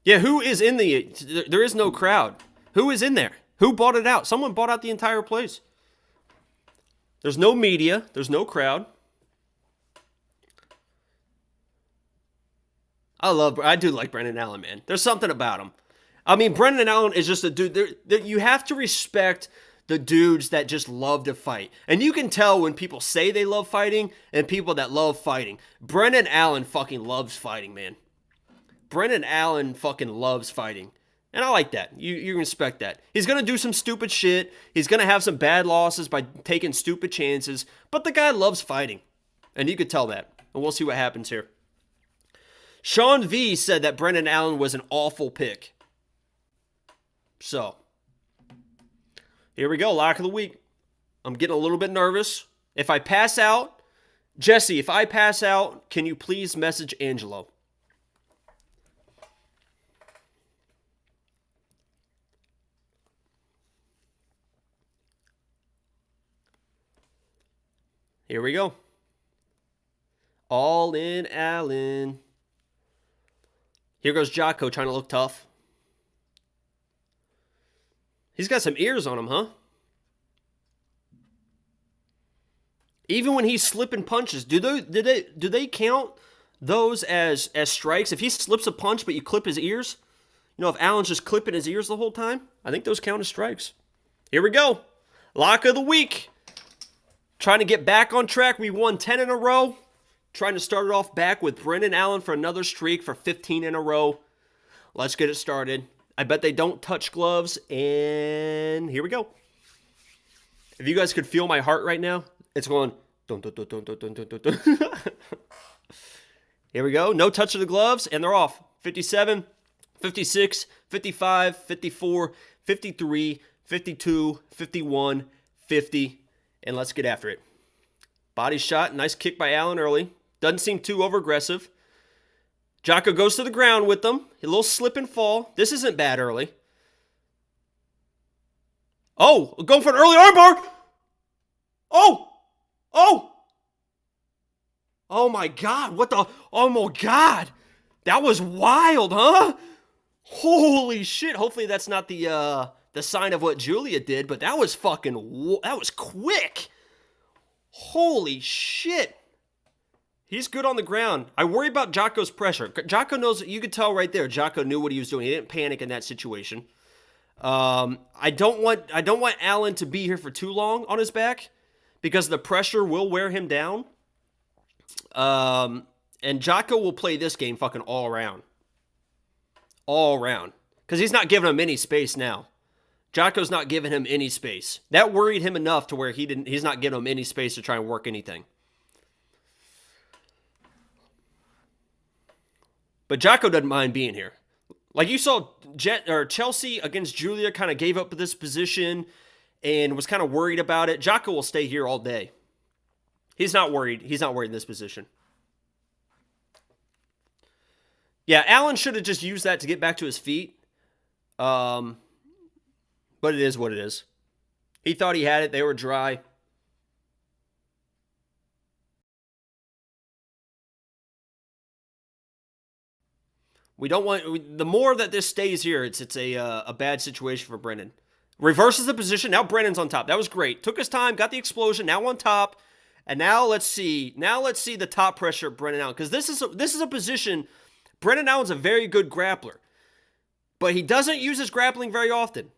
Yeah, who is in the... There is no crowd. Who is in there? Who bought it out? Someone bought out the entire place. There's no media. There's no crowd. I do like Brendan Allen, man. There's something about him. I mean, Brendan Allen is just a dude. You have to respect the dudes that just love to fight. And you can tell when people say they love fighting and people that love fighting. Brendan Allen fucking loves fighting, man. Brendan Allen fucking loves fighting. And I like that. You respect that. He's going to do some stupid shit. He's going to have some bad losses by taking stupid chances. But the guy loves fighting. And you could tell that. And we'll see what happens here. Sean V said that Brendan Allen was an awful pick. So, here we go. Lock of the week. I'm getting a little bit nervous. If I pass out, Jesse, if I pass out, can you please message Angelo? Here we go. All in Allen. Here goes Jotko trying to look tough. He's got some ears on him, huh? Even when he's slipping punches, do they count those as strikes? If he slips a punch but you clip his ears, you know, if Allen's just clipping his ears the whole time, I think those count as strikes. Here we go. Lock of the week. Trying to get back on track. We won 10 in a row. Trying to start it off back with Brendan Allen for another streak for 15 in a row. Let's get it started. I bet they don't touch gloves, and here we go. If you guys could feel my heart right now, it's going... Dun, dun, dun, dun, dun, dun, dun, dun. Here we go. No touch of the gloves, and they're off. 57, 56, 55, 54, 53, 52, 51, 50, and let's get after it. Body shot. Nice kick by Allen early. Doesn't seem too over-aggressive. Jotko goes to the ground with them. A little slip and fall. This isn't bad early. Oh, going for an early armbar. Oh. Oh my God. What the? Oh my God. That was wild, huh? Holy shit. Hopefully that's not the sign of what Julia did, but that was that was quick. Holy shit. He's good on the ground. I worry about Jotko's pressure. Jotko knows, you could tell right there, Jotko knew what he was doing. He didn't panic in that situation. I don't want Allen to be here for too long on his back because the pressure will wear him down. And Jotko will play this game fucking all around. All around. Because he's not giving him any space now. Jotko's not giving him any space. That worried him enough to where he's not giving him any space to try and work anything. But Jotko doesn't mind being here. Like you saw, Chelsea against Julia kind of gave up this position and was kind of worried about it. Jotko will stay here all day. He's not worried. He's not worried in this position. Yeah, Allen should have just used that to get back to his feet. But it is what it is. He thought he had it. They were dry. We don't want... The more that this stays here, it's a bad situation for Brendan. Reverses the position. Now Brendan's on top. That was great. Took his time. Got the explosion. Now on top. And now let's see. Now let's see the top pressure of Brendan Allen. Because this is a position... Brendan Allen's a very good grappler. But he doesn't use his grappling very often.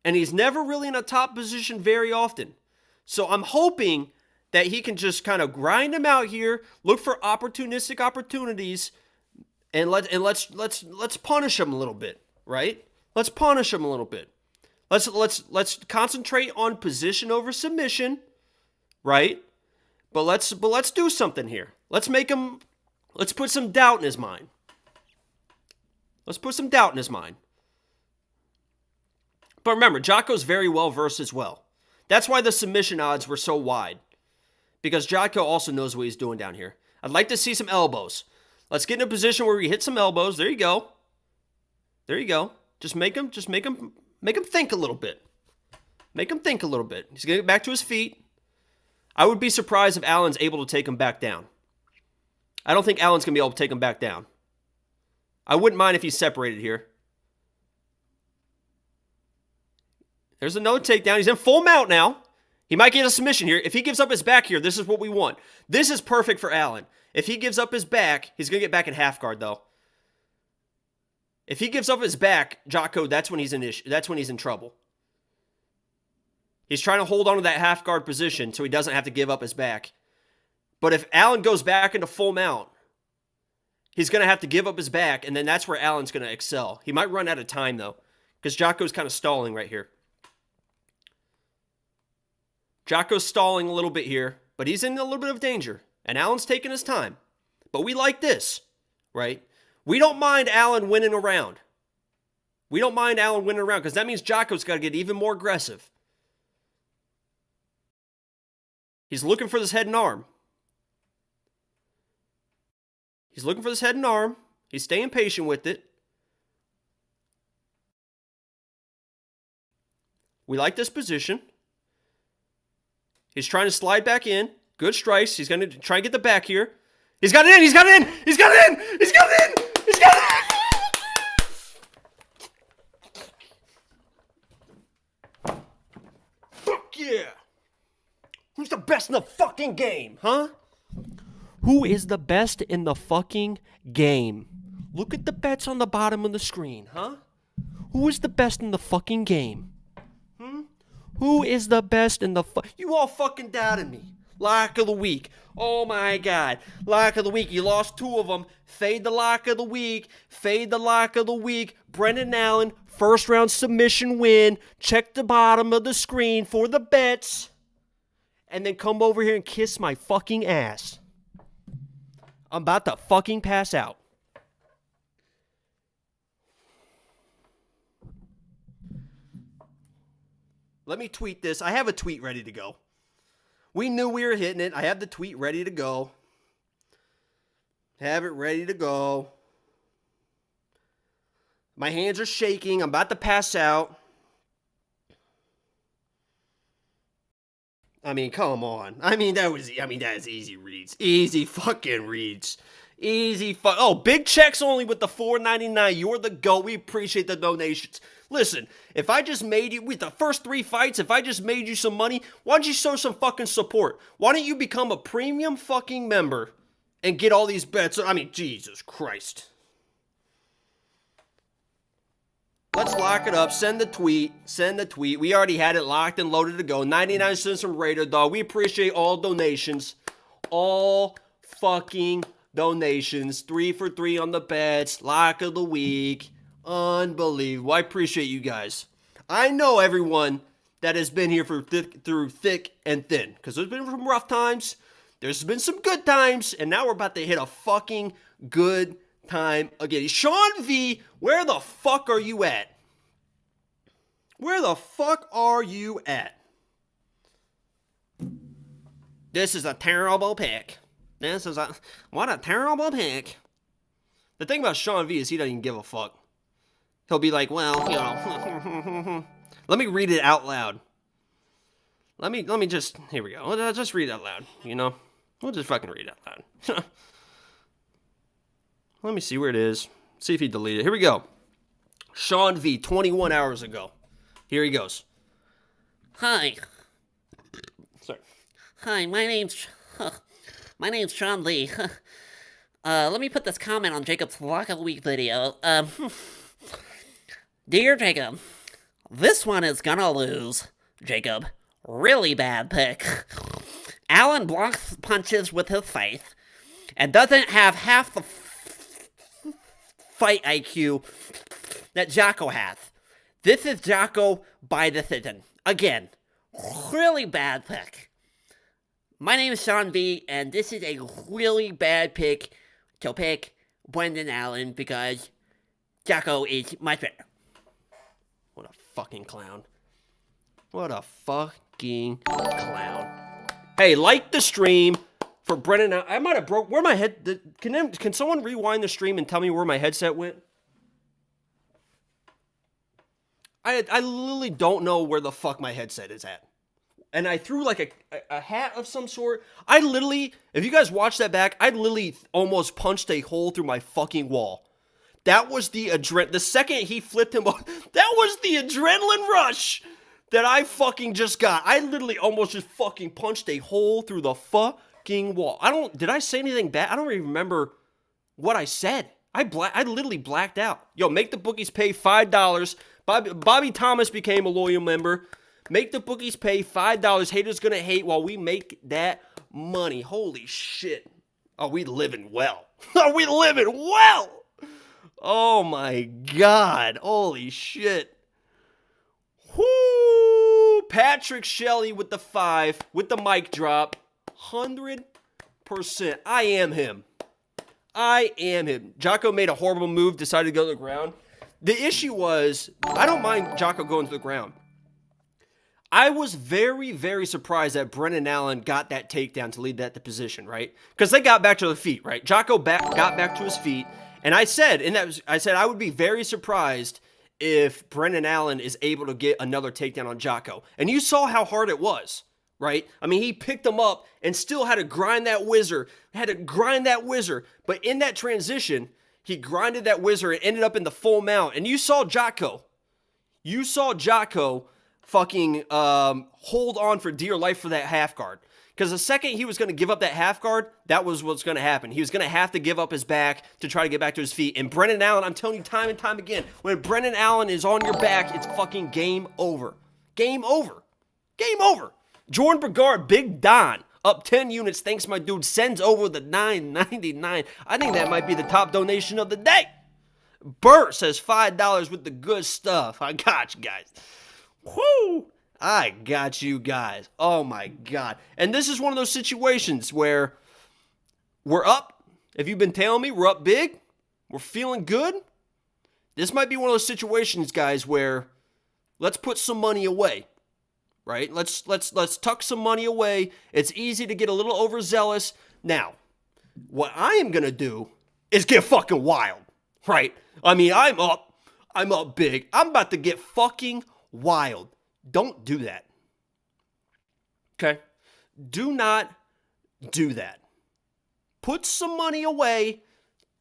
And he's never really in a top position very often. So I'm hoping that he can just kind of grind him out here, look for opportunistic opportunities, and let's punish him a little bit, right? Let's punish him a little bit. Let's concentrate on position over submission, right? But let's do something here. Let's put some doubt in his mind. Let's put some doubt in his mind. But remember, Jotko's very well versed as well. That's why the submission odds were so wide. Because Jotko also knows what he's doing down here. I'd like to see some elbows. Let's get in a position where we hit some elbows. There you go. There you go. Just make him think a little bit. Make him think a little bit. He's going to get back to his feet. I would be surprised if Allen's able to take him back down. I don't think Allen's going to be able to take him back down. I wouldn't mind if he's separated here. There's another takedown. He's in full mount now. He might get a submission here. If he gives up his back here, this is what we want. This is perfect for Allen. If he gives up his back, he's going to get back in half guard, though. If he gives up his back, Jotko, that's when he's in trouble. He's trying to hold on to that half guard position so he doesn't have to give up his back. But if Allen goes back into full mount, he's going to have to give up his back, and then that's where Allen's going to excel. He might run out of time, though, because Jotko's kind of stalling right here. Jotko's stalling a little bit here, but he's in a little bit of danger, and Allen's taking his time. But we like this, right? We don't mind Allen winning a round. We don't mind Allen winning a round, because that means Jotko's got to get even more aggressive. He's looking for this head and arm. He's looking for this head and arm. He's staying patient with it. We like this position. He's trying to slide back in. Good strikes. He's going to try and get the back here. He's got it in. He's got it in. He's got it in. He's got it in. He's got it in. Fuck yeah. Who's the best in the fucking game, huh? Who is the best in the fucking game? Look at the bets on the bottom of the screen, huh? Who is the best in the fucking game? Who is the best in the You all fucking doubted me. Lock of the week. Oh my God. Lock of the week. You lost 2 of them. Fade the lock of the week. Fade the lock of the week. Brendan Allen, first round submission win. Check the bottom of the screen for the bets. And then come over here and kiss my fucking ass. I'm about to fucking pass out. Let me tweet this. I have a tweet ready to go. We knew we were hitting it. I have the tweet ready to go. Have it ready to go. My hands are shaking. I'm about to pass out. I mean, come on. That is easy reads. Easy fucking reads. Oh, big checks only with the $4.99. You're the GOAT. We appreciate the donations. Listen, if I just made you, with the first 3 fights, if I just made you some money, why don't you show some fucking support? Why don't you become a premium fucking member and get all these bets? Jesus Christ. Let's lock it up. Send the tweet. We already had it locked and loaded to go. 99 cents from Raider Dog. We appreciate all donations. All fucking donations. 3 for 3 on the bets. Lock of the week. Unbelievable. I appreciate you guys. I know everyone that has been here through thick and thin. Because there's been some rough times. There's been some good times. And now we're about to hit a fucking good time again. Sean V, where the fuck are you at? Where the fuck are you at? This is a terrible pick. What a terrible pick. The thing about Sean V is he doesn't even give a fuck. He'll be like, well, let me read it out loud. Let me just, here we go. I'll just read it out loud, We'll just fucking read it out loud. Let me see where it is. See if he deleted it. Here we go. Sean V, 21 hours ago. Here he goes. Hi. Sorry. Hi, my name's Sean Lee. Let me put this comment on Jacob's Lock of the Week video. Dear Jacob, this one is gonna lose. Jacob, really bad pick. Allen blocks punches with his faith and doesn't have half the fight IQ that Jotko has. This is Jotko by decision. Again, really bad pick. My name is Sean V, and this is a really bad pick to pick Brendan Allen because Jotko is much better. What a fucking clown. What a fucking clown. Hey, like the stream for Brendan. I might have broke. Where my head? Can someone rewind the stream and tell me where my headset went? I literally don't know where the fuck my headset is at. and I threw like a hat of some sort. I literally, if you guys watch that back, I literally almost punched a hole through my fucking wall. That was the the second he flipped him off, that was the adrenaline rush that I fucking just got. I literally almost just fucking punched a hole through the fucking wall. Did I say anything bad? I don't even remember what I said. I literally blacked out. Yo, make the bookies pay $5. Bobby Thomas became a loyal member. Make the bookies pay $5. Haters gonna hate while we make that money. Holy shit. Are we living well? Are we living well? Oh my God. Holy shit. Whoo! Patrick Shelley with the 5, with the mic drop. 100%. I am him. I am him. Jotko made a horrible move, decided to go to the ground. The issue was, I don't mind Jotko going to the ground. I was very, very surprised that Brendan Allen got that takedown to lead that to position, right? Because they got back to their feet, right? Jotko got back to his feet. And I said, I would be very surprised if Brendan Allen is able to get another takedown on Jotko. And you saw how hard it was, right? I mean, he picked him up and still had to grind that whizzer. But in that transition, he grinded that whizzer and ended up in the full mount. And you saw Jotko. Fucking hold on for dear life for that half guard. Because the second he was going to give up that half guard, that was what's going to happen. He was going to have to give up his back to try to get back to his feet. And Brendan Allen, I'm telling you time and time again, when Brendan Allen is on your back, it's fucking game over. Game over. Game over. Jordan Brigard, Big Don, up 10 units. Thanks, my dude. Sends over the $9.99. I think that might be the top donation of the day. Bert says $5 with the good stuff. I got you guys. Whoo! I got you guys. Oh my God. And this is one of those situations where we're up. If you've been tailing me, we're up big. We're feeling good. This might be one of those situations, guys, where let's put some money away. Right? Let's tuck some money away. It's easy to get a little overzealous. Now, what I am going to do is get fucking wild. Right? I mean, I'm up big. I'm about to get fucking wild. Don't do that. Okay? Do not do that. Put some money away.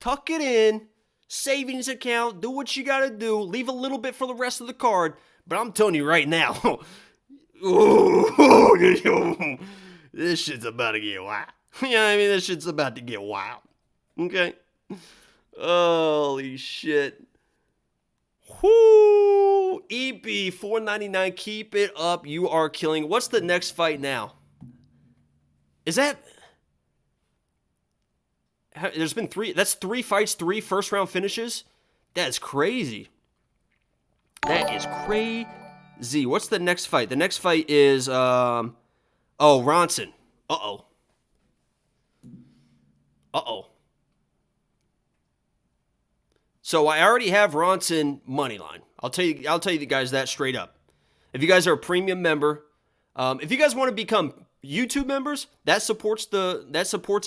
Tuck it in. Savings account. Do what you gotta do. Leave a little bit for the rest of the card. But I'm telling you right now, this shit's about to get wild. Yeah, I mean, this shit's about to get wild. Okay? Holy shit. Whoo! EP $4.99. Keep it up. You are killing. What's the next fight now? Is that? There's been 3. That's 3 fights, 3 first round finishes. That's crazy. That is crazy. What's the next fight? The next fight is Ronson. Uh-oh. So I already have Ronson moneyline. I'll tell you guys that straight up. If you guys are a premium member, if you guys want to become YouTube members, that supports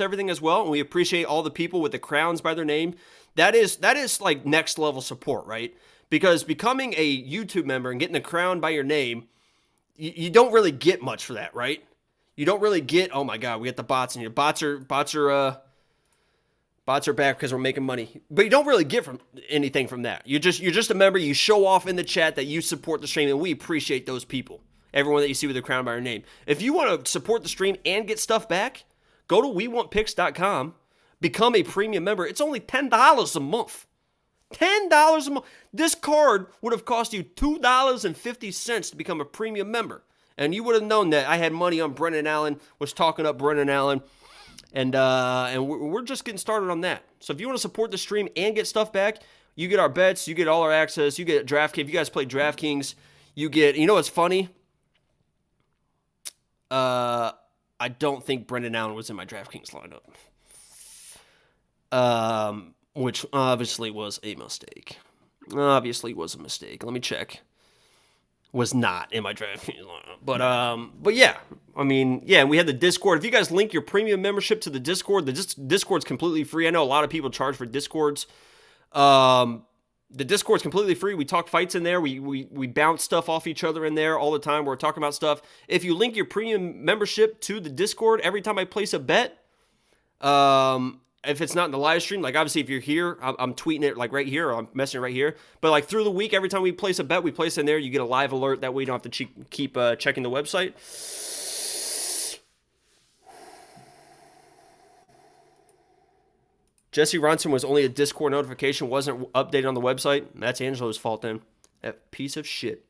everything as well. And we appreciate all the people with the crowns by their name. That is like next level support, right? Because becoming a YouTube member and getting a crown by your name, you don't really get much for that, right? You don't really get. Oh my God, we got the bots in here. Bots are back because we're making money. But you don't really get anything from that. You're just a member. You show off in the chat that you support the stream, and we appreciate those people. Everyone that you see with their crown by their name. If you want to support the stream and get stuff back, go to WeWantPicks.com. Become a premium member. It's only $10 a month. $10 a month. This card would have cost you $2.50 to become a premium member. And you would have known that I had money on Brendan Allen, was talking up Brendan Allen. And we're just getting started on that. So if you want to support the stream and get stuff back, you get our bets, you get all our access, you get DraftKings. If you guys play DraftKings, you get, you know what's funny? I don't think Brendan Allen was in my DraftKings lineup. Which obviously was a mistake. Let me check. Was not in my DraftKings lineup. But yeah. I mean, yeah, we had the Discord. If you guys link your premium membership to the Discord's completely free. I know a lot of people charge for Discords. The Discord's completely free. We talk fights in there. We bounce stuff off each other in there all the time. We're talking about stuff. If you link your premium membership to the Discord, every time I place a bet, if it's not in the live stream, like obviously if you're here, I'm tweeting it like right here, or I'm messaging right here. But like through the week, every time we place a bet, we place in there, you get a live alert. That way you don't have to keep checking the website. Jesse Ronson was only a Discord notification, wasn't updated on the website. That's Angelo's fault then. That piece of shit.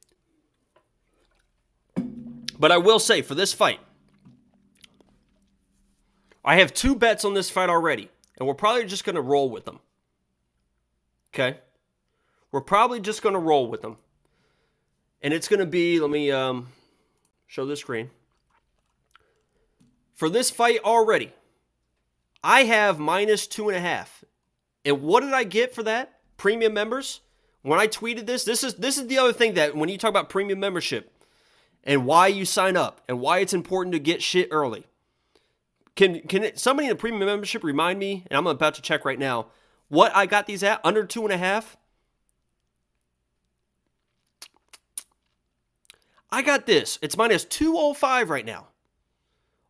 But I will say, for this fight, I have 2 bets on this fight already, and we're probably just going to roll with them. Okay? We're probably just going to roll with them. And it's going to be, let me show the screen. For this fight already, I have -2.5. And what did I get for that? Premium members? When I tweeted this is the other thing that when you talk about premium membership and why you sign up and why it's important to get shit early. Can somebody in a premium membership remind me, and I'm about to check right now, what I got these at? Under 2.5? I got this. It's -205 right now.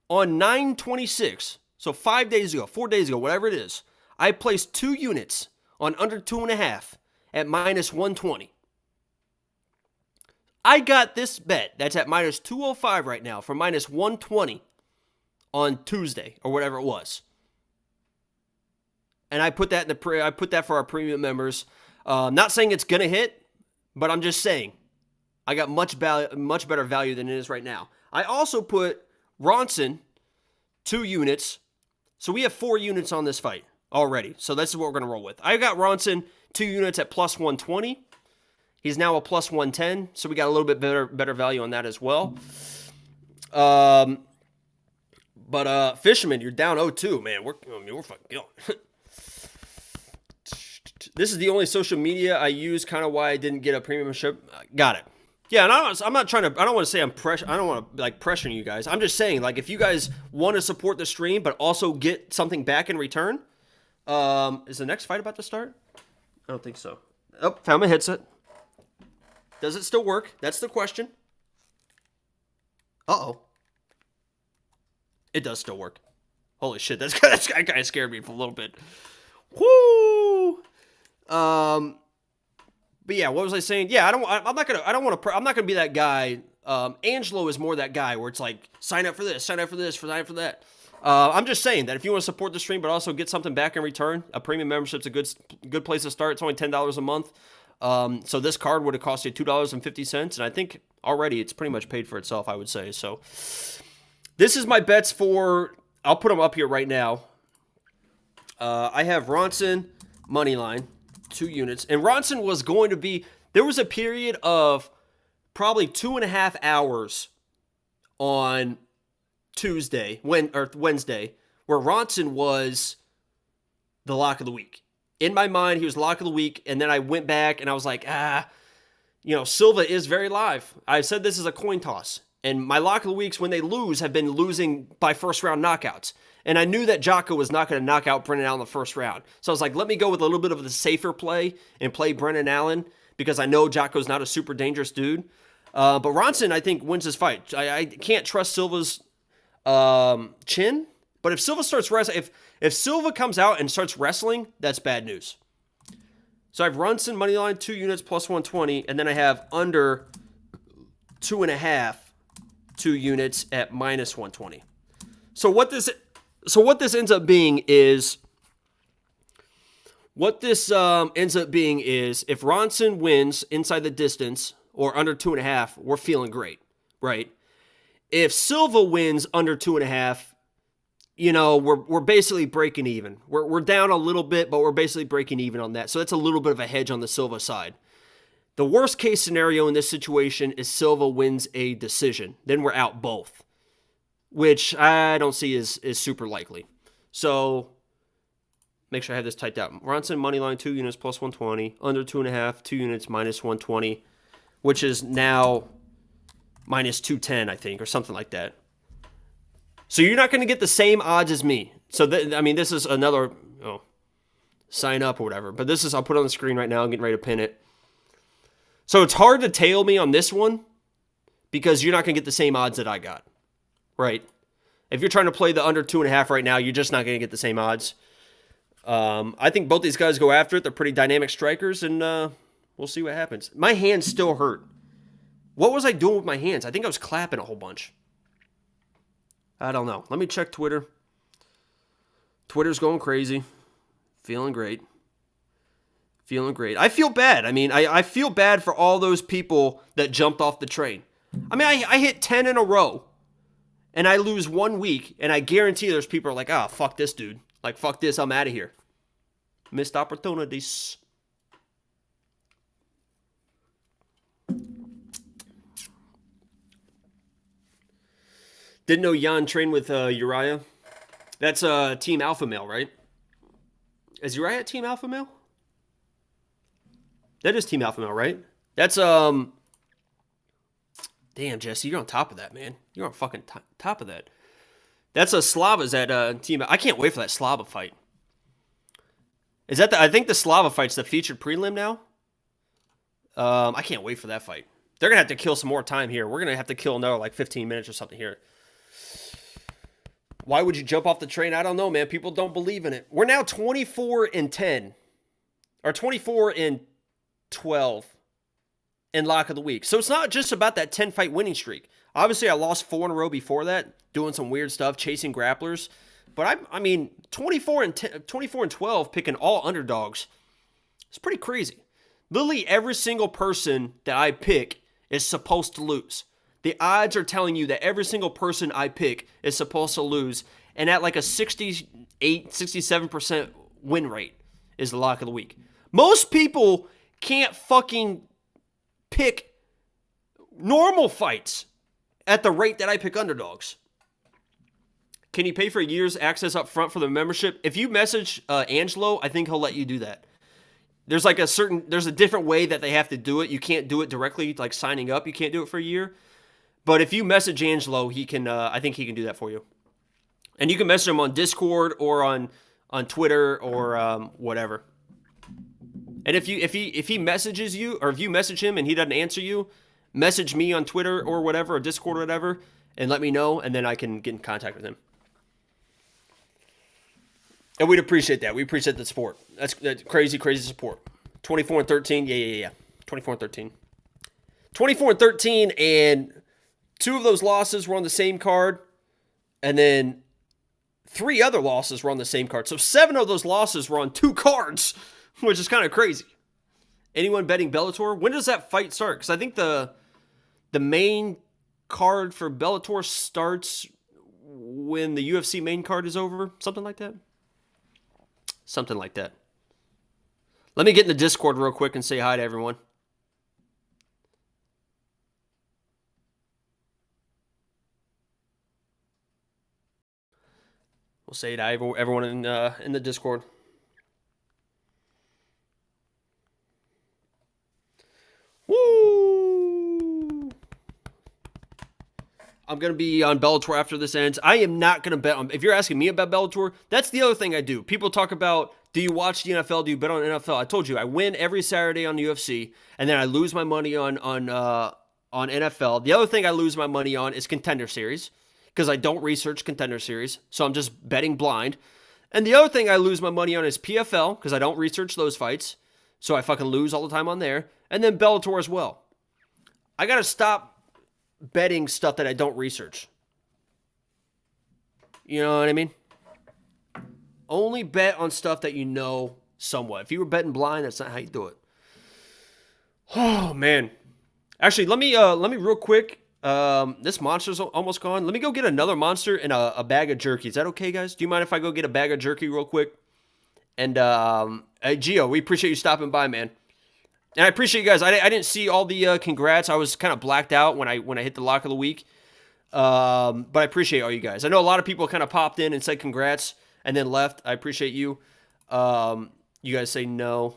On 9/26. So 5 days ago, 4 days ago, whatever it is, I placed 2 units on under 2.5 at -120. I got this bet that's at -205 right now for -120 on Tuesday or whatever it was. And I put that I put that for our premium members. Not saying it's gonna hit, but I'm just saying I got much better value than it is right now. I also put Ronson 2 units. So we have 4 units on this fight already. So this is what we're going to roll with. I got Ronson 2 units at +120. He's now a +110. So we got a little bit better value on that as well. But Fisherman, you're down 0-2, man. We're fucking going. This is the only social media I use. Kind of why I didn't get a premium membership. Got it. Yeah, and I'm not trying to. I don't want to say I don't want to like pressuring you guys. I'm just saying, like, if you guys want to support the stream but also get something back in return, is the next fight about to start? I don't think so. Oh, found my headset. Does it still work? That's the question. Uh-oh. It does still work. Holy shit, that kind of scared me for a little bit. Woo! But yeah, what was I saying? Yeah, I'm not gonna be that guy. Angelo is more that guy where it's like, sign up for this, sign up for this, sign up for that. I'm just saying that if you want to support the stream but also get something back in return, a premium membership's a good place to start. It's only $10 a month. So this card would have cost you $2.50, and I think already it's pretty much paid for itself, I would say. So this is my bets for. I'll put them up here right now. I have Ronson moneyline. 2 units. And Ronson was going to be, there was a period of probably 2.5 hours on Wednesday, where Ronson was the lock of the week. In my mind, he was lock of the week, and then I went back and I was like, Silva is very live. I said this is a coin toss. And my lock of the weeks when they lose have been losing by first round knockouts. And I knew that Jotko was not going to knock out Brennan Allen in the first round. So I was like, let me go with a little bit of the safer play and play Brennan Allen because I know Jotko's not a super dangerous dude. But Ronson, I think, wins this fight. I can't trust Silva's chin. But if Silva starts wrestling, if Silva comes out and starts wrestling, that's bad news. So I have Ronson moneyline 2 units +120, and then I have under 2.5 2 units at -120. So what this ends up being is if Ronson wins inside the distance or under 2.5, we're feeling great, right? If Silva wins under 2.5, we're basically breaking even. We're down a little bit, but we're basically breaking even on that. So that's a little bit of a hedge on the Silva side. The worst case scenario in this situation is Silva wins a decision. Then we're out both, which I don't see is super likely. So make sure I have this typed out. Ronson moneyline 2 units +120, under 2.5, 2 units -120, which is now -210, I think, or something like that. So you're not going to get the same odds as me. So this is another. Oh, sign up or whatever. But this is, I'll put it on the screen right now. I'm getting ready to pin it. So it's hard to tail me on this one because you're not going to get the same odds that I got, right? If you're trying to play the under 2.5 right now, you're just not going to get the same odds. I think both these guys go after it. They're pretty dynamic strikers, and we'll see what happens. My hands still hurt. What was I doing with my hands? I think I was clapping a whole bunch. I don't know. Let me check Twitter. Twitter's going crazy. Feeling great. Feeling great. I feel bad. I mean, I feel bad for all those people that jumped off the train. I mean, I hit 10 in a row, and I lose 1 week, and I guarantee there's people are like, oh, fuck this, dude. Like, fuck this, I'm out of here. Missed opportunities. Didn't know Jan trained with Uriah. That's Team Alpha Male, right? Is Uriah Team Alpha Male? That is Team Alpha Male, right? That's, damn, Jesse, you're on top of that, man. You're on fucking top of that. That's a Slava's at Team. I can't wait for that Slava fight. Is that I think the Slava fight's the featured prelim now. I can't wait for that fight. They're going to have to kill some more time here. We're going to have to kill another like 15 minutes or something here. Why would you jump off the train? I don't know, man. People don't believe in it. We're now 24-10. Or 24-12 in lock of the week. So it's not just about that 10-fight winning streak. Obviously, I lost 4 in a row before that, doing some weird stuff, chasing grapplers. But I mean, 24-12, picking all underdogs. It's pretty crazy. Literally every single person that I pick is supposed to lose. The odds are telling you that every single person I pick is supposed to lose. And at like a 68, 67% win rate is the lock of the week. Most people can't fucking pick normal fights at the rate that I pick underdogs. Can you pay for a year's access up front for the membership? If you message Angelo, I think he'll let you do that. There's like there's a different way that they have to do it. You can't do it directly, like signing up. You can't do it for a year. But if you message Angelo, he can. I think he can do that for you. And you can message him on Discord or on Twitter or whatever. And if he messages you, or if you message him and he doesn't answer you, message me on Twitter or whatever, or Discord or whatever, and let me know, and then I can get in contact with him. And we'd appreciate that. We appreciate the support. That's crazy, crazy support. 24-13, yeah. 24-13. 24-13, and 2 of those losses were on the same card, and then 3 other losses were on the same card. So 7 of those losses were on 2 cards, which is kind of crazy. Anyone betting Bellator? When does that fight start? Because I think the main card for Bellator starts when the UFC main card is over. Something like that. Something like that. Let me get in the Discord real quick and say hi to everyone. We'll say hi to everyone in the Discord. Woo! I'm going to be on Bellator after this ends. I am not going to bet on... If you're asking me about Bellator, that's the other thing I do. People talk about, do you watch the NFL? Do you bet on NFL? I told you, I win every Saturday on UFC, and then I lose my money on NFL. The other thing I lose my money on is Contender Series, because I don't research Contender Series, so I'm just betting blind. And the other thing I lose my money on is PFL, because I don't research those fights, so I fucking lose all the time on there. And then Bellator as well. I got to stop betting stuff that I don't research. You know what I mean? Only bet on stuff that you know somewhat. If you were betting blind, that's not how you do it. Oh, man. Actually, let me real quick. This monster's almost gone. Let me go get another monster and a bag of jerky. Is that okay, guys? Do you mind if I go get a bag of jerky real quick? And, hey, Gio, we appreciate you stopping by, man. And I appreciate you guys. I didn't see all the congrats. I was kind of blacked out when I hit the lock of the week. But I appreciate all you guys. I know a lot of people kind of popped in and said congrats and then left. I appreciate you. You guys say no.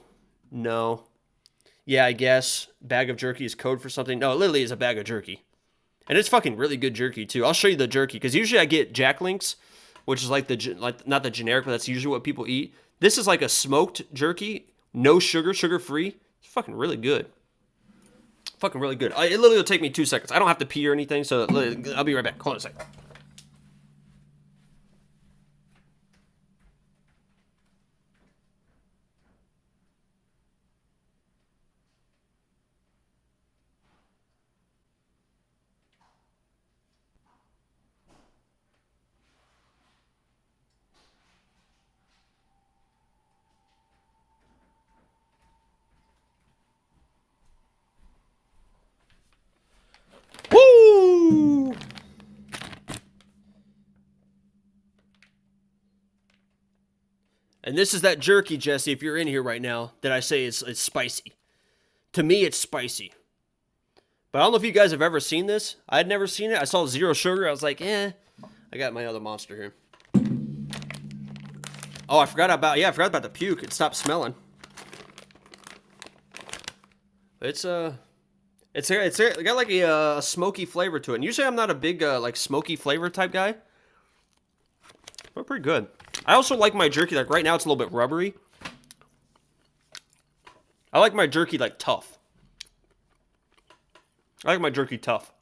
Yeah, I guess bag of jerky is code for something. No, it literally is a bag of jerky. And it's fucking really good jerky too. I'll show you the jerky because usually I get Jack Links, which is like not the generic, but that's usually what people eat. This is like a smoked jerky, no sugar, sugar-free. It's fucking really good. Fucking really good. It literally will take me 2 seconds. I don't have to pee or anything, so I'll be right back. Hold on a second. Woo! And this is that jerky, Jesse, if you're in here right now, that I say it's spicy. To me, it's spicy. But I don't know if you guys have ever seen this. I had never seen it. I saw zero sugar. I was like, I got my other monster here. Oh, I forgot about the puke. It stopped smelling. It's got like a smoky flavor to it. And usually I'm not a big like smoky flavor type guy. But pretty good. I also like my jerky, like right now it's a little bit rubbery. I like my jerky like tough. I like my jerky tough.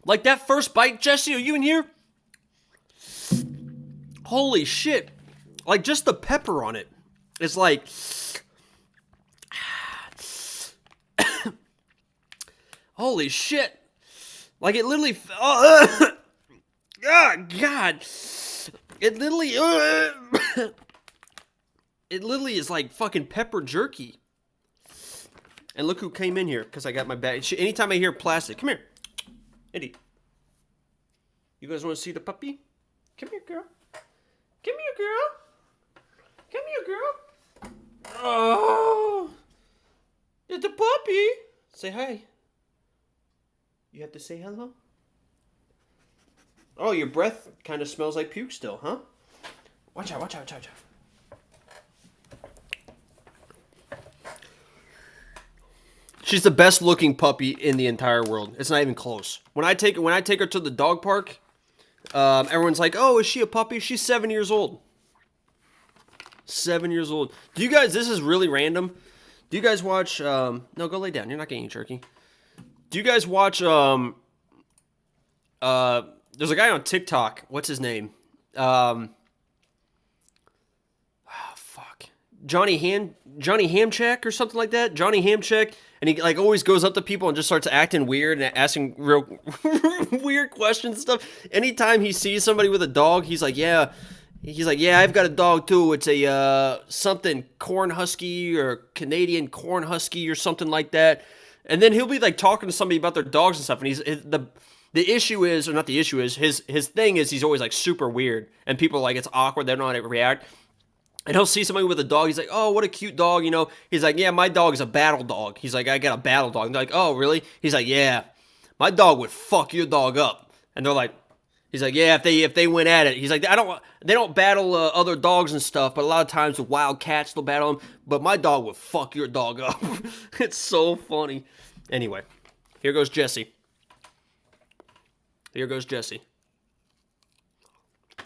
Like that first bite, Jesse, are you in here? Holy shit. Like just the pepper on it. It's like... Holy shit. Like it literally... Oh, God. It literally... It literally is like fucking pepper jerky. And look who came in here, because I got my bag. Anytime I hear plastic, come here. Eddie. You guys want to see the puppy? Come here, girl. Come here, girl. Come here, girl. Oh. It's a puppy. Say hi. You have to say hello? Oh, your breath kind of smells like puke still, huh? Watch out, watch out, watch out. She's the best looking puppy in the entire world. It's not even close. When I take her to the dog park, everyone's like, "Oh, is she a puppy?" She's 7 years old. 7 years old. Do you guys? This is really random. Do you guys watch? No, go lay down. You're not getting jerky. Do you guys watch? There's a guy on TikTok. What's his name? Johnny Hamcheck or something like that. Johnny Hamcheck, and he like always goes up to people and just starts acting weird and asking real weird questions and stuff. Anytime he sees somebody with a dog, he's like, yeah, I've got a dog too. It's a something corn husky or Canadian corn husky or something like that. And then he'll be like talking to somebody about their dogs and stuff. And the issue is, or not the issue is, his thing is he's always like super weird, and people are like, it's awkward. They don't know how to react. And he'll see somebody with a dog. He's like, oh, what a cute dog, you know. He's like, yeah, my dog is a battle dog. He's like, I got a battle dog. And they're like, oh, really? He's like, yeah, my dog would fuck your dog up. And they're like, he's like, yeah, if they went at it. He's like, they don't battle other dogs and stuff, but a lot of times with wild cats, they'll battle them. But my dog would fuck your dog up. It's so funny. Anyway, here goes Jesse. Here goes Jesse.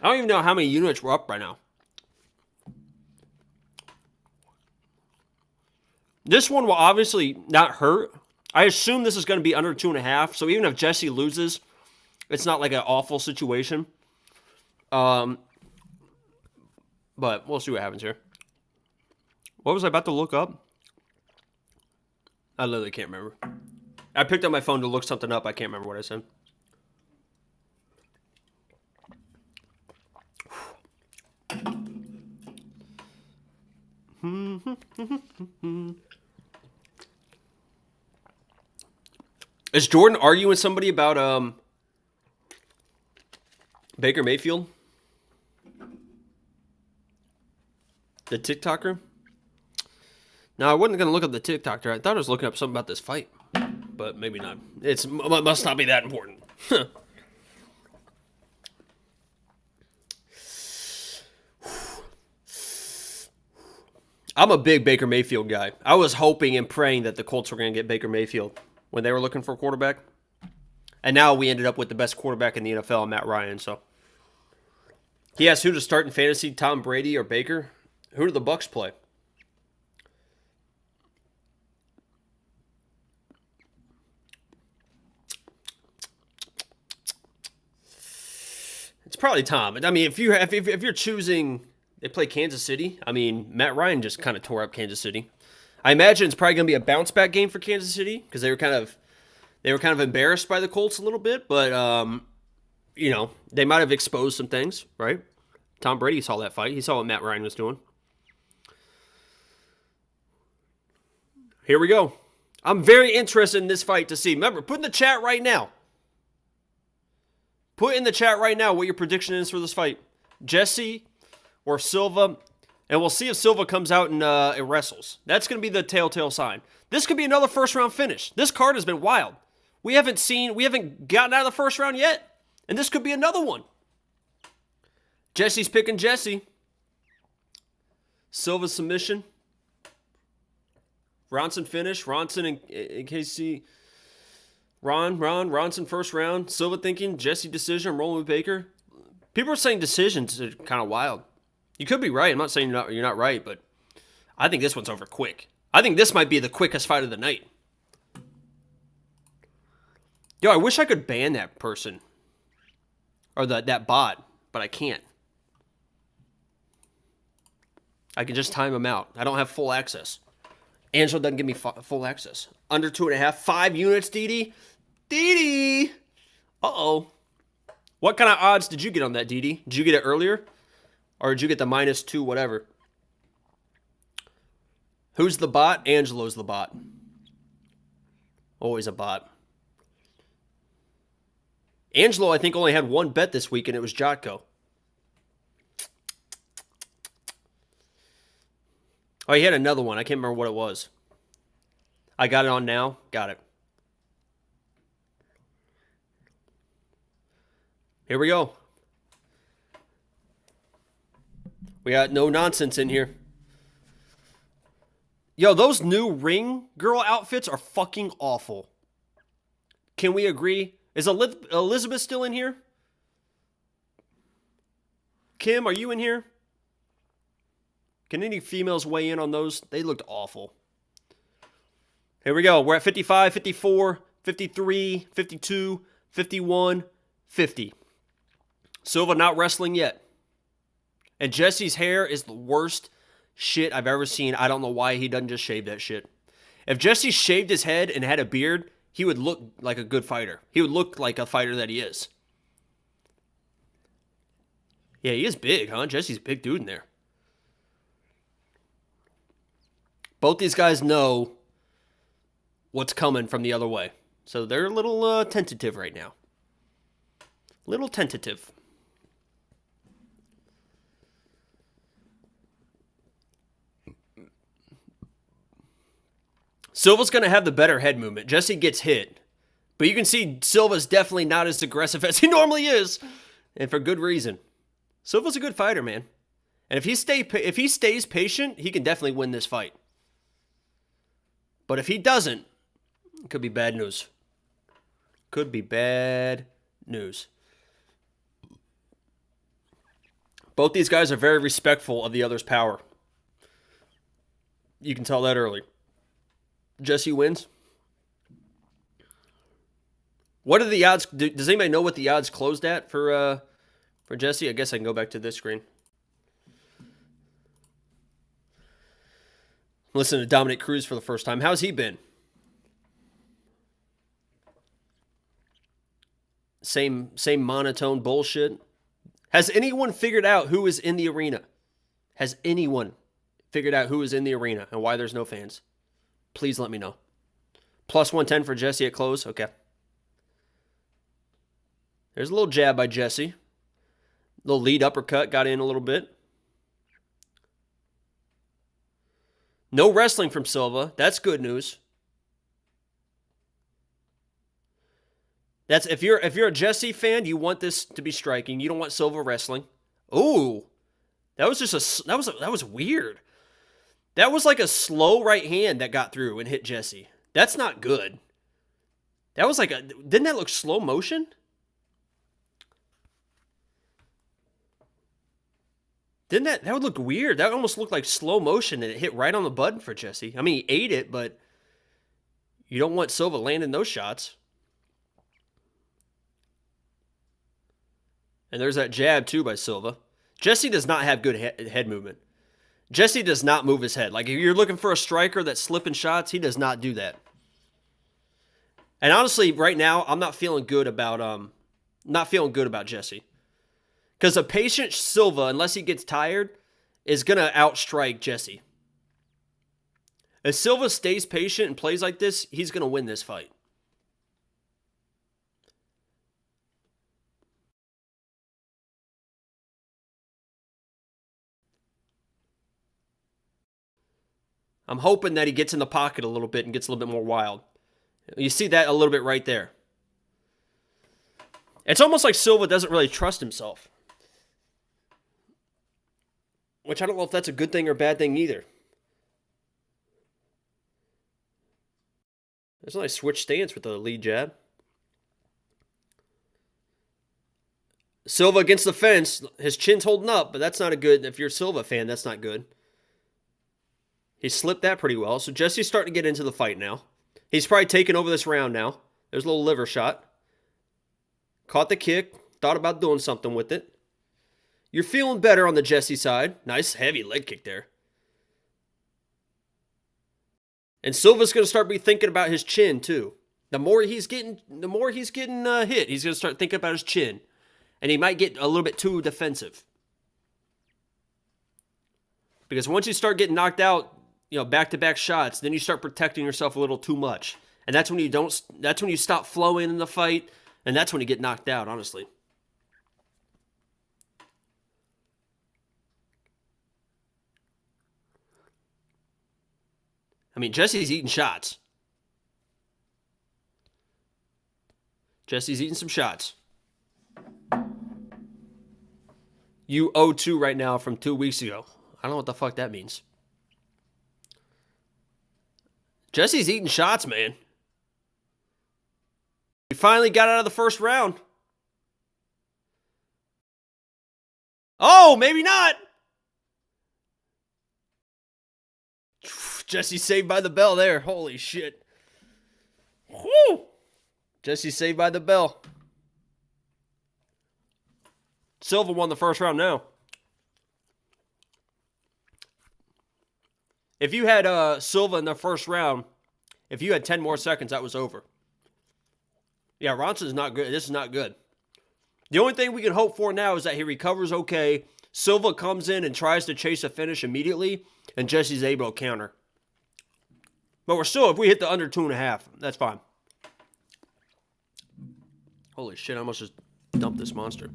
I don't even know how many units we're up right now. This one will obviously not hurt. I assume this is going to be under 2.5. So even if Jesse loses, it's not like an awful situation. But we'll see what happens here. What was I about to look up? I literally can't remember. I picked up my phone to look something up. I can't remember what I said. Is Jordan arguing with somebody about Baker Mayfield? The TikToker? No, I wasn't going to look up the TikToker. I thought I was looking up something about this fight. But maybe not. It must not be that important. I'm a big Baker Mayfield guy. I was hoping and praying that the Colts were going to get Baker Mayfield when they were looking for a quarterback. And now we ended up with the best quarterback in the NFL, Matt Ryan. So He asked who to start in fantasy, Tom Brady or Baker. Who do the Bucks play? It's probably Tom. I mean, if you're choosing, they play Kansas City. I mean, Matt Ryan just kind of tore up Kansas City. I imagine it's probably going to be a bounce back game for Kansas City because they were kind of embarrassed by the Colts a little bit, but you know, they might have exposed some things, right? Tom Brady saw that fight. He saw what Matt Ryan was doing. Here we go. I'm very interested in this fight to see. Remember, put in the chat right now. Put in the chat right now what your prediction is for this fight. Jesse or Silva. And we'll see if Silva comes out and wrestles. That's going to be the telltale sign. This could be another first-round finish. This card has been wild. We haven't gotten out of the first round yet. And this could be another one. Jesse's picking Jesse. Silva submission. Ronson finish. Ronson in KC. Ronson first round. Silva thinking Jesse decision. I'm rolling with Baker. People are saying decisions are kind of wild. You could be right. I'm not saying you're not right, but I think this one's over quick. I think this might be the quickest fight of the night. Yo, I wish I could ban that person. Or that bot, but I can't. I can just time them out. I don't have full access. Angelo doesn't give me full access. Under 2.5. 5 units, DD. DD! Uh-oh. What kind of odds did you get on that, DD? Did you get it earlier? Or did you get the -2 whatever? Who's the bot? Angelo's the bot. Always a bot. Angelo, I think, only had one bet this week, and it was Jotko. Oh, he had another one. I can't remember what it was. I got it on now. Got it. Here we go. We got no nonsense in here. Yo, those new ring girl outfits are fucking awful. Can we agree? Is Elizabeth still in here? Kim, are you in here? Can any females weigh in on those? They looked awful. Here we go. We're at 55, 54, 53, 52, 51, 50. Silva not wrestling yet. And Jesse's hair is the worst shit I've ever seen. I don't know why he doesn't just shave that shit. If Jesse shaved his head and had a beard, he would look like a good fighter. He would look like a fighter that he is. Yeah, he is big, huh? Jesse's a big dude in there. Both these guys know what's coming from the other way. So they're a little tentative right now. Little tentative. Silva's going to have the better head movement. Jesse gets hit. But you can see Silva's definitely not as aggressive as he normally is. And for good reason. Silva's a good fighter, man. And if he stays patient, he can definitely win this fight. But if he doesn't, it could be bad news. Could be bad news. Both these guys are very respectful of the other's power. You can tell that early. Jesse wins. What are the odds? Does anybody know what the odds closed at for Jesse? I guess I can go back to this screen. Listen to Dominic Cruz for the first time. How's he been? Same monotone bullshit. Has anyone figured out who is in the arena? Has anyone figured out who is in the arena and why there's no fans? Please let me know. Plus 110 for Jesse at close. Okay. There's a little jab by Jesse. Little lead uppercut. Got in a little bit. No wrestling from Silva. That's good news. That's if you're a Jesse fan, you want this to be striking. You don't want Silva wrestling. Ooh. That was weird. That was like a slow right hand that got through and hit Jesse. That's not good. That was like didn't that look slow motion? Didn't that would look weird? That almost looked like slow motion, and it hit right on the button for Jesse. I mean, he ate it, but you don't want Silva landing those shots. And there's that jab, too, by Silva. Jesse does not have good head movement. Jesse does not move his head. Like, if you're looking for a striker that's slipping shots, he does not do that. And honestly, right now, I'm not feeling good about Jesse. Because a patient Silva, unless he gets tired, is going to outstrike Jesse. If Silva stays patient and plays like this, he's going to win this fight. I'm hoping that he gets in the pocket a little bit and gets a little bit more wild. You see that a little bit right there. It's almost like Silva doesn't really trust himself. Which I don't know if that's a good thing or a bad thing either. There's a nice switch stance with the lead jab. Silva against the fence. His chin's holding up, but that's not a good... If you're a Silva fan, that's not good. He slipped that pretty well. So Jesse's starting to get into the fight now. He's probably taking over this round now. There's a little liver shot. Caught the kick. Thought about doing something with it. You're feeling better on the Jesse side. Nice heavy leg kick there. And Silva's going to start be thinking about his chin too. The more he's getting hit, he's going to start thinking about his chin. And he might get a little bit too defensive. Because once you start getting knocked out, back-to-back shots, then you start protecting yourself a little too much. And that's when you stop flowing in the fight, and that's when you get knocked out, honestly. I mean, Jesse's eating shots. Jesse's eating some shots. You 0-2 right now from 2 weeks ago. I don't know what the fuck that means. Jesse's eating shots, man. He finally got out of the first round. Oh, maybe not. Jesse saved by the bell there. Holy shit. Woo! Jesse saved by the bell. Silva won the first round now. If you had Silva in the first round, if you had 10 more seconds, that was over. Yeah, Ronson's not good. This is not good. The only thing we can hope for now is that he recovers okay. Silva comes in and tries to chase a finish immediately, and Jesse's able to counter. But we're still, if we hit the under 2.5, that's fine. Holy shit, I almost just dumped this monster.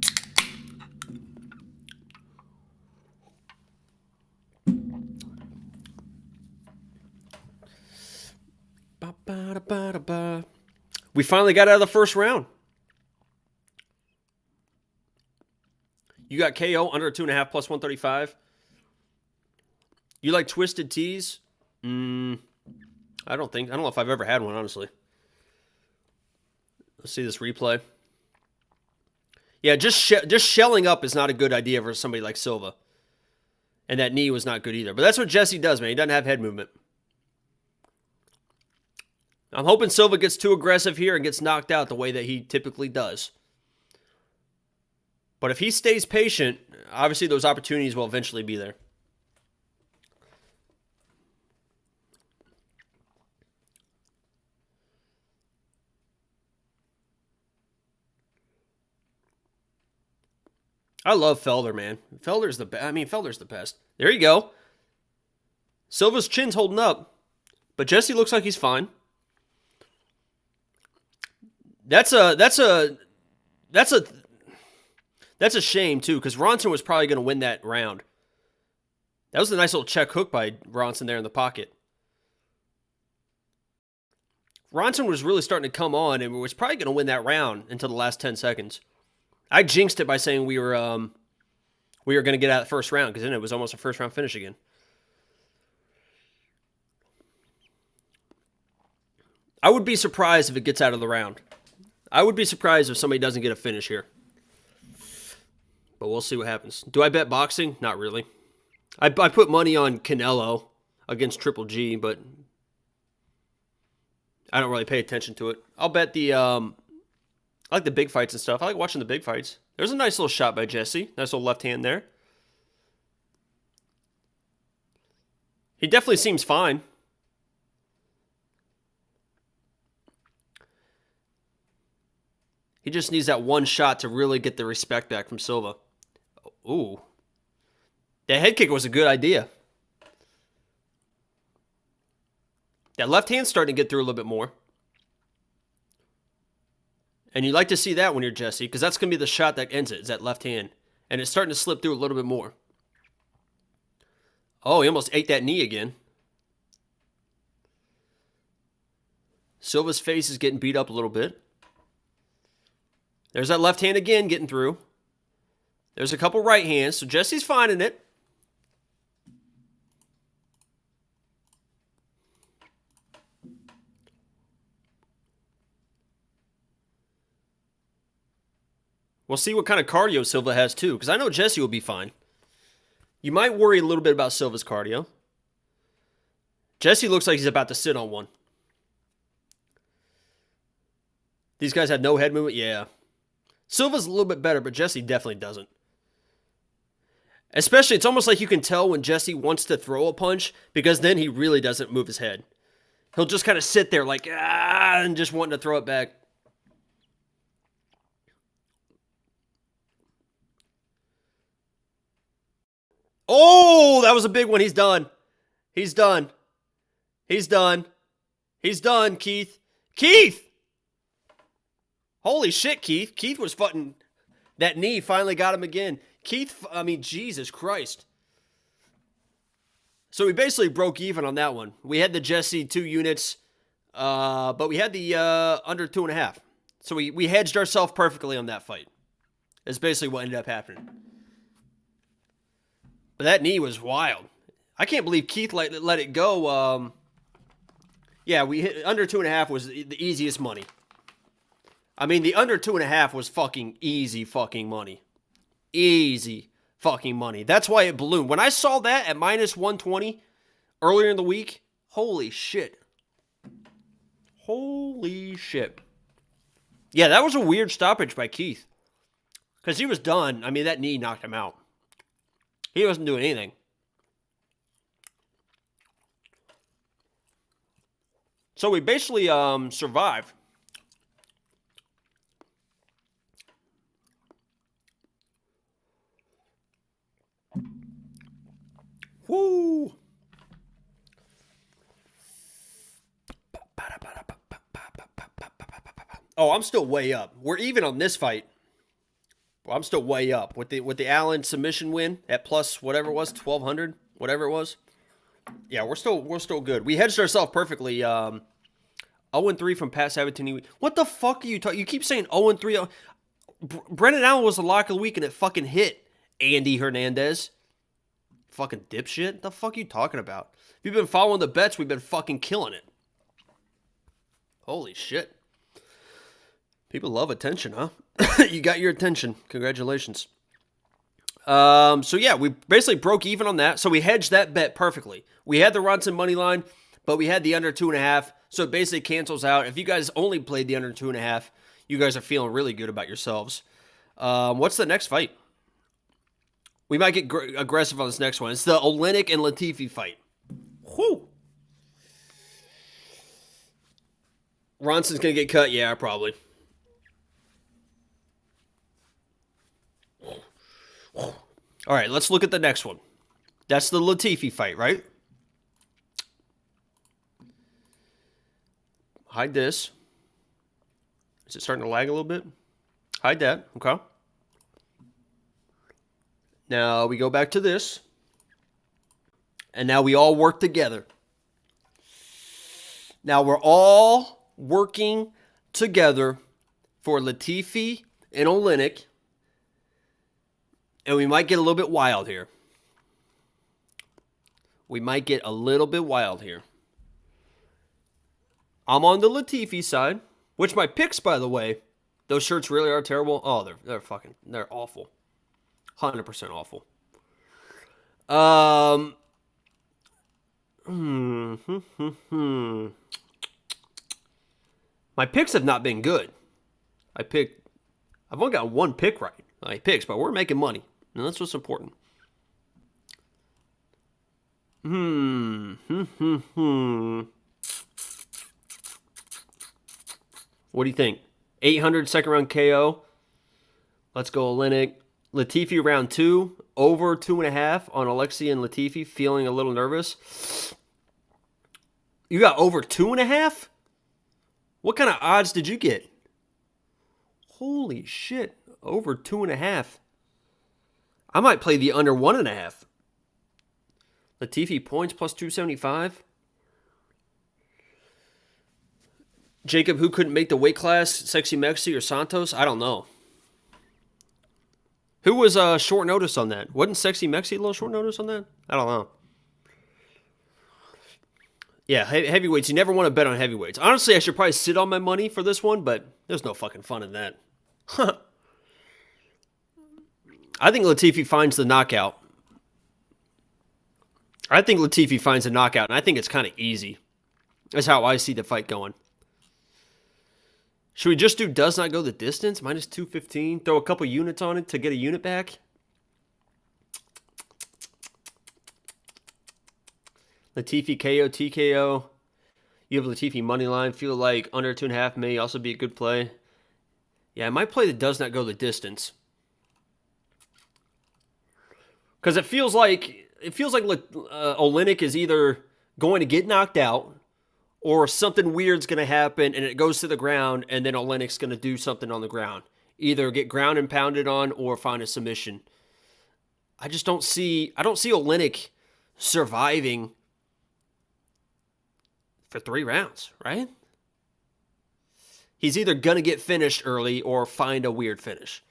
We finally got out of the first round. You got KO under 2.5 plus 135. You like twisted tees? I don't know if I've ever had one, honestly. Let's see this replay. Yeah, just shelling up is not a good idea for somebody like Silva. And that knee was not good either. But that's what Jesse does, man. He doesn't have head movement. I'm hoping Silva gets too aggressive here and gets knocked out the way that he typically does. But if he stays patient, obviously those opportunities will eventually be there. I love Felder, man. Felder's the best. There you go. Silva's chin's holding up, but Jesse looks like he's fine. That's a shame too, because Ronson was probably going to win that round. That was a nice little check hook by Ronson there in the pocket. Ronson was really starting to come on and was probably going to win that round until the last 10 seconds. I jinxed it by saying we were going to get out of the first round, because then it was almost a first round finish again. I would be surprised if it gets out of the round. I would be surprised if somebody doesn't get a finish here. But we'll see what happens. Do I bet boxing? Not really. I put money on Canelo against Triple G, but I don't really pay attention to it. I'll bet the I like the big fights and stuff. I like watching the big fights. There's a nice little shot by Jesse. Nice little left hand there. He definitely seems fine. He just needs that one shot to really get the respect back from Silva. Ooh. That head kick was a good idea. That left hand's starting to get through a little bit more. And you like to see that when you're Jesse, because that's going to be the shot that ends it, is that left hand. And it's starting to slip through a little bit more. Oh, he almost ate that knee again. Silva's face is getting beat up a little bit. There's that left hand again getting through. There's a couple right hands, so Jesse's finding it. We'll see what kind of cardio Silva has too, because I know Jesse will be fine. You might worry a little bit about Silva's cardio. Jesse looks like he's about to sit on one. These guys have no head movement? Yeah. Silva's a little bit better, but Jesse definitely doesn't. Especially, it's almost like you can tell when Jesse wants to throw a punch, because then he really doesn't move his head. He'll just kind of sit there like, and just wanting to throw it back. Oh, that was a big one. He's done. He's done. He's done. He's done, Keith. Keith! Holy shit, Keith. Keith was fucking... That knee finally got him again. Keith, I mean, Jesus Christ. So we basically broke even on that one. We had the Jesse 2 units, but we had the under 2.5. So we hedged ourselves perfectly on that fight. That's basically what ended up happening. But that knee was wild. I can't believe Keith let it go. Yeah, we hit under 2.5 was the easiest money. I mean, the under 2.5 was fucking easy fucking money. Easy fucking money. That's why it ballooned. When I saw that at minus 120 earlier in the week, holy shit. Holy shit. Yeah, that was a weird stoppage by Keith. Because he was done. I mean, that knee knocked him out. He wasn't doing anything. So we basically survived. Woo! Oh, I'm still way up. We're even on this fight. Well, I'm still way up with the Allen submission win at plus whatever it was, 1,200, whatever it was. Yeah, we're still good. We hedged ourselves perfectly. 0-3 from past 17 weeks. What the fuck are you talking? You keep saying 0-3. Brendan Allen was the lock of the week and it fucking hit Andy Hernandez. Fucking dipshit. What the fuck are you talking about? If you've been following the bets, we've been fucking killing it. Holy shit. People love attention, huh? You got your attention. Congratulations. So yeah, we basically broke even on that. So we hedged that bet perfectly. We had the Ronson money line, but we had the under 2.5. So it basically cancels out. If you guys only played the under 2.5, you guys are feeling really good about yourselves. What's the next fight? We might get aggressive on this next one. It's the Oleynik and Latifi fight. Whew. Ronson's going to get cut? Yeah, probably. All right, let's look at the next one. That's the Latifi fight, right? Hide this. Is it starting to lag a little bit? Hide that. Okay. Now we go back to this. And now we all work together. Now we're all working together for Latifi and Oleynik. And we might get a little bit wild here. We might get a little bit wild here. I'm on the Latifi side, which my picks, by the way, those shirts really are terrible. Oh, they're awful. 100% awful. My picks have not been good. I've only got one pick right. My picks, but we're making money. And that's what's important. What do you think? 800 second round KO. Let's go Oleynik. Latifi round 2. Over 2.5 on Alexei and Latifi. Feeling a little nervous. You got over 2.5? What kind of odds did you get? Holy shit. Over 2.5. I might play the under 1.5. Latifi points plus 275. Jacob, who couldn't make the weight class? Sexy Mexi or Santos? I don't know. Who was short notice on that? Wasn't Sexy Mexi a little short notice on that? I don't know. Yeah, heavyweights. You never want to bet on heavyweights. Honestly, I should probably sit on my money for this one, but there's no fucking fun in that. I think Latifi finds the knockout. And I think it's kind of easy. That's how I see the fight going. Should we just do does not go the distance? Minus 215. Throw a couple units on it to get a unit back. Latifi KO, TKO. You have Latifi money line. Feel like under 2.5 may also be a good play. Yeah, I might play the does not go the distance. Because it feels like Oleynik is either going to get knocked out or something weird's going to happen and it goes to the ground and then Oleynik's going to do something on the ground. Either get ground and pounded on or find a submission. I don't see Oleynik surviving for 3 rounds, right? He's either going to get finished early or find a weird finish.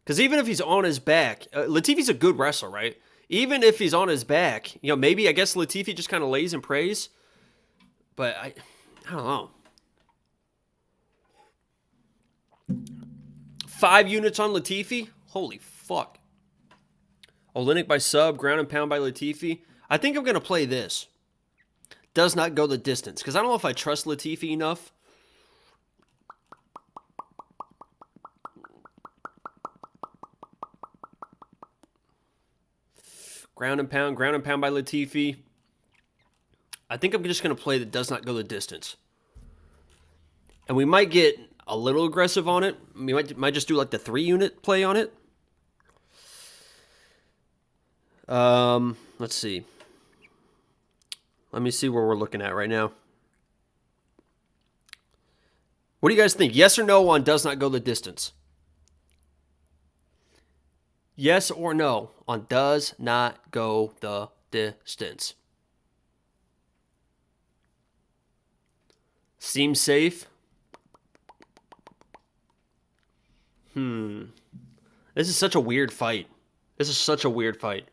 Because even if he's on his back, Latifi's a good wrestler, right? Even if he's on his back, maybe I guess Latifi just kind of lays and prays. But I don't know. 5 units on Latifi? Holy fuck. Oleynik by sub, ground and pound by Latifi. I think I'm going to play this. Does not go the distance. Because I don't know if I trust Latifi enough. Ground and pound by Latifi. I think I'm just going to play that does not go the distance. And we might get a little aggressive on it. We might just do like the 3-unit play on it. Let's see. Let me see where we're looking at right now. What do you guys think? Yes or no on does not go the distance? Yes or no on does not go the distance? Seems safe. This is such a weird fight. Such a weird fight.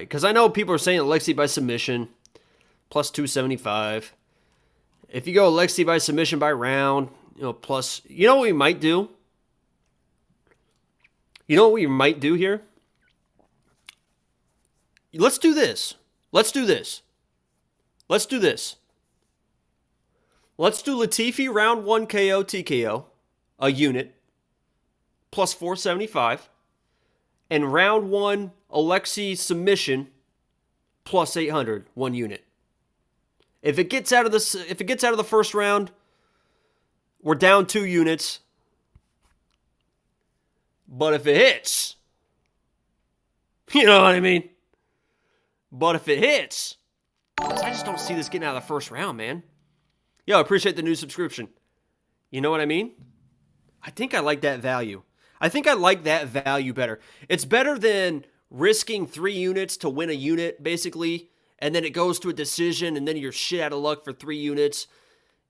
Because I know people are saying Alexei by submission. Plus 275. If you go Alexei by submission by round, plus... You know what we might do? You know what we might do here? Let's do this. Let's do Latifi round 1 KO TKO, a unit, plus 475. And round 1 Alexei submission, plus 800, 1 unit. If it gets out of the first round, we're down 2 units. But if it hits, you know what I mean? I just don't see this getting out of the first round, man. Yo, I appreciate the new subscription. You know what I mean? I think I like that value. Better. It's better than risking 3 units to win a unit, basically, and then it goes to a decision, and then you're shit out of luck for 3 units.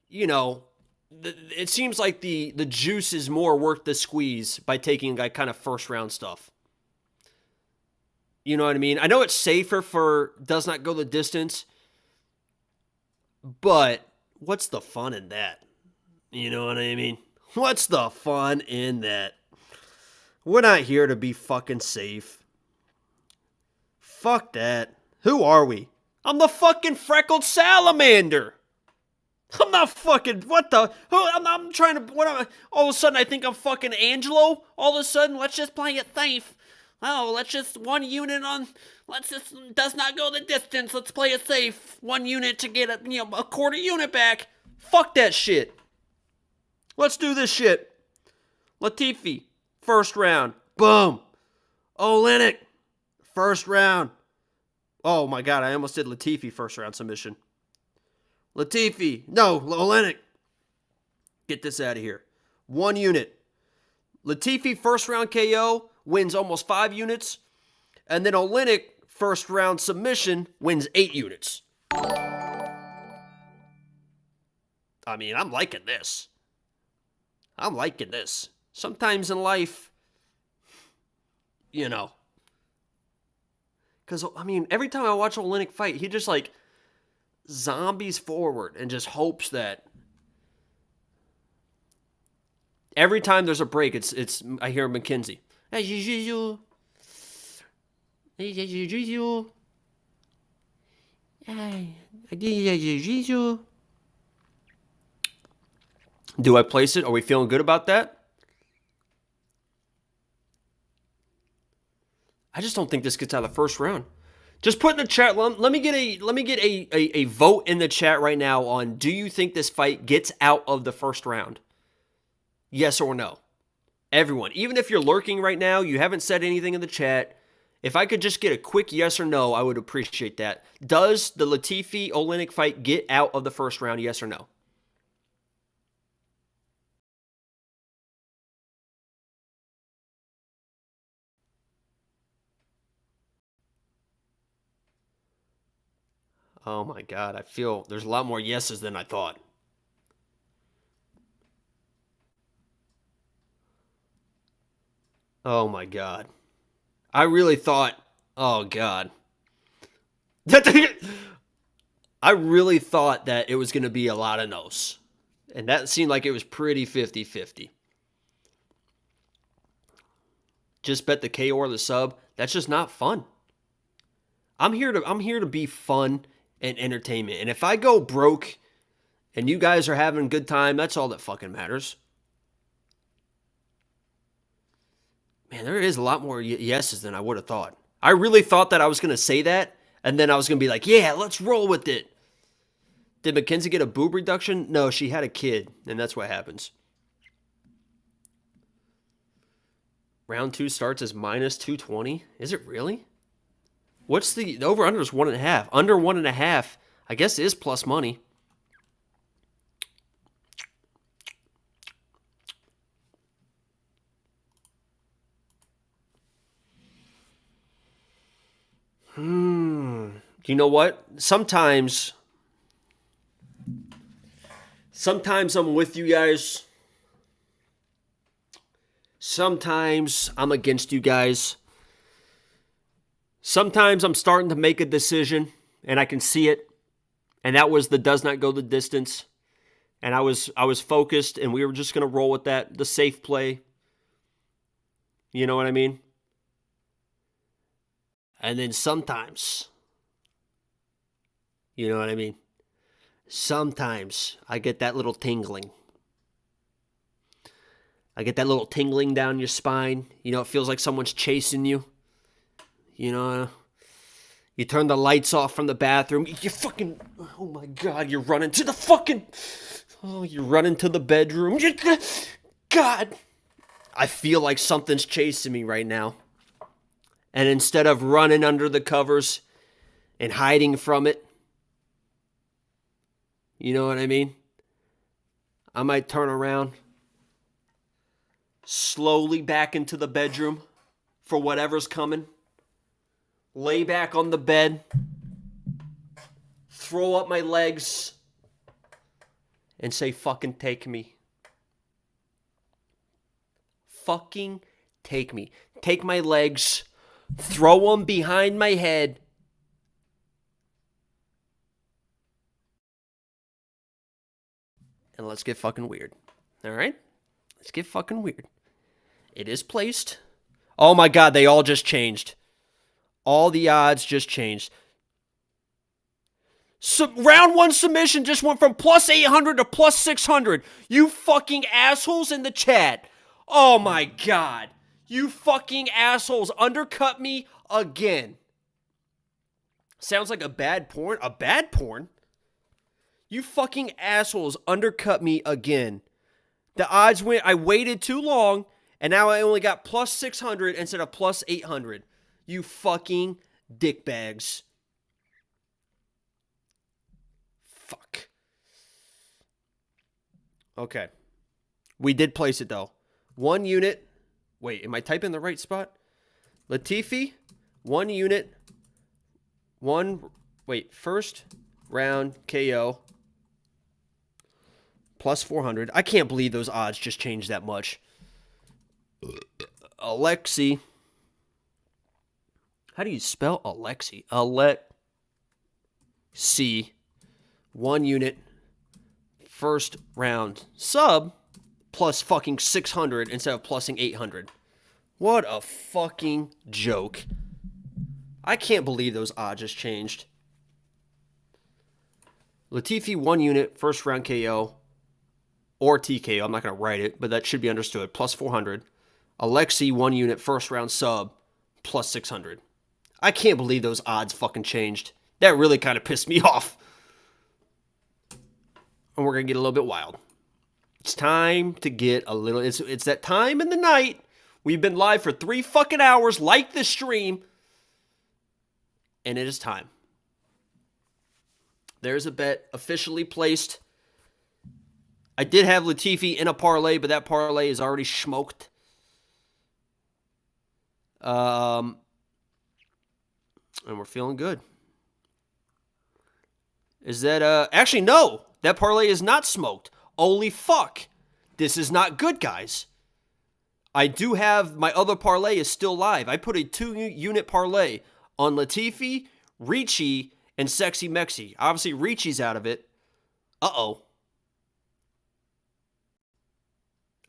It seems like the juice is more worth the squeeze by taking like kind of first round stuff. You know what I mean? I know it's safer for does not go the distance, but what's the fun in that? You know what I mean? What's the fun in that? We're not here to be fucking safe. Fuck that. Who are we? I'm the fucking freckled salamander. I'm not fucking, what the, I'm trying to, what am I, all of a sudden I think I'm fucking Angelo? All of a sudden, let's just play it safe. Oh, let's just, one unit on, let's just, does not go the distance, let's play it safe. One unit to get a quarter unit back. Fuck that shit. Let's do this shit. Latifi, first round. Boom. Oleynik, first round. Oh my god, I almost did Latifi first round submission. Latifi. No, Oleynik. Get this out of here. One unit. Latifi first round KO wins almost 5 units. And then Oleynik first round submission wins 8 units. I mean, I'm liking this. I'm liking this. Sometimes in life, you know. Because, I mean, every time I watch Oleynik fight, he just like zombies forward and just hopes that every time there's a break, it's I hear McKenzie. Do I place it? Are we feeling good about that? I just don't think this gets out of the first round. Just put in the chat. Let me get a vote in the chat right now on, do you think this fight gets out of the first round? Yes or no? Everyone, even if you're lurking right now, you haven't said anything in the chat. If I could just get a quick yes or no, I would appreciate that. Does the Latifi Oleynik fight get out of the first round? Yes or no? Oh my god, I feel there's a lot more yeses than I thought. Oh my god. I really thought, oh god. I really thought that it was going to be a lot of no's. And that seemed like it was pretty 50-50. Just bet the KO or the sub. That's just not fun. I'm here to be fun and entertainment. And if I go broke and you guys are having a good time, that's all that fucking matters. Man, there is a lot more yeses than I would have thought. I really thought that I was going to say that, and then I was going to be like, yeah, let's roll with it. Did Mackenzie get a boob reduction? No, she had a kid, and that's what happens. Round 2 starts as minus 220. Is it really? What's the over-under is 1.5. Under 1.5, I guess, is plus money. You know what? Sometimes I'm with you guys. Sometimes I'm against you guys. Sometimes I'm starting to make a decision and I can see it. And that was the does not go the distance. And I was focused and we were just going to roll with that. The safe play. You know what I mean? And then sometimes, you know what I mean? Sometimes I get that little tingling. I get that little tingling down your spine. You know, it feels like someone's chasing you. You know, you turn the lights off from the bathroom. You fucking, oh my God, you're running to the fucking, you're running to the bedroom. God, I feel like something's chasing me right now. And instead of running under the covers and hiding from it, you know what I mean? I might turn around, slowly back into the bedroom for whatever's coming, lay back on the bed, throw up my legs, and say, fucking take me. Fucking take me. Take my legs, throw them behind my head, and let's get fucking weird. All right? Let's get fucking weird. It is placed. Oh my God, they all just changed. All the odds just changed. Round 1 submission just went from plus 800 to plus 600. You fucking assholes in the chat. Oh my God. You fucking assholes undercut me again. Sounds like a bad porn. A bad porn? You fucking assholes undercut me again. The odds went, I waited too long, and now I only got plus 600 instead of plus 800. You fucking dickbags. Fuck. Okay. We did place it, though. 1 unit. Wait, am I typing the right spot? Latifi, 1 unit. First round KO. Plus 400. I can't believe those odds just changed that much. Alexi. How do you spell Alexi? Alexi. 1 unit. First round sub. Plus fucking 600 instead of plusing 800. What a fucking joke. I can't believe those odds just changed. Latifi, 1 unit. First round KO. Or TKO. I'm not going to write it, but that should be understood. Plus 400. Alexi, 1 unit. First round sub. Plus 600. I can't believe those odds fucking changed. That really kind of pissed me off. And we're going to get a little bit wild. It's time to get a little... It's that time in the night. We've been live for 3 fucking hours, like this stream. And it is time. There's a bet officially placed. I did have Latifi in a parlay, but that parlay is already smoked. And we're feeling good. Is that, actually, no. That parlay is not smoked. Holy fuck. This is not good, guys. I do have, my other parlay is still live. I put a 2-unit parlay on Latifi, Ricci, and Sexy Mexi. Obviously, Ricci's out of it. Uh-oh.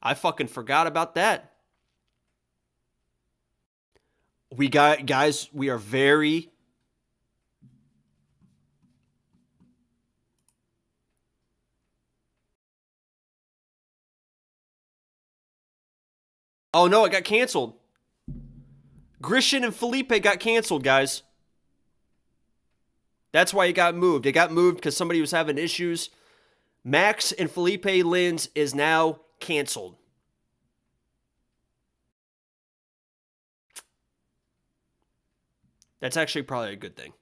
I fucking forgot about that. We got, guys, we are very... Oh, no, it got canceled. Grishin and Felipe got canceled, guys. That's why it got moved. It got moved because somebody was having issues. Max and Felipe Lins is now canceled. That's actually probably a good thing.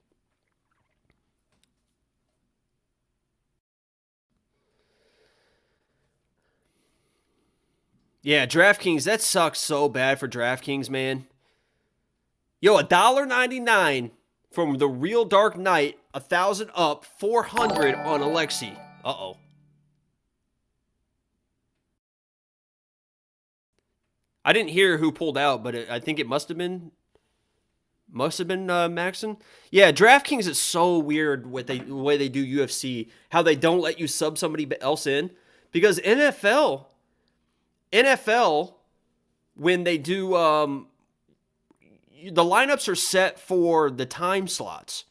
Yeah, DraftKings, that sucks so bad for DraftKings, man. Yo, $1.99 from the Real Dark Knight, 1,000 up, 400 on Alexi. Uh-oh. I didn't hear who pulled out, but I think it must have been Maxon. Yeah, DraftKings is so weird with the way they do UFC, how they don't let you sub somebody else in. Because NFL, when they do, the lineups are set for the time slots.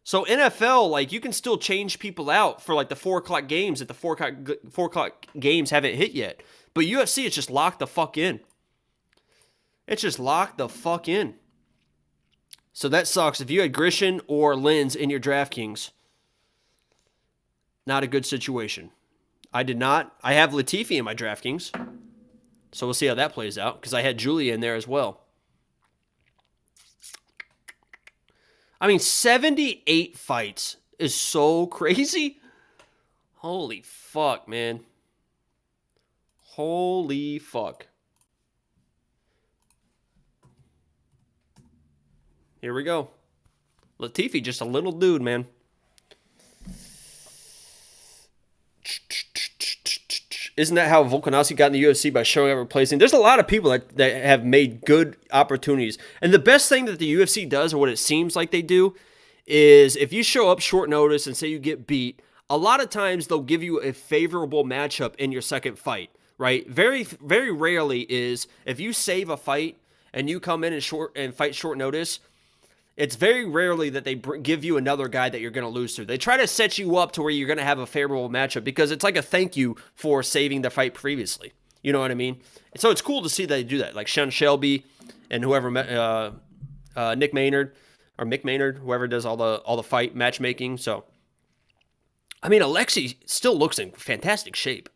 So NFL, like, you can still change people out for, like, the 4 o'clock games if the 4 o'clock games haven't hit yet. But UFC, it's just locked the fuck in. It's just locked the fuck in. So that sucks. If you had Grishin or Lins in your DraftKings, not a good situation. I did not. I have Latifi in my DraftKings. So we'll see how that plays out, because I had Julia in there as well. I mean, 78 fights is so crazy. Holy fuck, man. Holy fuck. Here we go. Latifi, just a little dude, man. Isn't that how Volkanovski got in the UFC, by showing up and replacing? There's a lot of people that have made good opportunities. And the best thing that the UFC does, or what it seems like they do, is if you show up short notice and say you get beat, a lot of times they'll give you a favorable matchup in your second fight, right? Very, very rarely is if you save a fight and you come in and fight short notice, it's very rarely that they give you another guy that you're going to lose to. They try to set you up to where you're going to have a favorable matchup because it's like a thank you for saving the fight previously. You know what I mean? So it's cool to see that they do that. Like Sean Shelby and whoever, Nick Maynard or Mick Maynard, whoever does all the fight matchmaking. So, I mean, Alexei still looks in fantastic shape.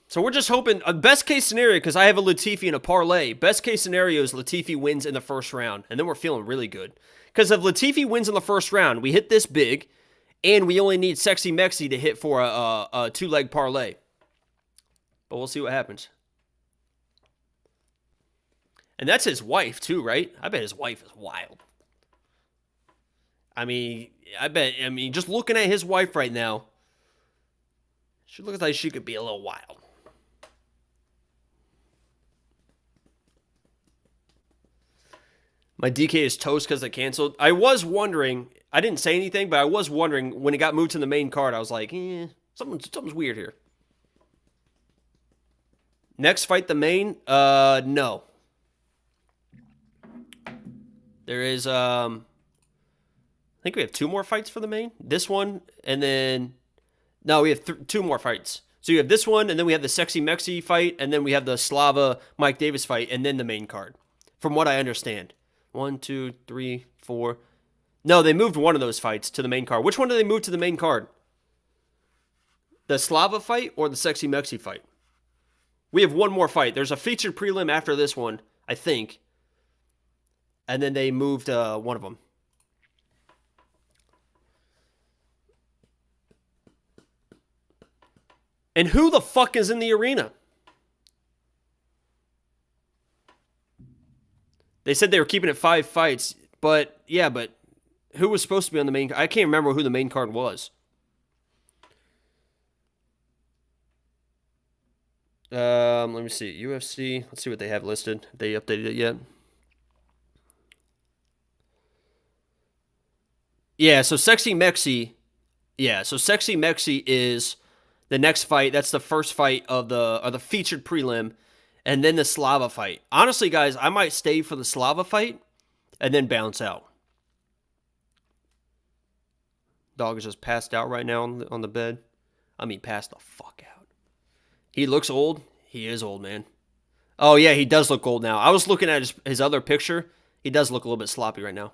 So we're just hoping, best case scenario, because I have a Latifi in a parlay, best case scenario is Latifi wins in the first round, and then we're feeling really good. Because if Latifi wins in the first round, we hit this big, and we only need Sexy Mexi to hit for a two-leg parlay. But we'll see what happens. And that's his wife, too, right? I bet his wife is wild. I mean, just looking at his wife right now, she looks like she could be a little wild. My DK is toast because it canceled. I was wondering, I didn't say anything, but I was wondering when it got moved to the main card, I was like, something's weird here. Next fight, the main? No. There is, I think we have 2 more fights for the main. This one, and then, no, we have 2 more fights. So you have this one, and then we have the Sexy Mexi fight, and then we have the Slava Mike Davis fight, and then the main card, from what I understand. 1, 2, 3, 4. No, they moved one of those fights to the main card. Which one did they move to the main card? The Slava fight or the Sexy Mexi fight? We have one more fight. There's a featured prelim after this one, I think. And then they moved one of them. And who the fuck is in the arena? They said they were keeping it 5 fights, but yeah, but who was supposed to be on the main? I can't remember who the main card was. Let me see. UFC. Let's see what they have listed. Have they updated it yet? Yeah, so Sexy Mexi. Yeah, so Sexy Mexi is the next fight. That's the first fight of the featured prelim. And then the Slava fight. Honestly, guys, I might stay for the Slava fight and then bounce out. Dog is just passed out right now on the bed. I mean, passed the fuck out. He looks old. He is old, man. Oh, yeah, he does look old now. I was looking at his other picture. He does look a little bit sloppy right now.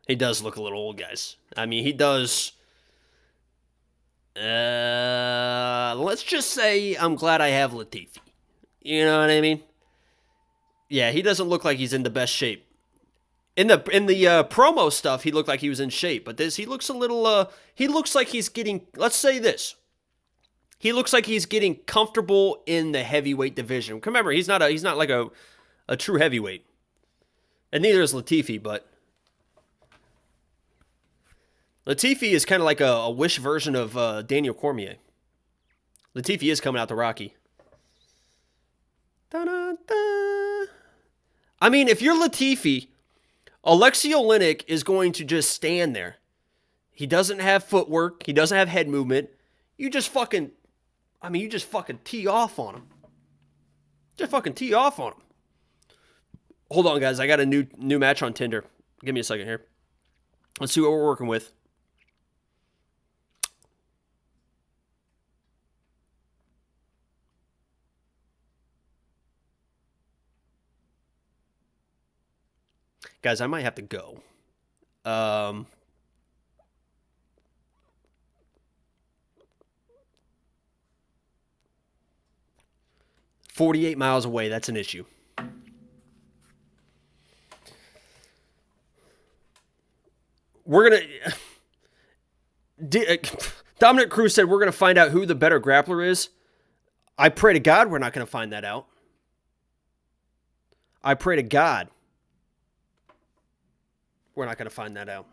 He does look a little old, guys. I mean, he does. Let's just say I'm glad I have Latifi. You know what I mean? Yeah, he doesn't look like he's in the best shape. In the promo stuff, he looked like he was in shape, but he looks a little. He looks like he's getting. Let's say this. He looks like he's getting comfortable in the heavyweight division. Remember, he's not like a true heavyweight, and neither is Latifi, but. Latifi is kind of like a wish version of Daniel Cormier. Latifi is coming out to Rocky. Da-da-da. I mean, if you're Latifi, Alexei Oleynik is going to just stand there. He doesn't have footwork. He doesn't have head movement. You just fucking tee off on him. Just fucking tee off on him. Hold on, guys. I got a new match on Tinder. Give me a second here. Let's see what we're working with. Guys, I might have to go. 48 miles away, that's an issue. We're going to... Dominic Cruz said we're going to find out who the better grappler is. I pray to God we're not going to find that out. I pray to God we're not going to find that out.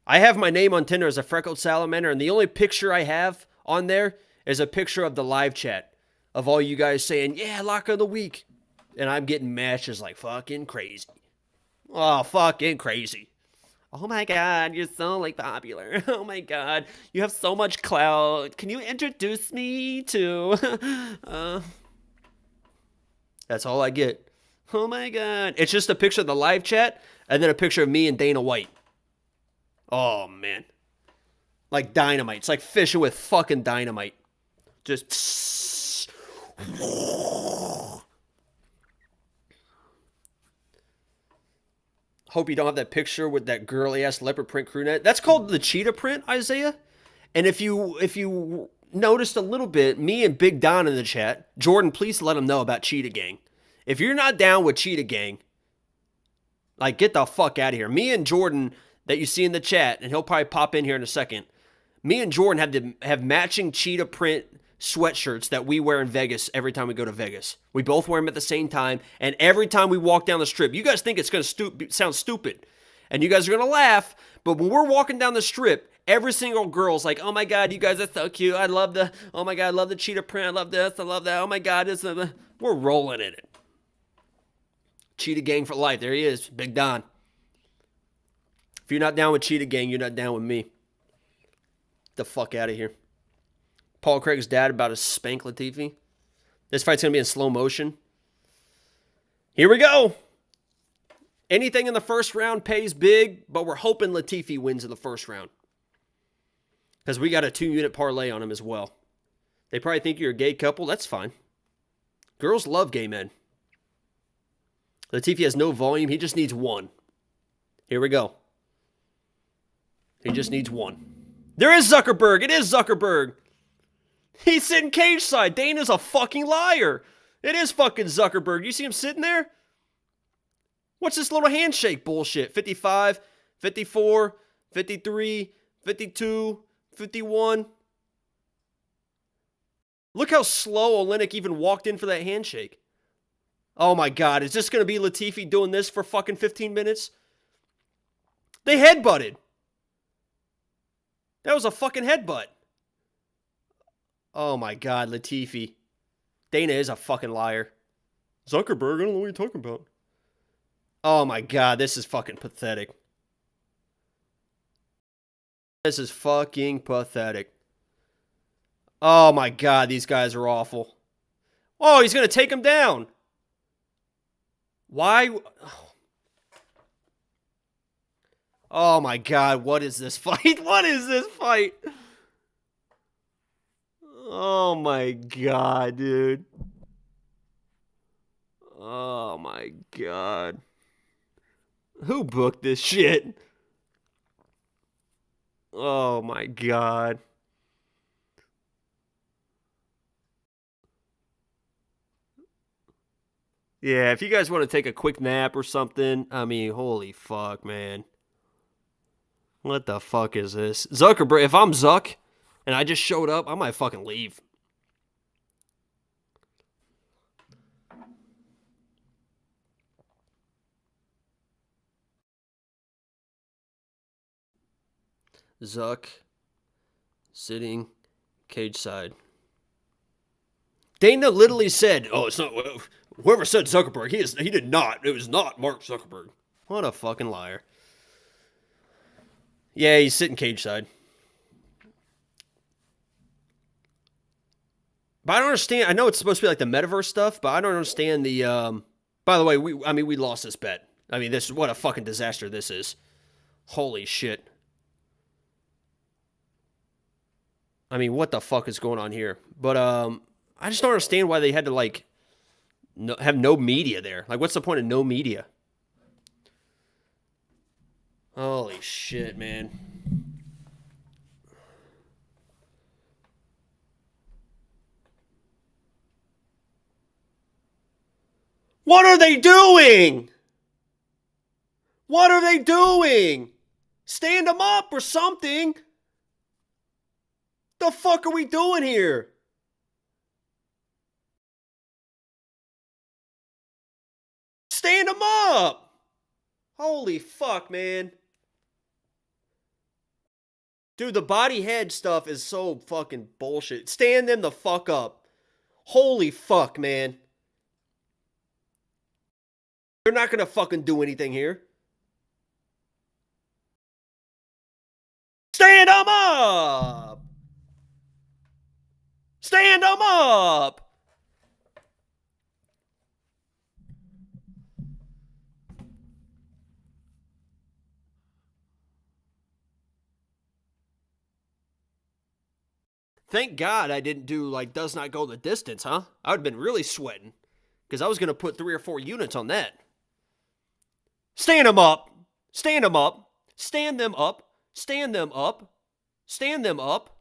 I have my name on Tinder as a freckled salamander, and the only picture I have on there is a picture of the live chat of all you guys saying, yeah, lock of the week. And I'm getting matches like fucking crazy. Oh, fucking crazy. Oh my god, you're so like popular. Oh my god, you have so much clout. Can you introduce me to That's all I get. Oh my god. It's just a picture of the live chat and then a picture of me and Dana White. Oh man. Like dynamite. It's like fishing with fucking dynamite. Just hope you don't have that picture with that girly ass leopard print crew neck. That's called the cheetah print, Isaiah. And if you noticed a little bit, me and Big Don in the chat, Jordan, please let him know about Cheetah Gang. If you're not down with Cheetah Gang, like get the fuck out of here. Me and Jordan that you see in the chat, and he'll probably pop in here in a second. Me and Jordan have matching cheetah print sweatshirts that we wear in Vegas every time we go to Vegas. We both wear them at the same time, and every time we walk down the strip, you guys think it's going to sound stupid, and you guys are going to laugh, but when we're walking down the strip, every single girl's like, oh my god, you guys are so cute. I love the, oh my god, I love the cheetah print. I love this, I love that. Oh my god, we're rolling in it. Cheetah Gang for life. There he is, Big Don. If you're not down with Cheetah Gang, you're not down with me. Get the fuck out of here. Paul Craig's dad about to spank Latifi. This fight's going to be in slow motion. Here we go. Anything in the first round pays big, but we're hoping Latifi wins in the first round. Because we got a 2-unit parlay on him as well. They probably think you're a gay couple. That's fine. Girls love gay men. Latifi has no volume. He just needs one. Here we go. He just needs one. There is Zuckerberg. It is Zuckerberg. He's sitting cage side. Dana's a fucking liar. It is fucking Zuckerberg. You see him sitting there? What's this little handshake bullshit? 55, 54, 53, 52, 51. Look how slow Oleynik even walked in for that handshake. Oh my god, is this going to be Latifi doing this for fucking 15 minutes? They headbutted. That was a fucking headbutt. Oh my god, Latifi. Dana is a fucking liar. Zuckerberg, I don't know what you're talking about. Oh my god, this is fucking pathetic. This is fucking pathetic. Oh my god, these guys are awful. Oh, he's going to take him down. Why? Oh my god, what is this fight? What is this fight? Oh my god, dude. Oh my god. Who booked this shit? Oh my god. Yeah, if you guys want to take a quick nap or something, I mean, holy fuck, man. What the fuck is this? Zuckerberg, if I'm Zuck and I just showed up, I might fucking leave. Zuck sitting cage side. Dana literally said, oh, it's not, whoever said Zuckerberg, he did not. It was not Mark Zuckerberg. What a fucking liar. Yeah, he's sitting cage side. But I don't understand. I know it's supposed to be like the metaverse stuff, but I don't understand the, by the way, we lost this bet. I mean, what a fucking disaster this is. Holy shit. I mean, what the fuck is going on here? But, I just don't understand why they had to, like, have no media there. Like, what's the point of no media? Holy shit, man. What are they doing? What are they doing? Stand them up or something. The fuck are we doing here? Stand them up. Holy fuck, man. Dude, the body head stuff is so fucking bullshit. Stand them the fuck up. Holy fuck, man. They're not gonna fucking do anything here. Stand them up! Stand them up! Thank God I didn't do, like, does not go the distance, huh? I would have been really sweating. Because I was going to put 3 or 4 units on that. Stand them up. Stand them up. Stand them up. Stand them up. Stand them up.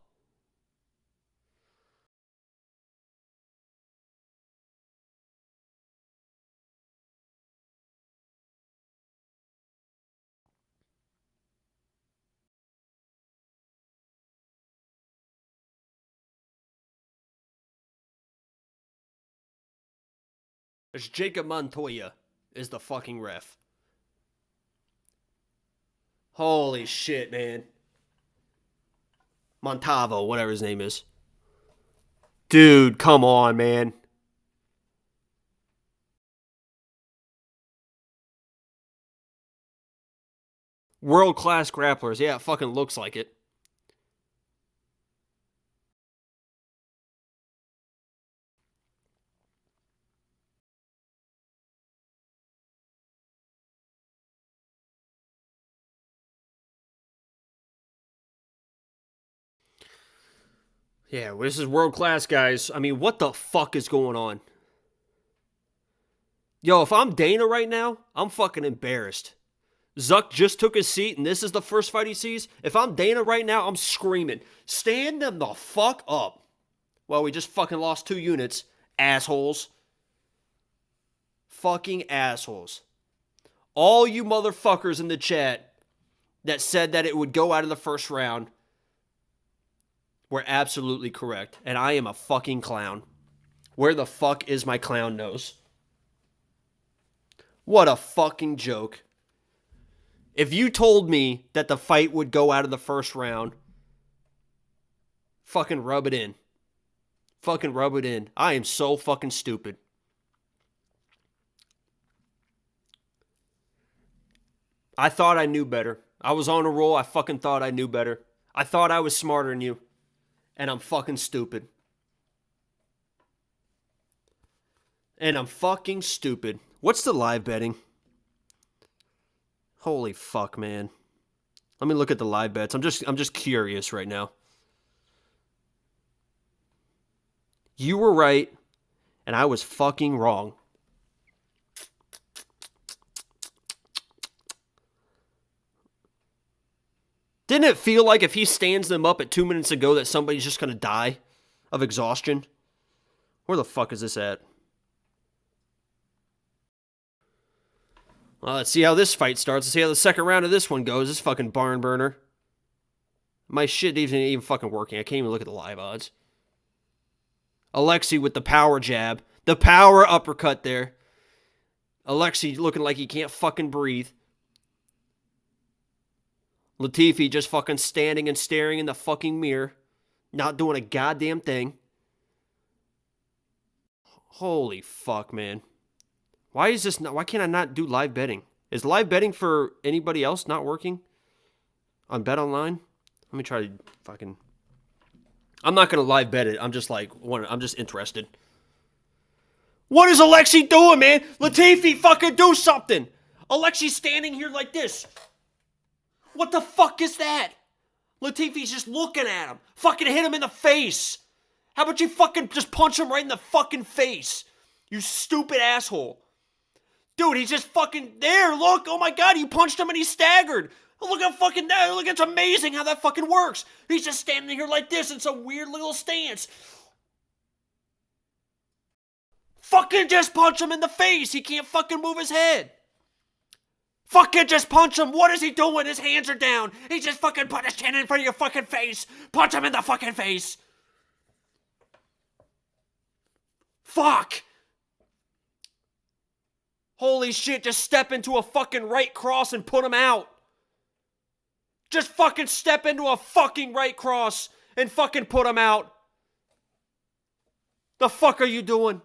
There's Jacob Montoya is the fucking ref. Holy shit, man. Montavo, whatever his name is. Dude, come on, man. World-class grapplers. Yeah, it fucking looks like it. Yeah, well, this is world-class, guys. I mean, what the fuck is going on? Yo, if I'm Dana right now, I'm fucking embarrassed. Zuck just took his seat, and this is the first fight he sees. If I'm Dana right now, I'm screaming, stand them the fuck up. Well, we just fucking lost 2 units, assholes. Fucking assholes. All you motherfuckers in the chat that said that it would go out of the first round were absolutely correct. And I am a fucking clown. Where the fuck is my clown nose? What a fucking joke. If you told me that the fight would go out of the first round, fucking rub it in. Fucking rub it in. I am so fucking stupid. I thought I knew better. I was on a roll. I fucking thought I knew better. I thought I was smarter than you. And I'm fucking stupid. And I'm fucking stupid. What's the live betting? Holy fuck, man. Let me look at the live bets. I'm just curious right now. You were right, and I was fucking wrong. Didn't it feel like if he stands them up at 2 minutes ago that somebody's just going to die of exhaustion? Where the fuck is this at? Well, let's see how this fight starts. Let's see how the second round of this one goes. This fucking barn burner. My shit isn't even fucking working. I can't even look at the live odds. Alexi with the power jab. The power uppercut there. Alexi looking like he can't fucking breathe. Latifi just fucking standing and staring in the fucking mirror. Not doing a goddamn thing. Holy fuck, man. Why can't I not do live betting? Is live betting for anybody else not working? On Bet Online? Let me try to fucking... I'm not going to live bet it. I'm just interested. What is Alexi doing, man? Latifi, fucking do something. Alexi's standing here like this. What the fuck is that? Latifi's just looking at him. Fucking hit him in the face. How about you fucking just punch him right in the fucking face? You stupid asshole. Dude, he's just fucking there. Look, oh my god, you punched him and he staggered. Look how fucking that. Look, it's amazing how that fucking works. He's just standing here like this in some weird little stance. Fucking just punch him in the face. He can't fucking move his head. Fucking just punch him. What is he doing? His hands are down. He just fucking put his chin in front of your fucking face. Punch him in the fucking face. Fuck. Holy shit, just step into a fucking right cross and put him out. Just fucking step into a fucking right cross and fucking put him out. The fuck are you doing?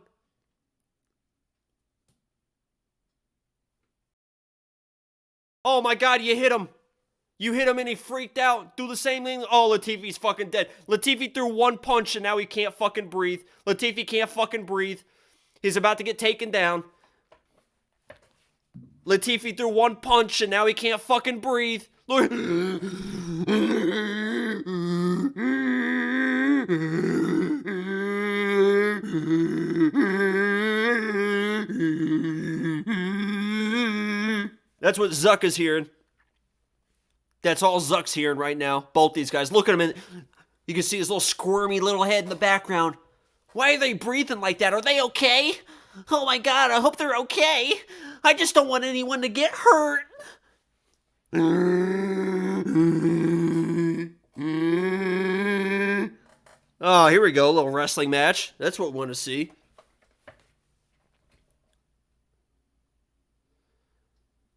Oh my God, you hit him. You hit him and he freaked out. Do the same thing. Oh, Latifi's fucking dead. Latifi threw one punch and now he can't fucking breathe. Latifi can't fucking breathe. He's about to get taken down. Latifi threw one punch and now he can't fucking breathe. Look. That's what Zuck is hearing. That's all Zuck's hearing right now. Both these guys. Look at him. You can see his little squirmy little head in the background. Why are they breathing like that? Are they okay? Oh my God, I hope they're okay. I just don't want anyone to get hurt. Oh, here we go. A little wrestling match. That's what we want to see.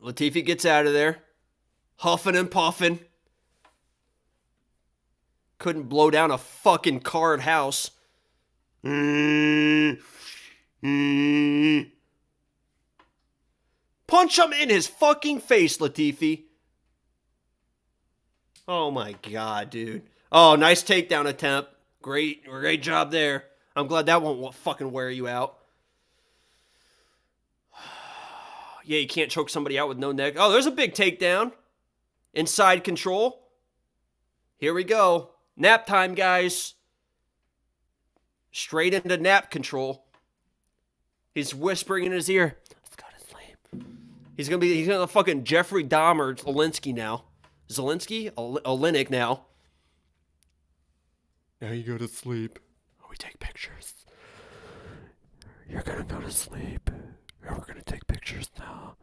Latifi gets out of there. Huffing and puffing. Couldn't blow down a fucking card house. Punch him in his fucking face, Latifi. Oh my God, dude. Oh, nice takedown attempt. Great job there. I'm glad that won't fucking wear you out. Yeah, you can't choke somebody out with no neck. Oh, there's a big takedown. Inside control. Here we go. Nap time, guys. Straight into nap control. He's whispering in his ear. Let's go to sleep. He's gonna fucking Jeffrey Dahmer Oleynik now. Oleynik now. Now you go to sleep. We take pictures. You're gonna go to sleep. And we're gonna take pictures now.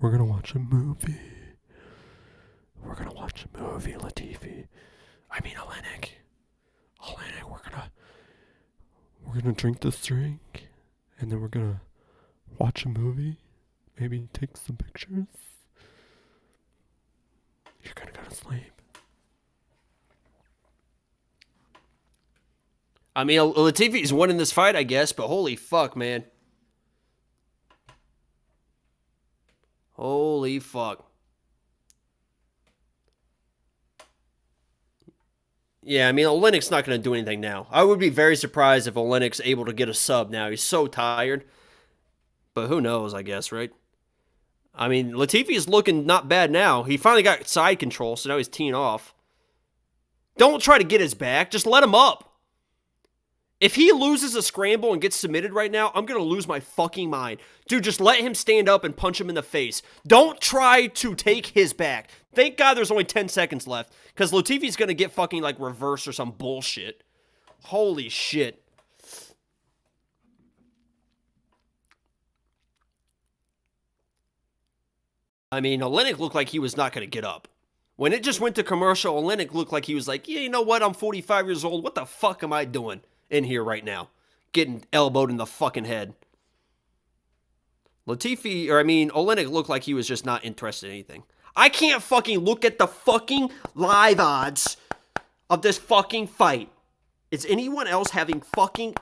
We're gonna watch a movie. We're gonna watch a movie, Latifi. I mean, Oleynik. We're gonna drink this drink, and then we're gonna watch a movie. Maybe take some pictures. You're gonna go to sleep. I mean, Latifi's winning this fight, I guess, but holy fuck, man. Holy fuck. Yeah, I mean, Oleynik's not going to do anything now. I would be very surprised if Oleynik's able to get a sub now. He's so tired. But who knows, I guess, right? I mean, Latifi is looking not bad now. He finally got side control, so now he's teeing off. Don't try to get his back. Just let him up. If he loses a scramble and gets submitted right now, I'm going to lose my fucking mind. Dude, just let him stand up and punch him in the face. Don't try to take his back. Thank God there's only 10 seconds left, because Latifi's going to get fucking, like, reverse or some bullshit. Holy shit. I mean, Oleynik looked like he was not going to get up. When it just went to commercial, Oleynik looked like he was like, yeah, you know what? I'm 45 years old. What the fuck am I doing in here right now? Getting elbowed in the fucking head. Oleynik looked like he was just not interested in anything. I can't fucking look at the fucking live odds of this fucking fight. Is anyone else having fucking...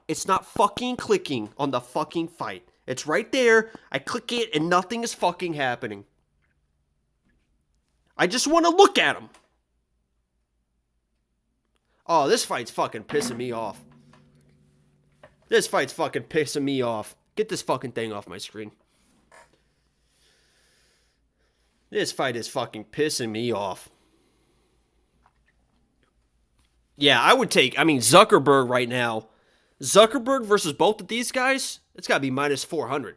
It's not fucking clicking on the fucking fight. It's right there. I click it and nothing is fucking happening. I just want to look at him. Oh, this fight's fucking pissing me off. This fight's fucking pissing me off. Get this fucking thing off my screen. This fight is fucking pissing me off. Yeah, I would take... Zuckerberg right now. Zuckerberg versus both of these guys? It's got to be minus 400.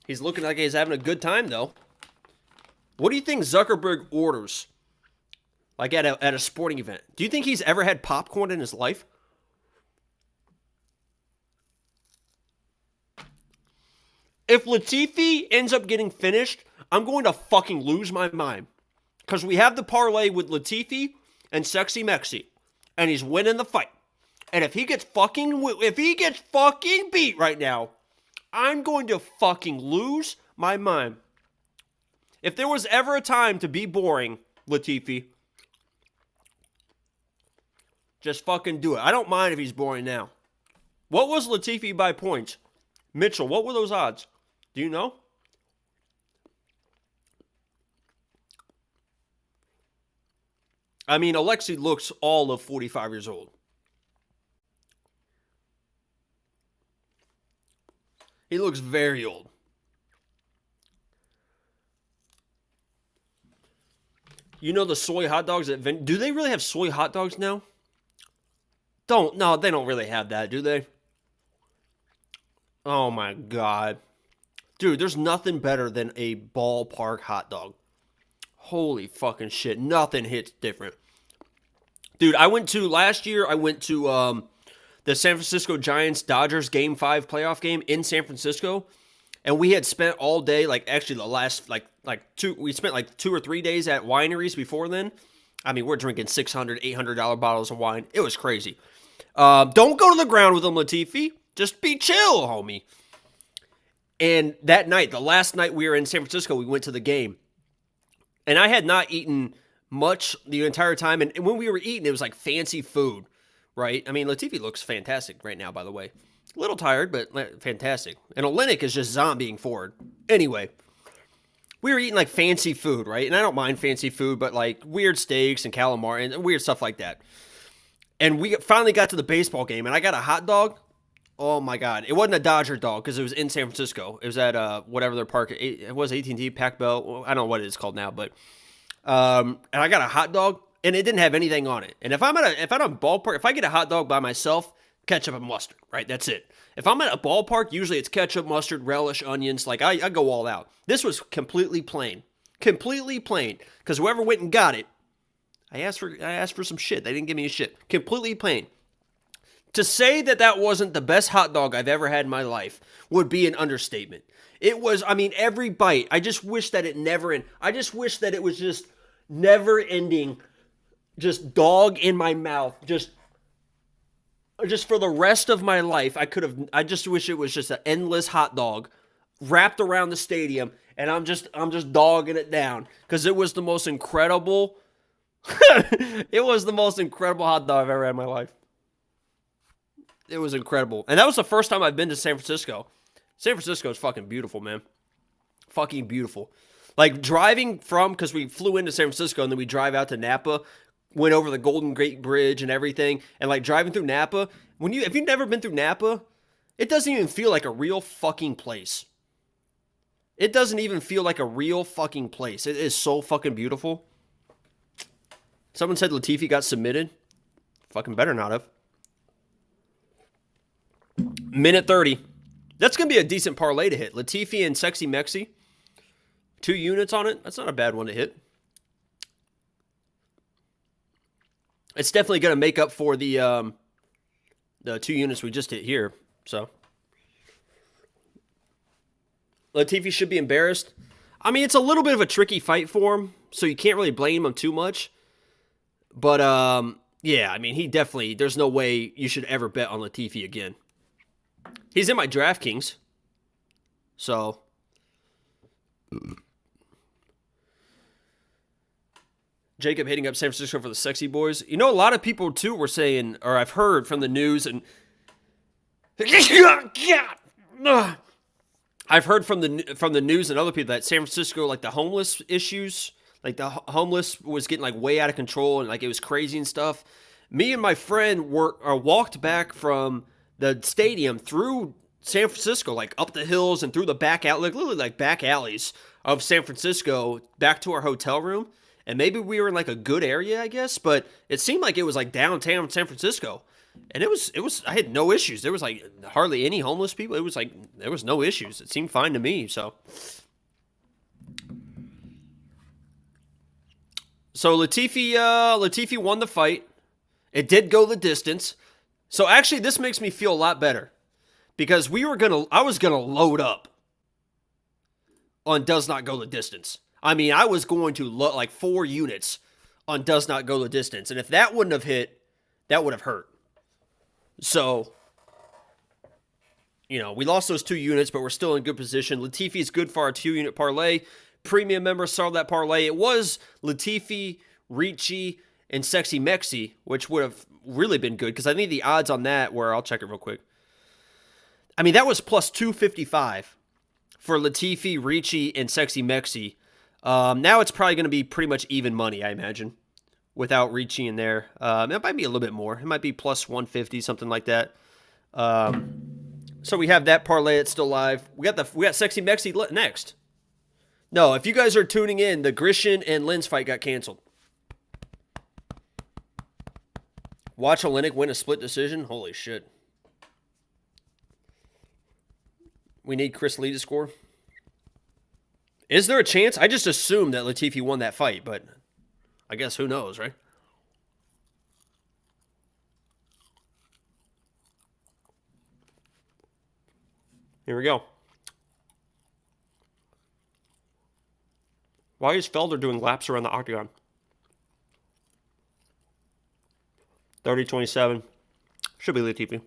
He's looking like he's having a good time, though. What do you think Zuckerberg orders? Like at a sporting event. Do you think he's ever had popcorn in his life? If Latifi ends up getting finished, I'm going to fucking lose my mind. Because we have the parlay with Latifi and Sexy Mexi. And he's winning the fight. And if he gets fucking beat right now, I'm going to fucking lose my mind. If there was ever a time to be boring, Latifi. Just fucking do it. I don't mind if he's boring now. What was Latifi by points? Mitchell, what were those odds? Do you know? I mean, Alexei looks all of 45 years old. He looks very old. You know the soy hot dogs at do they really have soy hot dogs now? No, they don't really have that, do they? Oh my God. Dude, there's nothing better than a ballpark hot dog. Holy fucking shit. Nothing hits different. Dude, last year, I went to the San Francisco Giants Dodgers Game 5 playoff game in San Francisco. And we had spent all day, actually the last, we spent 2 or 3 days at wineries before then. I mean, we're drinking $600, $800 bottles of wine. It was crazy. Don't go to the ground with them, Latifi. Just be chill, homie. And that night, the last night we were in San Francisco, we went to the game. And I had not eaten much the entire time. And when we were eating, it was like fancy food, right? I mean, Latifi looks fantastic right now, by the way. A little tired, but fantastic. And Oleynik is just zombieing forward. Anyway, we were eating like fancy food, right? And I don't mind fancy food, but like weird steaks and calamari and weird stuff like that. And we finally got to the baseball game, and I got a hot dog. Oh my God. It wasn't a Dodger dog because it was in San Francisco. It was at whatever their park. It was AT&T, Pac Bell. I don't know what it's called now, but and I got a hot dog, and it didn't have anything on it. And if I'm at a ballpark, if I get a hot dog by myself, ketchup and mustard, right? That's it. If I'm at a ballpark, usually it's ketchup, mustard, relish, onions. Like I go all out. This was completely plain, because whoever went and got it, I asked for some shit. They didn't give me a shit. Completely plain. To say that that wasn't the best hot dog I've ever had in my life would be an understatement. It was, I mean, every bite. I just wish that it never ended. I just wish that it was just never ending, just dog in my mouth, just for the rest of my life. I just wish it was just an endless hot dog wrapped around the stadium, and I'm just dogging it down because it was the most incredible. It was the most incredible hot dog I've ever had in my life. It was incredible. And that was the first time I've been to San Francisco. San Francisco is fucking beautiful, man. Fucking beautiful. Like driving because we flew into San Francisco and then we drive out to Napa, went over the Golden Gate Bridge and everything. And like driving through Napa, if you've never been through Napa, it doesn't even feel like a real fucking place. It doesn't even feel like a real fucking place. It is so fucking beautiful. Someone said Latifi got submitted. Fucking better not have. Minute 30. That's going to be a decent parlay to hit. Latifi and Sexy Mexi. 2 units on it. That's not a bad one to hit. It's definitely going to make up for the 2 units we just hit here. So Latifi should be embarrassed. I mean, it's a little bit of a tricky fight for him, so you can't really blame him too much. But, yeah, I mean, he definitely, there's no way you should ever bet on Latifi again. He's in my DraftKings. So. Jacob hitting up San Francisco for the sexy boys. You know, a lot of people, too, were saying, or I've heard from the news, and I've heard from the news and other people that San Francisco, like the homeless issues, like the homeless was getting like way out of control and like it was crazy and stuff. Me and my friend walked back from the stadium through San Francisco, like up the hills and through the back alley, like literally like back alleys of San Francisco back to our hotel room. And maybe we were in like a good area, I guess, but it seemed like it was like downtown San Francisco. And it was, I had no issues. There was like hardly any homeless people. It was like, there was no issues. It seemed fine to me. So Latifi won the fight. It did go the distance. So actually, this makes me feel a lot better because I was gonna load up on does not go the distance. I mean, I was going to like 4 units on does not go the distance, and if that wouldn't have hit, that would have hurt. So, you know, we lost those 2 units, but we're still in good position. Latifi's good for our 2-unit parlay. premium members saw that parlay. It was Latifi, Ricci, and Sexy Mexi, which would have really been good because I think the odds on that were, I'll check it real quick. I mean, that was plus 255 for Latifi, Ricci, and Sexy Mexi. Now it's probably going to be pretty much even money, I imagine, without Ricci in there. It might be a little bit more. It might be plus 150, something like that. So we have that parlay. It's still live. We got Sexy Mexi next. No, if you guys are tuning in, the Grishin and Lin's fight got canceled. Watch Oleynik win a split decision? Holy shit. We need Chris Lee to score. Is there a chance? I just assumed that Latifi won that fight, but I guess who knows, right? Here we go. Why is Felder doing laps around the octagon? 30-27. Should be Latifi.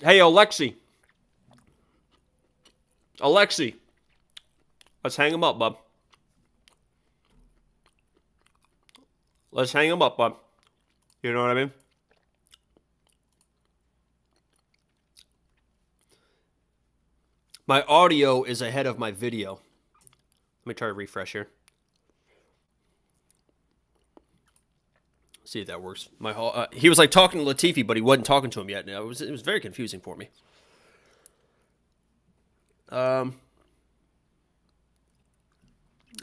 Hey, Alexi. Alexi. Let's hang him up, bub. Let's hang him up, bub. You know what I mean? My audio is ahead of my video. Let me try to refresh here. See if that works. He was like talking to Latifi, but he wasn't talking to him yet. It was very confusing for me.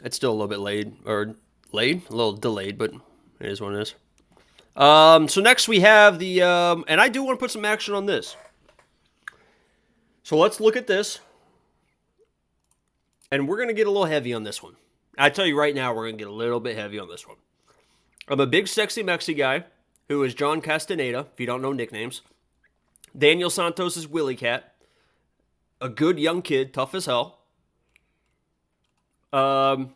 It's still a little bit a little delayed, but it is what it is. So next we have the and I do want to put some action on this. So let's look at this, and we're gonna get a little heavy on this one. I tell you right now, we're gonna get a little bit heavy on this one. I'm a big Sexy Mexi guy, who is John Castaneda, if you don't know nicknames. Daniel Santos is Willy Cat. A good young kid, tough as hell. And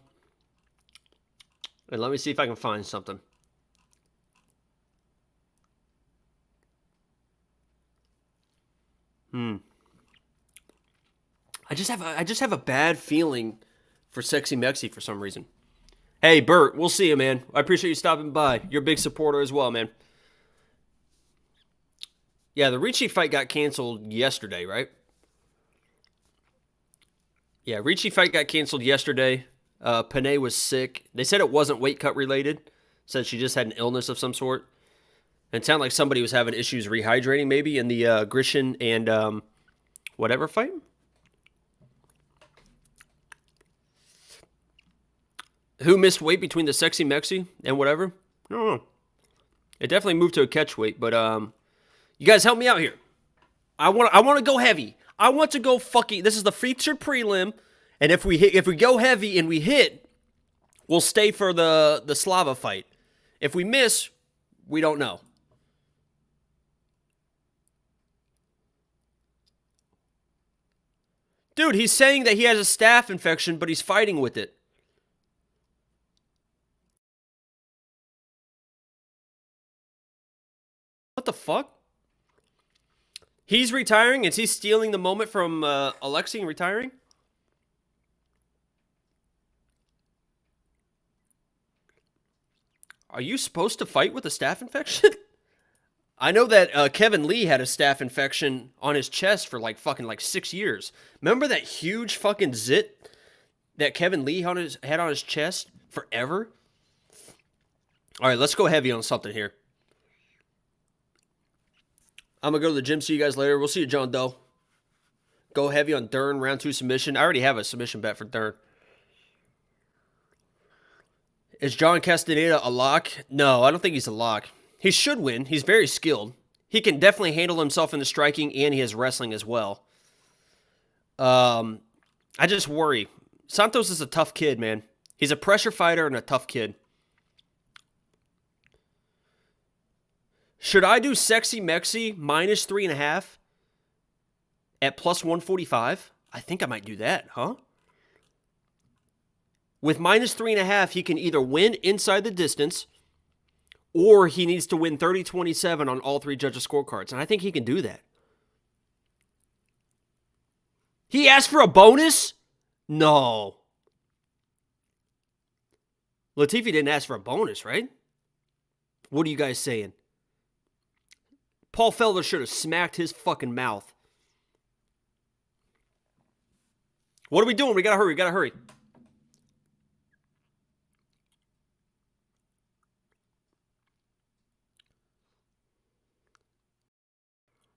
let me see if I can find something. I just have a bad feeling for Sexy Mexi for some reason. Hey, Bert, we'll see you, man. I appreciate you stopping by. You're a big supporter as well, man. Yeah, the Ricci fight got canceled yesterday, right? Yeah, Ricci fight got canceled yesterday. Panay was sick. They said it wasn't weight cut related. Said she just had an illness of some sort. And it sounded like somebody was having issues rehydrating maybe in the Grishin and whatever fight. Who missed weight between the Sexy Mexi and whatever? I don't know. It definitely moved to a catch weight, but you guys help me out here. I want to go heavy. I want to go fucking. This is the featured prelim, and if we go heavy and we hit, we'll stay for the Slava fight. If we miss, we don't know. Dude, he's saying that he has a staph infection, but he's fighting with it. What the fuck? He's retiring? Is he stealing the moment from Alexi and retiring? Are you supposed to fight with a staph infection? I know that Kevin Lee had a staph infection on his chest for like 6 years. Remember that huge fucking zit that Kevin Lee had on his chest forever? All right, let's go heavy on something here. I'm going to go to the gym. See you guys later. We'll see you, John Doe. Go heavy on Dern, round 2 submission. I already have a submission bet for Dern. Is John Castaneda a lock? No, I don't think he's a lock. He should win. He's very skilled. He can definitely handle himself in the striking, and he has wrestling as well. I just worry. Santos is a tough kid, man. He's a pressure fighter and a tough kid. Should I do Sexy Mexi minus 3.5 at plus 145? I think I might do that, huh? With minus 3.5, he can either win inside the distance, or he needs to win 30-27 on all 3 judges' scorecards. And I think he can do that. He asked for a bonus? No. Latifi didn't ask for a bonus, right? What are you guys saying? Paul Felder should have smacked his fucking mouth. What are we doing? We gotta hurry. We gotta hurry.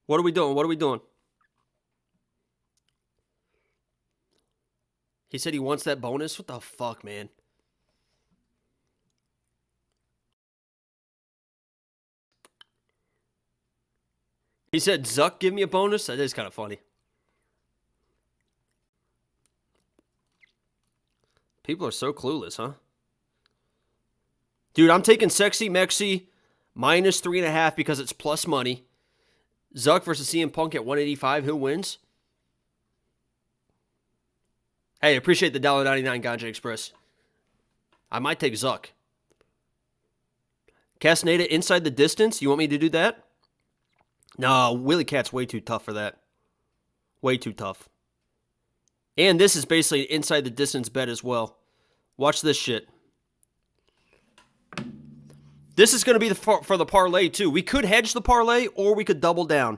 What are we doing? What are we doing? He said he wants that bonus? What the fuck, man? He said, Zuck, give me a bonus? That is kind of funny. People are so clueless, huh? Dude, I'm taking Sexy Mexi minus 3.5 because it's plus money. Zuck versus CM Punk at 185. Who wins? Hey, appreciate the $1.99 Ganja Express. I might take Zuck. Castaneda inside the distance? You want me to do that? No, Willie Cat's way too tough for that. Way too tough. And this is basically an inside the distance bet as well. Watch this shit. This is going to be for the parlay too. We could hedge the parlay or we could double down.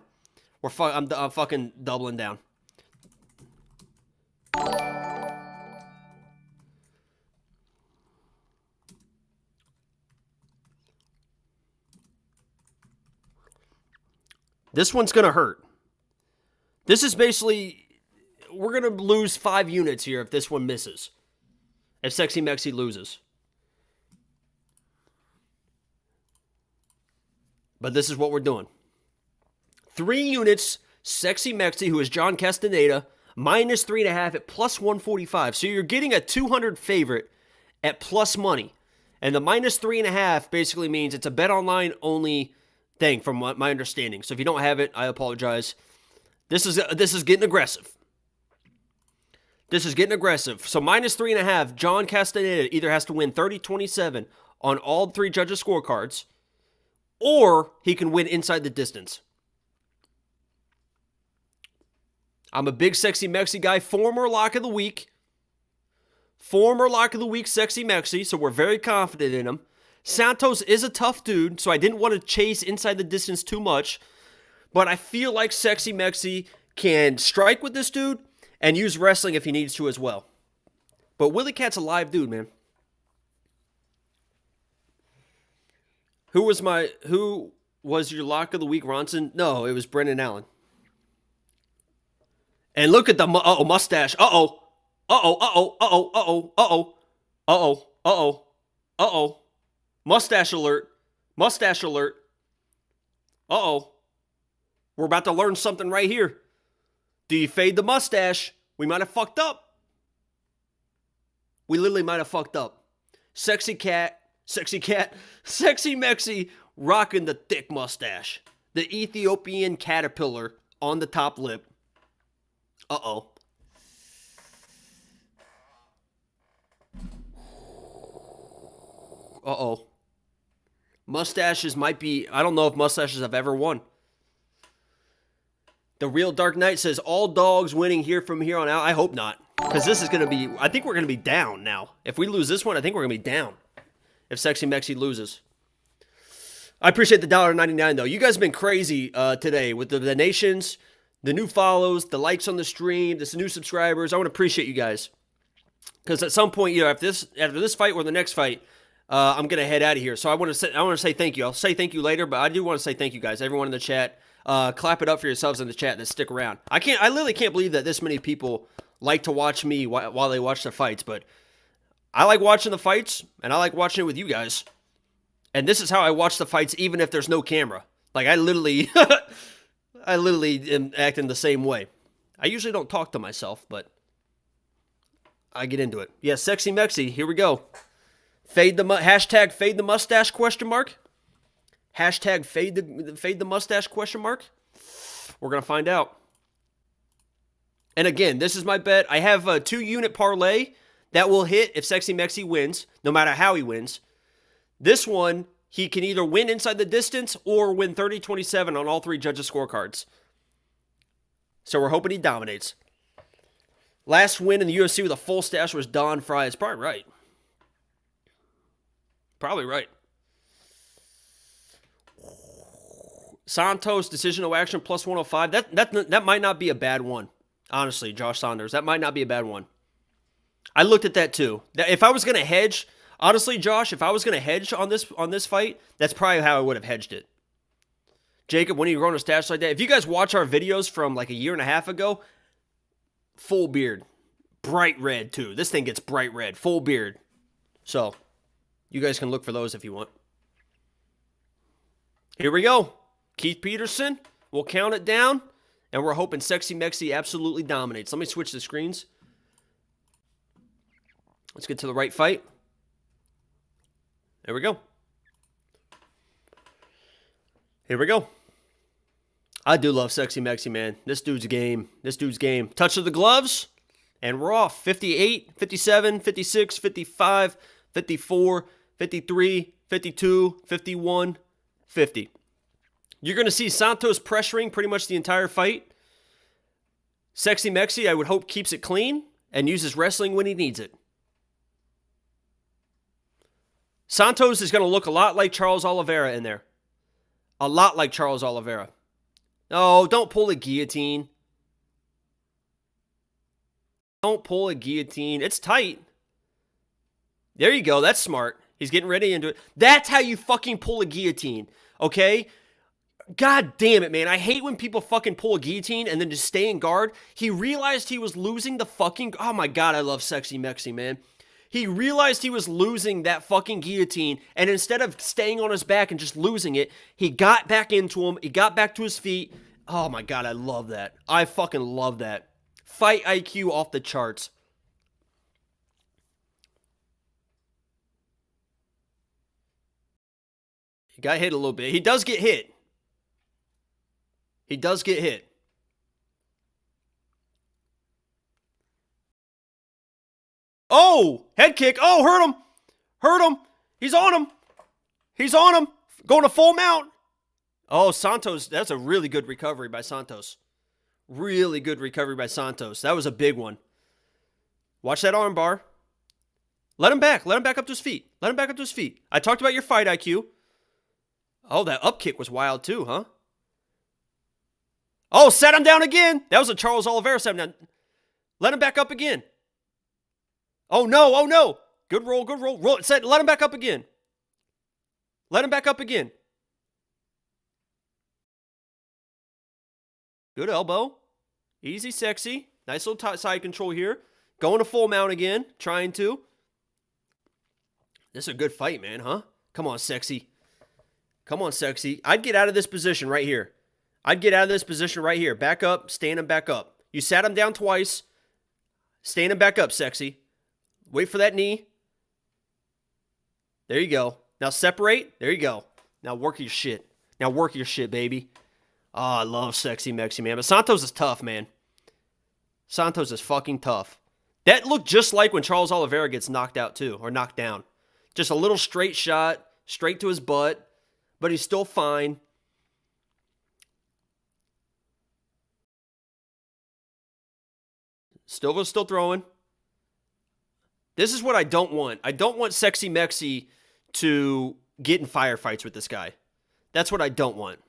I'm fucking doubling down. This one's going to hurt. This is basically, we're going to lose 5 units here if this one misses. If Sexy Mexi loses. But this is what we're doing. 3 units, Sexy Mexi, who is John Castaneda, minus 3.5 at plus 145. So you're getting a 200 favorite at plus money. And the minus 3.5 basically means it's a bet online only thing from my understanding. So if you don't have it, I apologize. This is getting aggressive. This is getting aggressive. So minus 3.5, John Castaneda either has to win 30-27 on all 3 judges' scorecards, or he can win inside the distance. I'm a big Sexy Mexi guy. Former lock of the week. Sexy Mexi. So we're very confident in him. Santos is a tough dude, so I didn't want to chase inside the distance too much. But I feel like Sexy Mexi can strike with this dude and use wrestling if he needs to as well. But Willie Cat's a live dude, man. Who was your lock of the week, Ronson? No, it was Brendan Allen. And look at the mustache. Mustache alert. We're about to learn something right here. Do you fade the mustache? We might have fucked up. We literally might have fucked up. Sexy Mexi rocking the thick mustache. The Ethiopian caterpillar on the top lip. Mustaches might be, I don't know if mustaches have ever won. The Real Dark Knight says, all dogs winning here from here on out. I hope not. Because this is going to be, I think we're going to be down now. If we lose this one, I think we're going to be down. If Sexy Mexi loses. I appreciate the $1.99 though. You guys have been crazy today with the donations, the new follows, the likes on the stream, the new subscribers. I want to appreciate you guys. Because at some point, after this fight or the next fight, I'm going to head out of here. So I want to say thank you. I'll say thank you later, but I do want to say thank you guys. Everyone in the chat. Clap it up for yourselves in the chat that stick around. I literally can't believe that this many people like to watch me while they watch the fights, but I like watching the fights, and I like watching it with you guys. And this is how I watch the fights, even if there's no camera. Like, I literally am acting the same way. I usually don't talk to myself, but I get into it. Yeah, Sexy Mexi, here we go. Hashtag fade the mustache, question mark. Hashtag fade the mustache, question mark. We're going to find out. And again, this is my bet. I have a 2-unit parlay that will hit if Sexy Mexi wins, no matter how he wins. This one, he can either win inside the distance or win 30-27 on all 3 judges' scorecards. So we're hoping he dominates. Last win in the UFC with a full stash was Don Fry. It's probably right. Probably right. Santos, decision no action, plus 105. That might not be a bad one. Honestly, Josh Saunders. That might not be a bad one. I looked at that too. If I was going to hedge, honestly, Josh, if I was going to hedge on this fight, that's probably how I would have hedged it. Jacob, when are you growing a stash like that? If you guys watch our videos from like a year and a half ago, full beard. Bright red too. This thing gets bright red. Full beard. So, you guys can look for those if you want. Here we go. Keith Peterson. We'll count it down. And we're hoping Sexy Mexi absolutely dominates. Let me switch the screens. Let's get to the right fight. There we go. Here we go. I do love Sexy Mexi, man. This dude's game. This dude's game. Touch of the gloves. And we're off. 58, 57, 56, 55, 54, 53, 52, 51, 50. You're going to see Santos pressuring pretty much the entire fight. Sexy Mexi, I would hope, keeps it clean and uses wrestling when he needs it. Santos is going to look a lot like Charles Oliveira in there. A lot like Charles Oliveira. No, don't pull a guillotine. Don't pull a guillotine. It's tight. There you go. That's smart. He's getting ready into it. That's how you fucking pull a guillotine. Okay? God damn it, man. I hate when people fucking pull a guillotine and then just stay in guard. He realized he was losing the fucking... Oh my God, I love Sexy Mexi, man. He realized he was losing that fucking guillotine, and instead of staying on his back and just losing it, he got back into him. He got back to his feet. Oh my God, I love that. I fucking love that. Fight IQ off the charts. He got hit a little bit. He does get hit. He does get hit. Oh, head kick. Oh, hurt him. Hurt him. He's on him. He's on him. Going to full mount. Oh, Santos. That's a really good recovery by Santos. Really good recovery by Santos. That was a big one. Watch that arm bar. Let him back. Let him back up to his feet. Let him back up to his feet. I talked about your fight IQ. Oh, that up kick was wild too, huh? Oh, set him down again. That was a Charles Oliveira set him down. Let him back up again. Oh, no. Oh, no. Good roll. Good roll. Roll. Let him back up again. Let him back up again. Good elbow. Easy, sexy. Nice little side control here. Going to full mount again. Trying to. This is a good fight, man, huh? Come on, sexy. Come on, sexy. I'd get out of this position right here. I'd get out of this position right here. Back up. Stand him back up. You sat him down twice. Stand him back up, sexy. Wait for that knee. There you go. Now separate. There you go. Now work your shit. Now work your shit, baby. Oh, I love Sexy Mexi, man. But Santos is tough, man. Santos is fucking tough. That looked just like when Charles Oliveira gets knocked out, too. Or knocked down. Just a little straight shot. Straight to his butt. But he's still fine. Silva's still throwing. This is what I don't want. I don't want Sexy Mexi to get in firefights with this guy. That's what I don't want.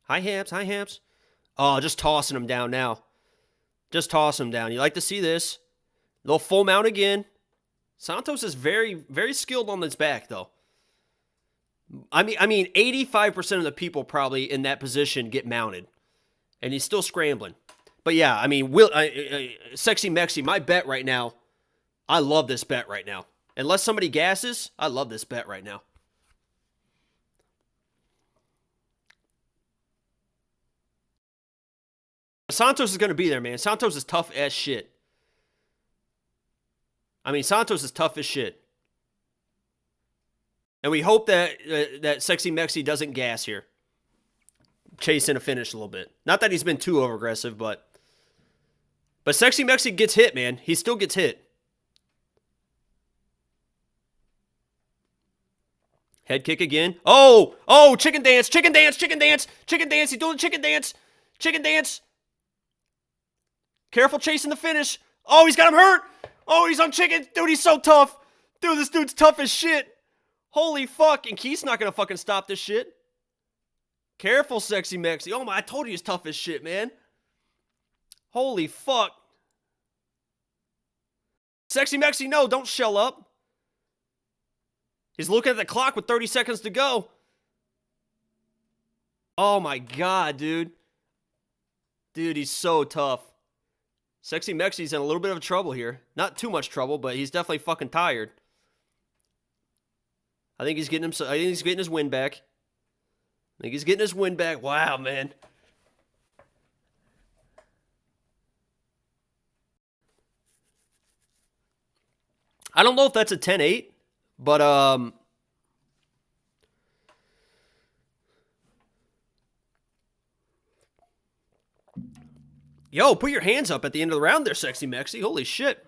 High hamps, high hamps. Oh, just tossing him down now. Just tossing him down. You like to see this. Little full mount again. Santos is very, very skilled on his back, though. I mean, 85% of the people probably in that position get mounted. And he's still scrambling. But yeah, I mean, Sexy Mexi, my bet right now, I love this bet right now. Unless somebody gasses, I love this bet right now. Santos is going to be there, man. Santos is tough as shit. I mean, Santos is tough as shit. And we hope that that Sexy Mexi doesn't gas here. Chasing a finish a little bit. Not that he's been too over-aggressive, but Sexy Mexi gets hit, man. He still gets hit. Head kick again. Oh, chicken dance, chicken dance, chicken dance, chicken dance. He's doing chicken dance, chicken dance. Careful chasing the finish. Oh, he's got him hurt. Oh, he's on chicken. Dude, he's so tough. Dude, this dude's tough as shit. Holy fuck. And Keith's not going to fucking stop this shit. Careful, Sexy Mexi. Oh my, I told you he's tough as shit, man. Holy fuck. Sexy Mexi, no, don't shell up. He's looking at the clock with 30 seconds to go. Oh my god, dude. Dude, he's so tough. Sexy Mexi's in a little bit of trouble here. Not too much trouble, but he's definitely fucking tired. I think he's getting his win back. Wow, man. I don't know if that's a 10-8, but yo, put your hands up at the end of the round there, Sexy Mexi. Holy shit.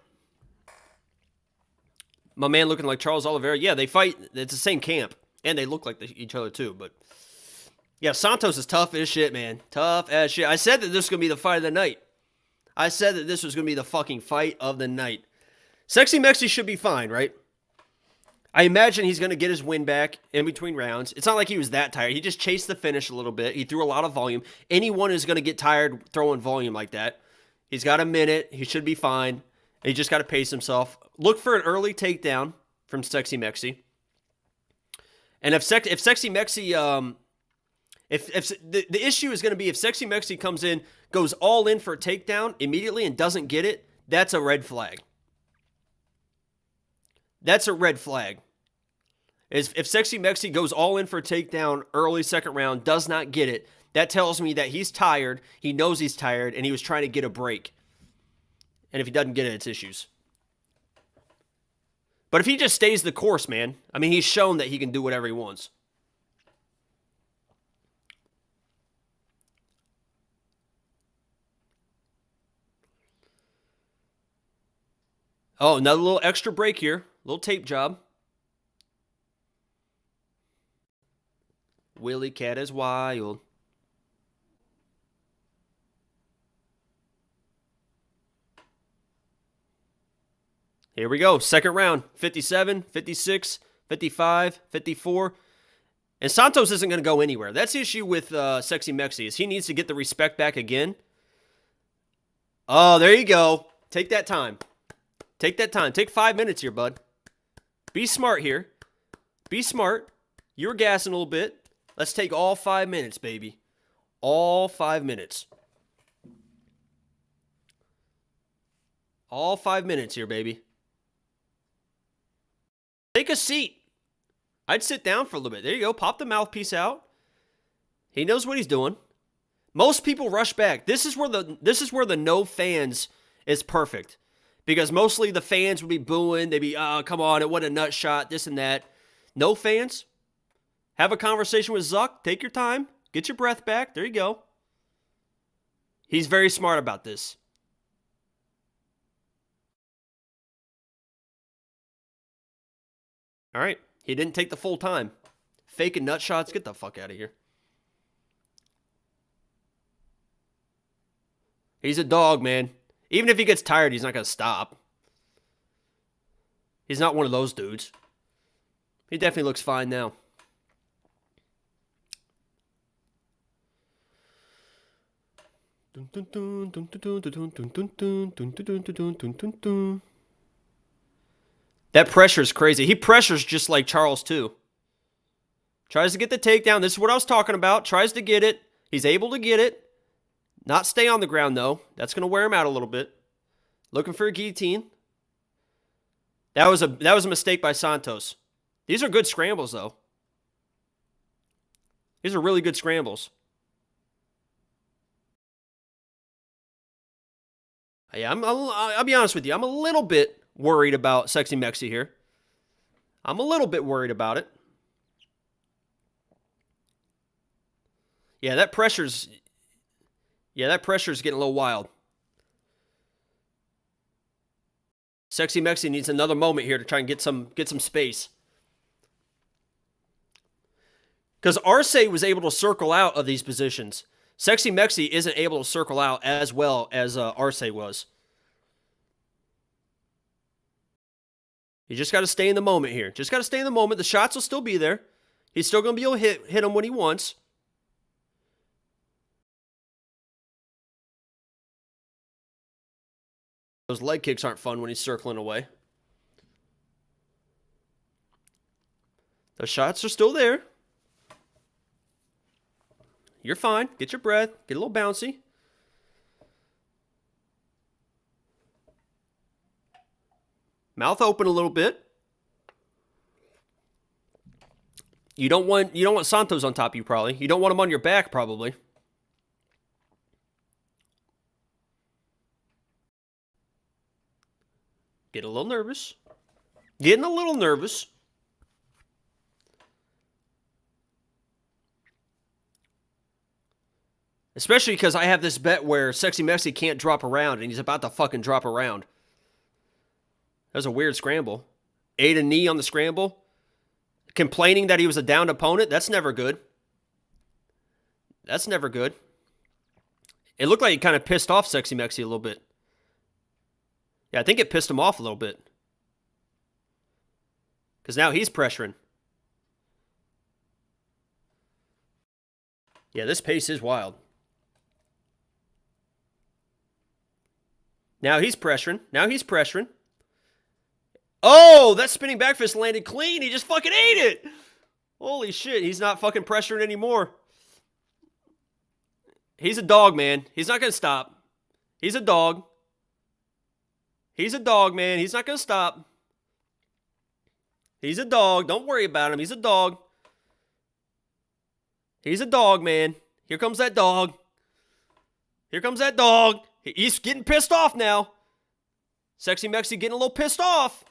My man looking like Charles Oliveira. Yeah, they fight. It's the same camp. And they look like each other too. But yeah, Santos is tough as shit, man. Tough as shit. I said that this was going to be the fight of the night. I said that this was going to be the fucking fight of the night. Sexy Mexi should be fine, right? I imagine he's going to get his win back in between rounds. It's not like he was that tired. He just chased the finish a little bit. He threw a lot of volume. Anyone is going to get tired throwing volume like that. He's got a minute. He should be fine. He just got to pace himself. Look for an early takedown from Sexy Mexi. And if Sexy Mexi, if the issue is going to be if Sexy Mexi comes in, goes all in for a takedown immediately and doesn't get it, that's a red flag. That's a red flag. If Sexy Mexi goes all in for a takedown early second round, does not get it, that tells me that he's tired, he knows he's tired, and he was trying to get a break. And if he doesn't get it, it's issues. But if he just stays the course, man, I mean, he's shown that he can do whatever he wants. Oh, another little extra break here. Little tape job. Willie Cat is wild. Here we go. Second round. 57, 56, 55, 54. And Santos isn't going to go anywhere. That's the issue with Sexy Mexi is he needs to get the respect back again. Oh, there you go. Take that time. Take that time. Take 5 minutes here, bud. Be smart here. Be smart. You were gassing a little bit. Let's take all 5 minutes, baby. All 5 minutes. All 5 minutes here, baby. Take a seat. I'd sit down for a little bit. There you go. Pop the mouthpiece out. He knows what he's doing. Most people rush back. This is where the no fans is perfect. Because mostly the fans would be booing. They'd be, oh, come on, it wasn't a nut shot, this and that. No fans. Have a conversation with Zuck. Take your time. Get your breath back. There you go. He's very smart about this. All right. He didn't take the full time. Faking nut shots. Get the fuck out of here. He's a dog, man. Even if he gets tired, he's not going to stop. He's not one of those dudes. He definitely looks fine now. That pressure is crazy. He pressures just like Charles, too. Tries to get the takedown. This is what I was talking about. Tries to get it. He's able to get it. Not stay on the ground, though. That's going to wear him out a little bit. Looking for a guillotine. That was a mistake by Santos. These are good scrambles, though. These are really good scrambles. Yeah, I'll be honest with you. I'm a little bit worried about Sexy Mexi here. I'm a little bit worried about it. Yeah, that pressure's getting a little wild. Sexy Mexi needs another moment here to try and get some space. Because Arce was able to circle out of these positions. Sexy Mexi isn't able to circle out as well as Arce was. You just got to stay in the moment here. Just got to stay in the moment. The shots will still be there. He's still going to be able to hit him when he wants. Those leg kicks aren't fun when he's circling away. The shots are still there. You're fine. Get your breath. Get a little bouncy. Mouth open a little bit. You don't want Santos on top of you probably. You don't want him on your back probably. Get a little nervous. Getting a little nervous. Especially because I have this bet where Sexy Mexi can't drop around, and he's about to fucking drop around. That was a weird scramble. Ate a knee on the scramble. Complaining that he was a downed opponent. That's never good. That's never good. It looked like he kind of pissed off Sexy Mexi a little bit. Yeah, I think it pissed him off a little bit. Because now he's pressuring. Yeah, this pace is wild. Now he's pressuring. Now he's pressuring. Oh, that spinning back fist landed clean. He just fucking ate it. Holy shit, he's not fucking pressuring anymore. He's a dog, man. He's not going to stop. He's a dog. He's a dog, man. He's not going to stop. He's a dog. Don't worry about him. He's a dog. He's a dog, man. Here comes that dog. Here comes that dog. He's getting pissed off now. Sexy Mexi getting a little pissed off.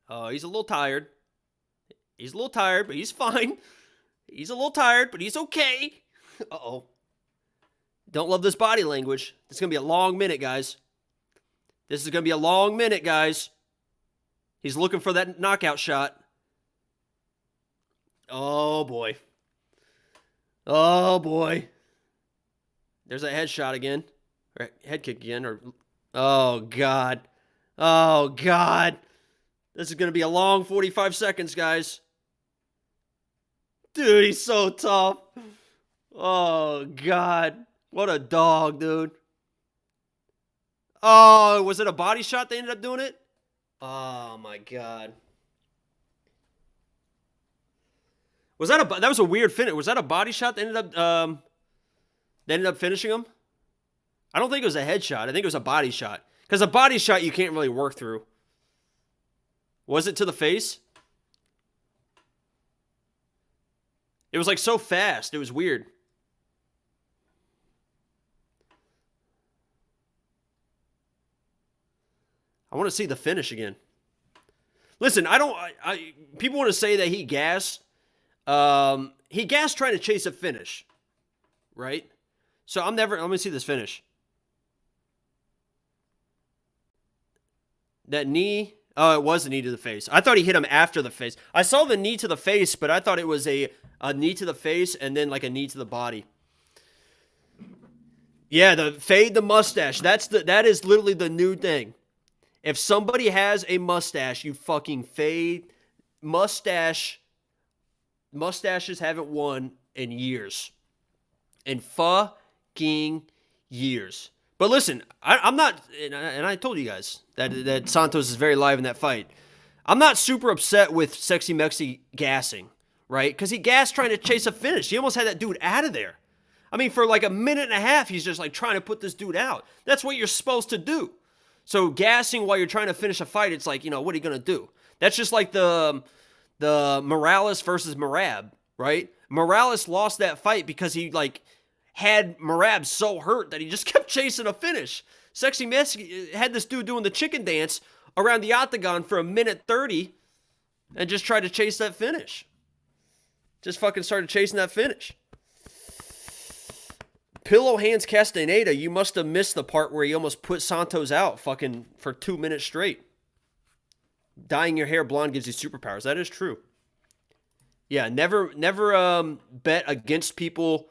Oh, he's a little tired. He's a little tired, but he's fine. He's a little tired, but he's okay. Uh-oh. Don't love this body language. This is going to be a long minute, guys. This is going to be a long minute, guys. He's looking for that knockout shot. Oh, boy. Oh, boy. There's a headshot again. Or head kick again. Or oh, God. Oh, God. This is going to be a long 45 seconds, guys. Dude, he's so tough. Oh, God. What a dog, dude. Oh, was it a body shot they ended up doing it? Oh, my God. Was that that was a weird finish. Was that a body shot that ended up finishing him? I don't think it was a headshot. I think it was a body shot. Because a body shot you can't really work through. Was it to the face? It was like so fast. It was weird. I want to see the finish again. Listen, people want to say that he gassed. He gassed trying to chase a finish. Right? So let me see this finish. That knee. Oh, it was a knee to the face. I thought he hit him after the face. I saw the knee to the face, but I thought it was a knee to the face and then like a knee to the body. Yeah, the fade the mustache. That is literally the new thing. If somebody has a mustache, you fucking fade mustache. Mustaches haven't won in years. In fucking years. But listen, I'm not, and I told you guys that Santos is very live in that fight. I'm not super upset with Sexy Mexi gassing, right? Because he gassed trying to chase a finish. He almost had that dude out of there. I mean, for like a minute and a half, he's just like trying to put this dude out. That's what you're supposed to do. So gassing while you're trying to finish a fight, it's like, what are you going to do? That's just like the Morales versus Merab, right? Morales lost that fight because he had Merab so hurt that he just kept chasing a finish. Sexy Mexi had this dude doing the chicken dance around the octagon for a minute 30 and just tried to chase that finish. Just fucking started chasing that finish. Pillow hands Castaneda, you must have missed the part where he almost put Santos out fucking for 2 minutes straight. Dyeing your hair blonde gives you superpowers. That is true. Yeah, never bet against people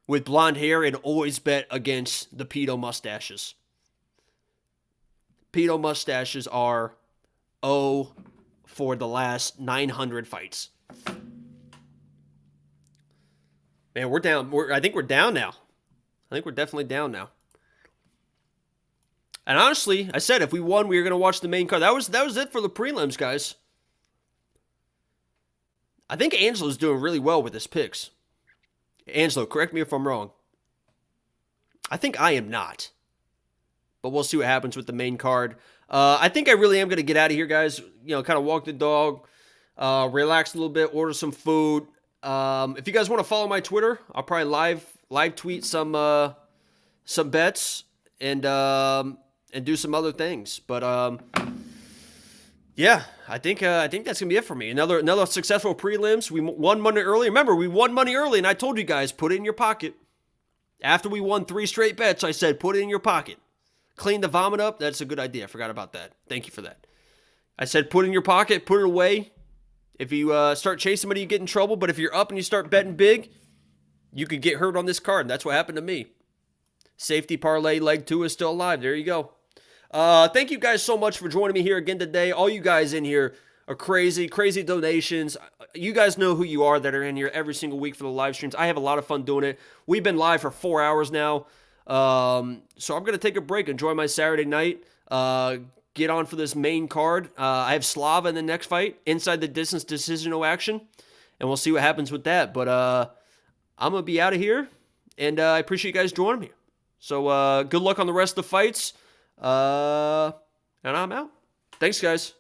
with blonde hair, and always bet against the pedo mustaches. Pedo mustaches are for the last 900 fights. Man, we're down. I think we're down now. I think we're definitely down now. And honestly, I said if we won, we were going to watch the main card. That was it for the prelims, guys. I think Angelo's doing really well with his picks. Angelo, correct me if I'm wrong. I think I am not. But we'll see what happens with the main card. I think I really am going to get out of here, guys. You know, kind of walk the dog, relax a little bit, order some food. If you guys want to follow my Twitter, I'll probably live tweet some bets and do some other things. But yeah, I think that's gonna be it for me. Another successful prelims. We won money early. Remember, we won money early, and I told you guys, put it in your pocket. After we won 3 straight bets, I said, put it in your pocket. Clean the vomit up. That's a good idea. I forgot about that. Thank you for that. I said, put it in your pocket, put it away. If you start chasing somebody, you get in trouble. But if you're up and you start betting big, you could get hurt on this card. That's what happened to me. Safety parlay leg 2 is still alive. There you go. Thank you guys so much for joining me here again today. All you guys in here are crazy donations. You guys know who you are that are in here every single week for the live streams. I have a lot of fun doing it. We've been live for 4 hours now. So I'm going to take a break, enjoy my Saturday night, get on for this main card. I have Slav in the next fight, inside the distance decisional action, and we'll see what happens with that. But I'm going to be out of here, and I appreciate you guys joining me. So good luck on the rest of the fights, and I'm out. Thanks, guys.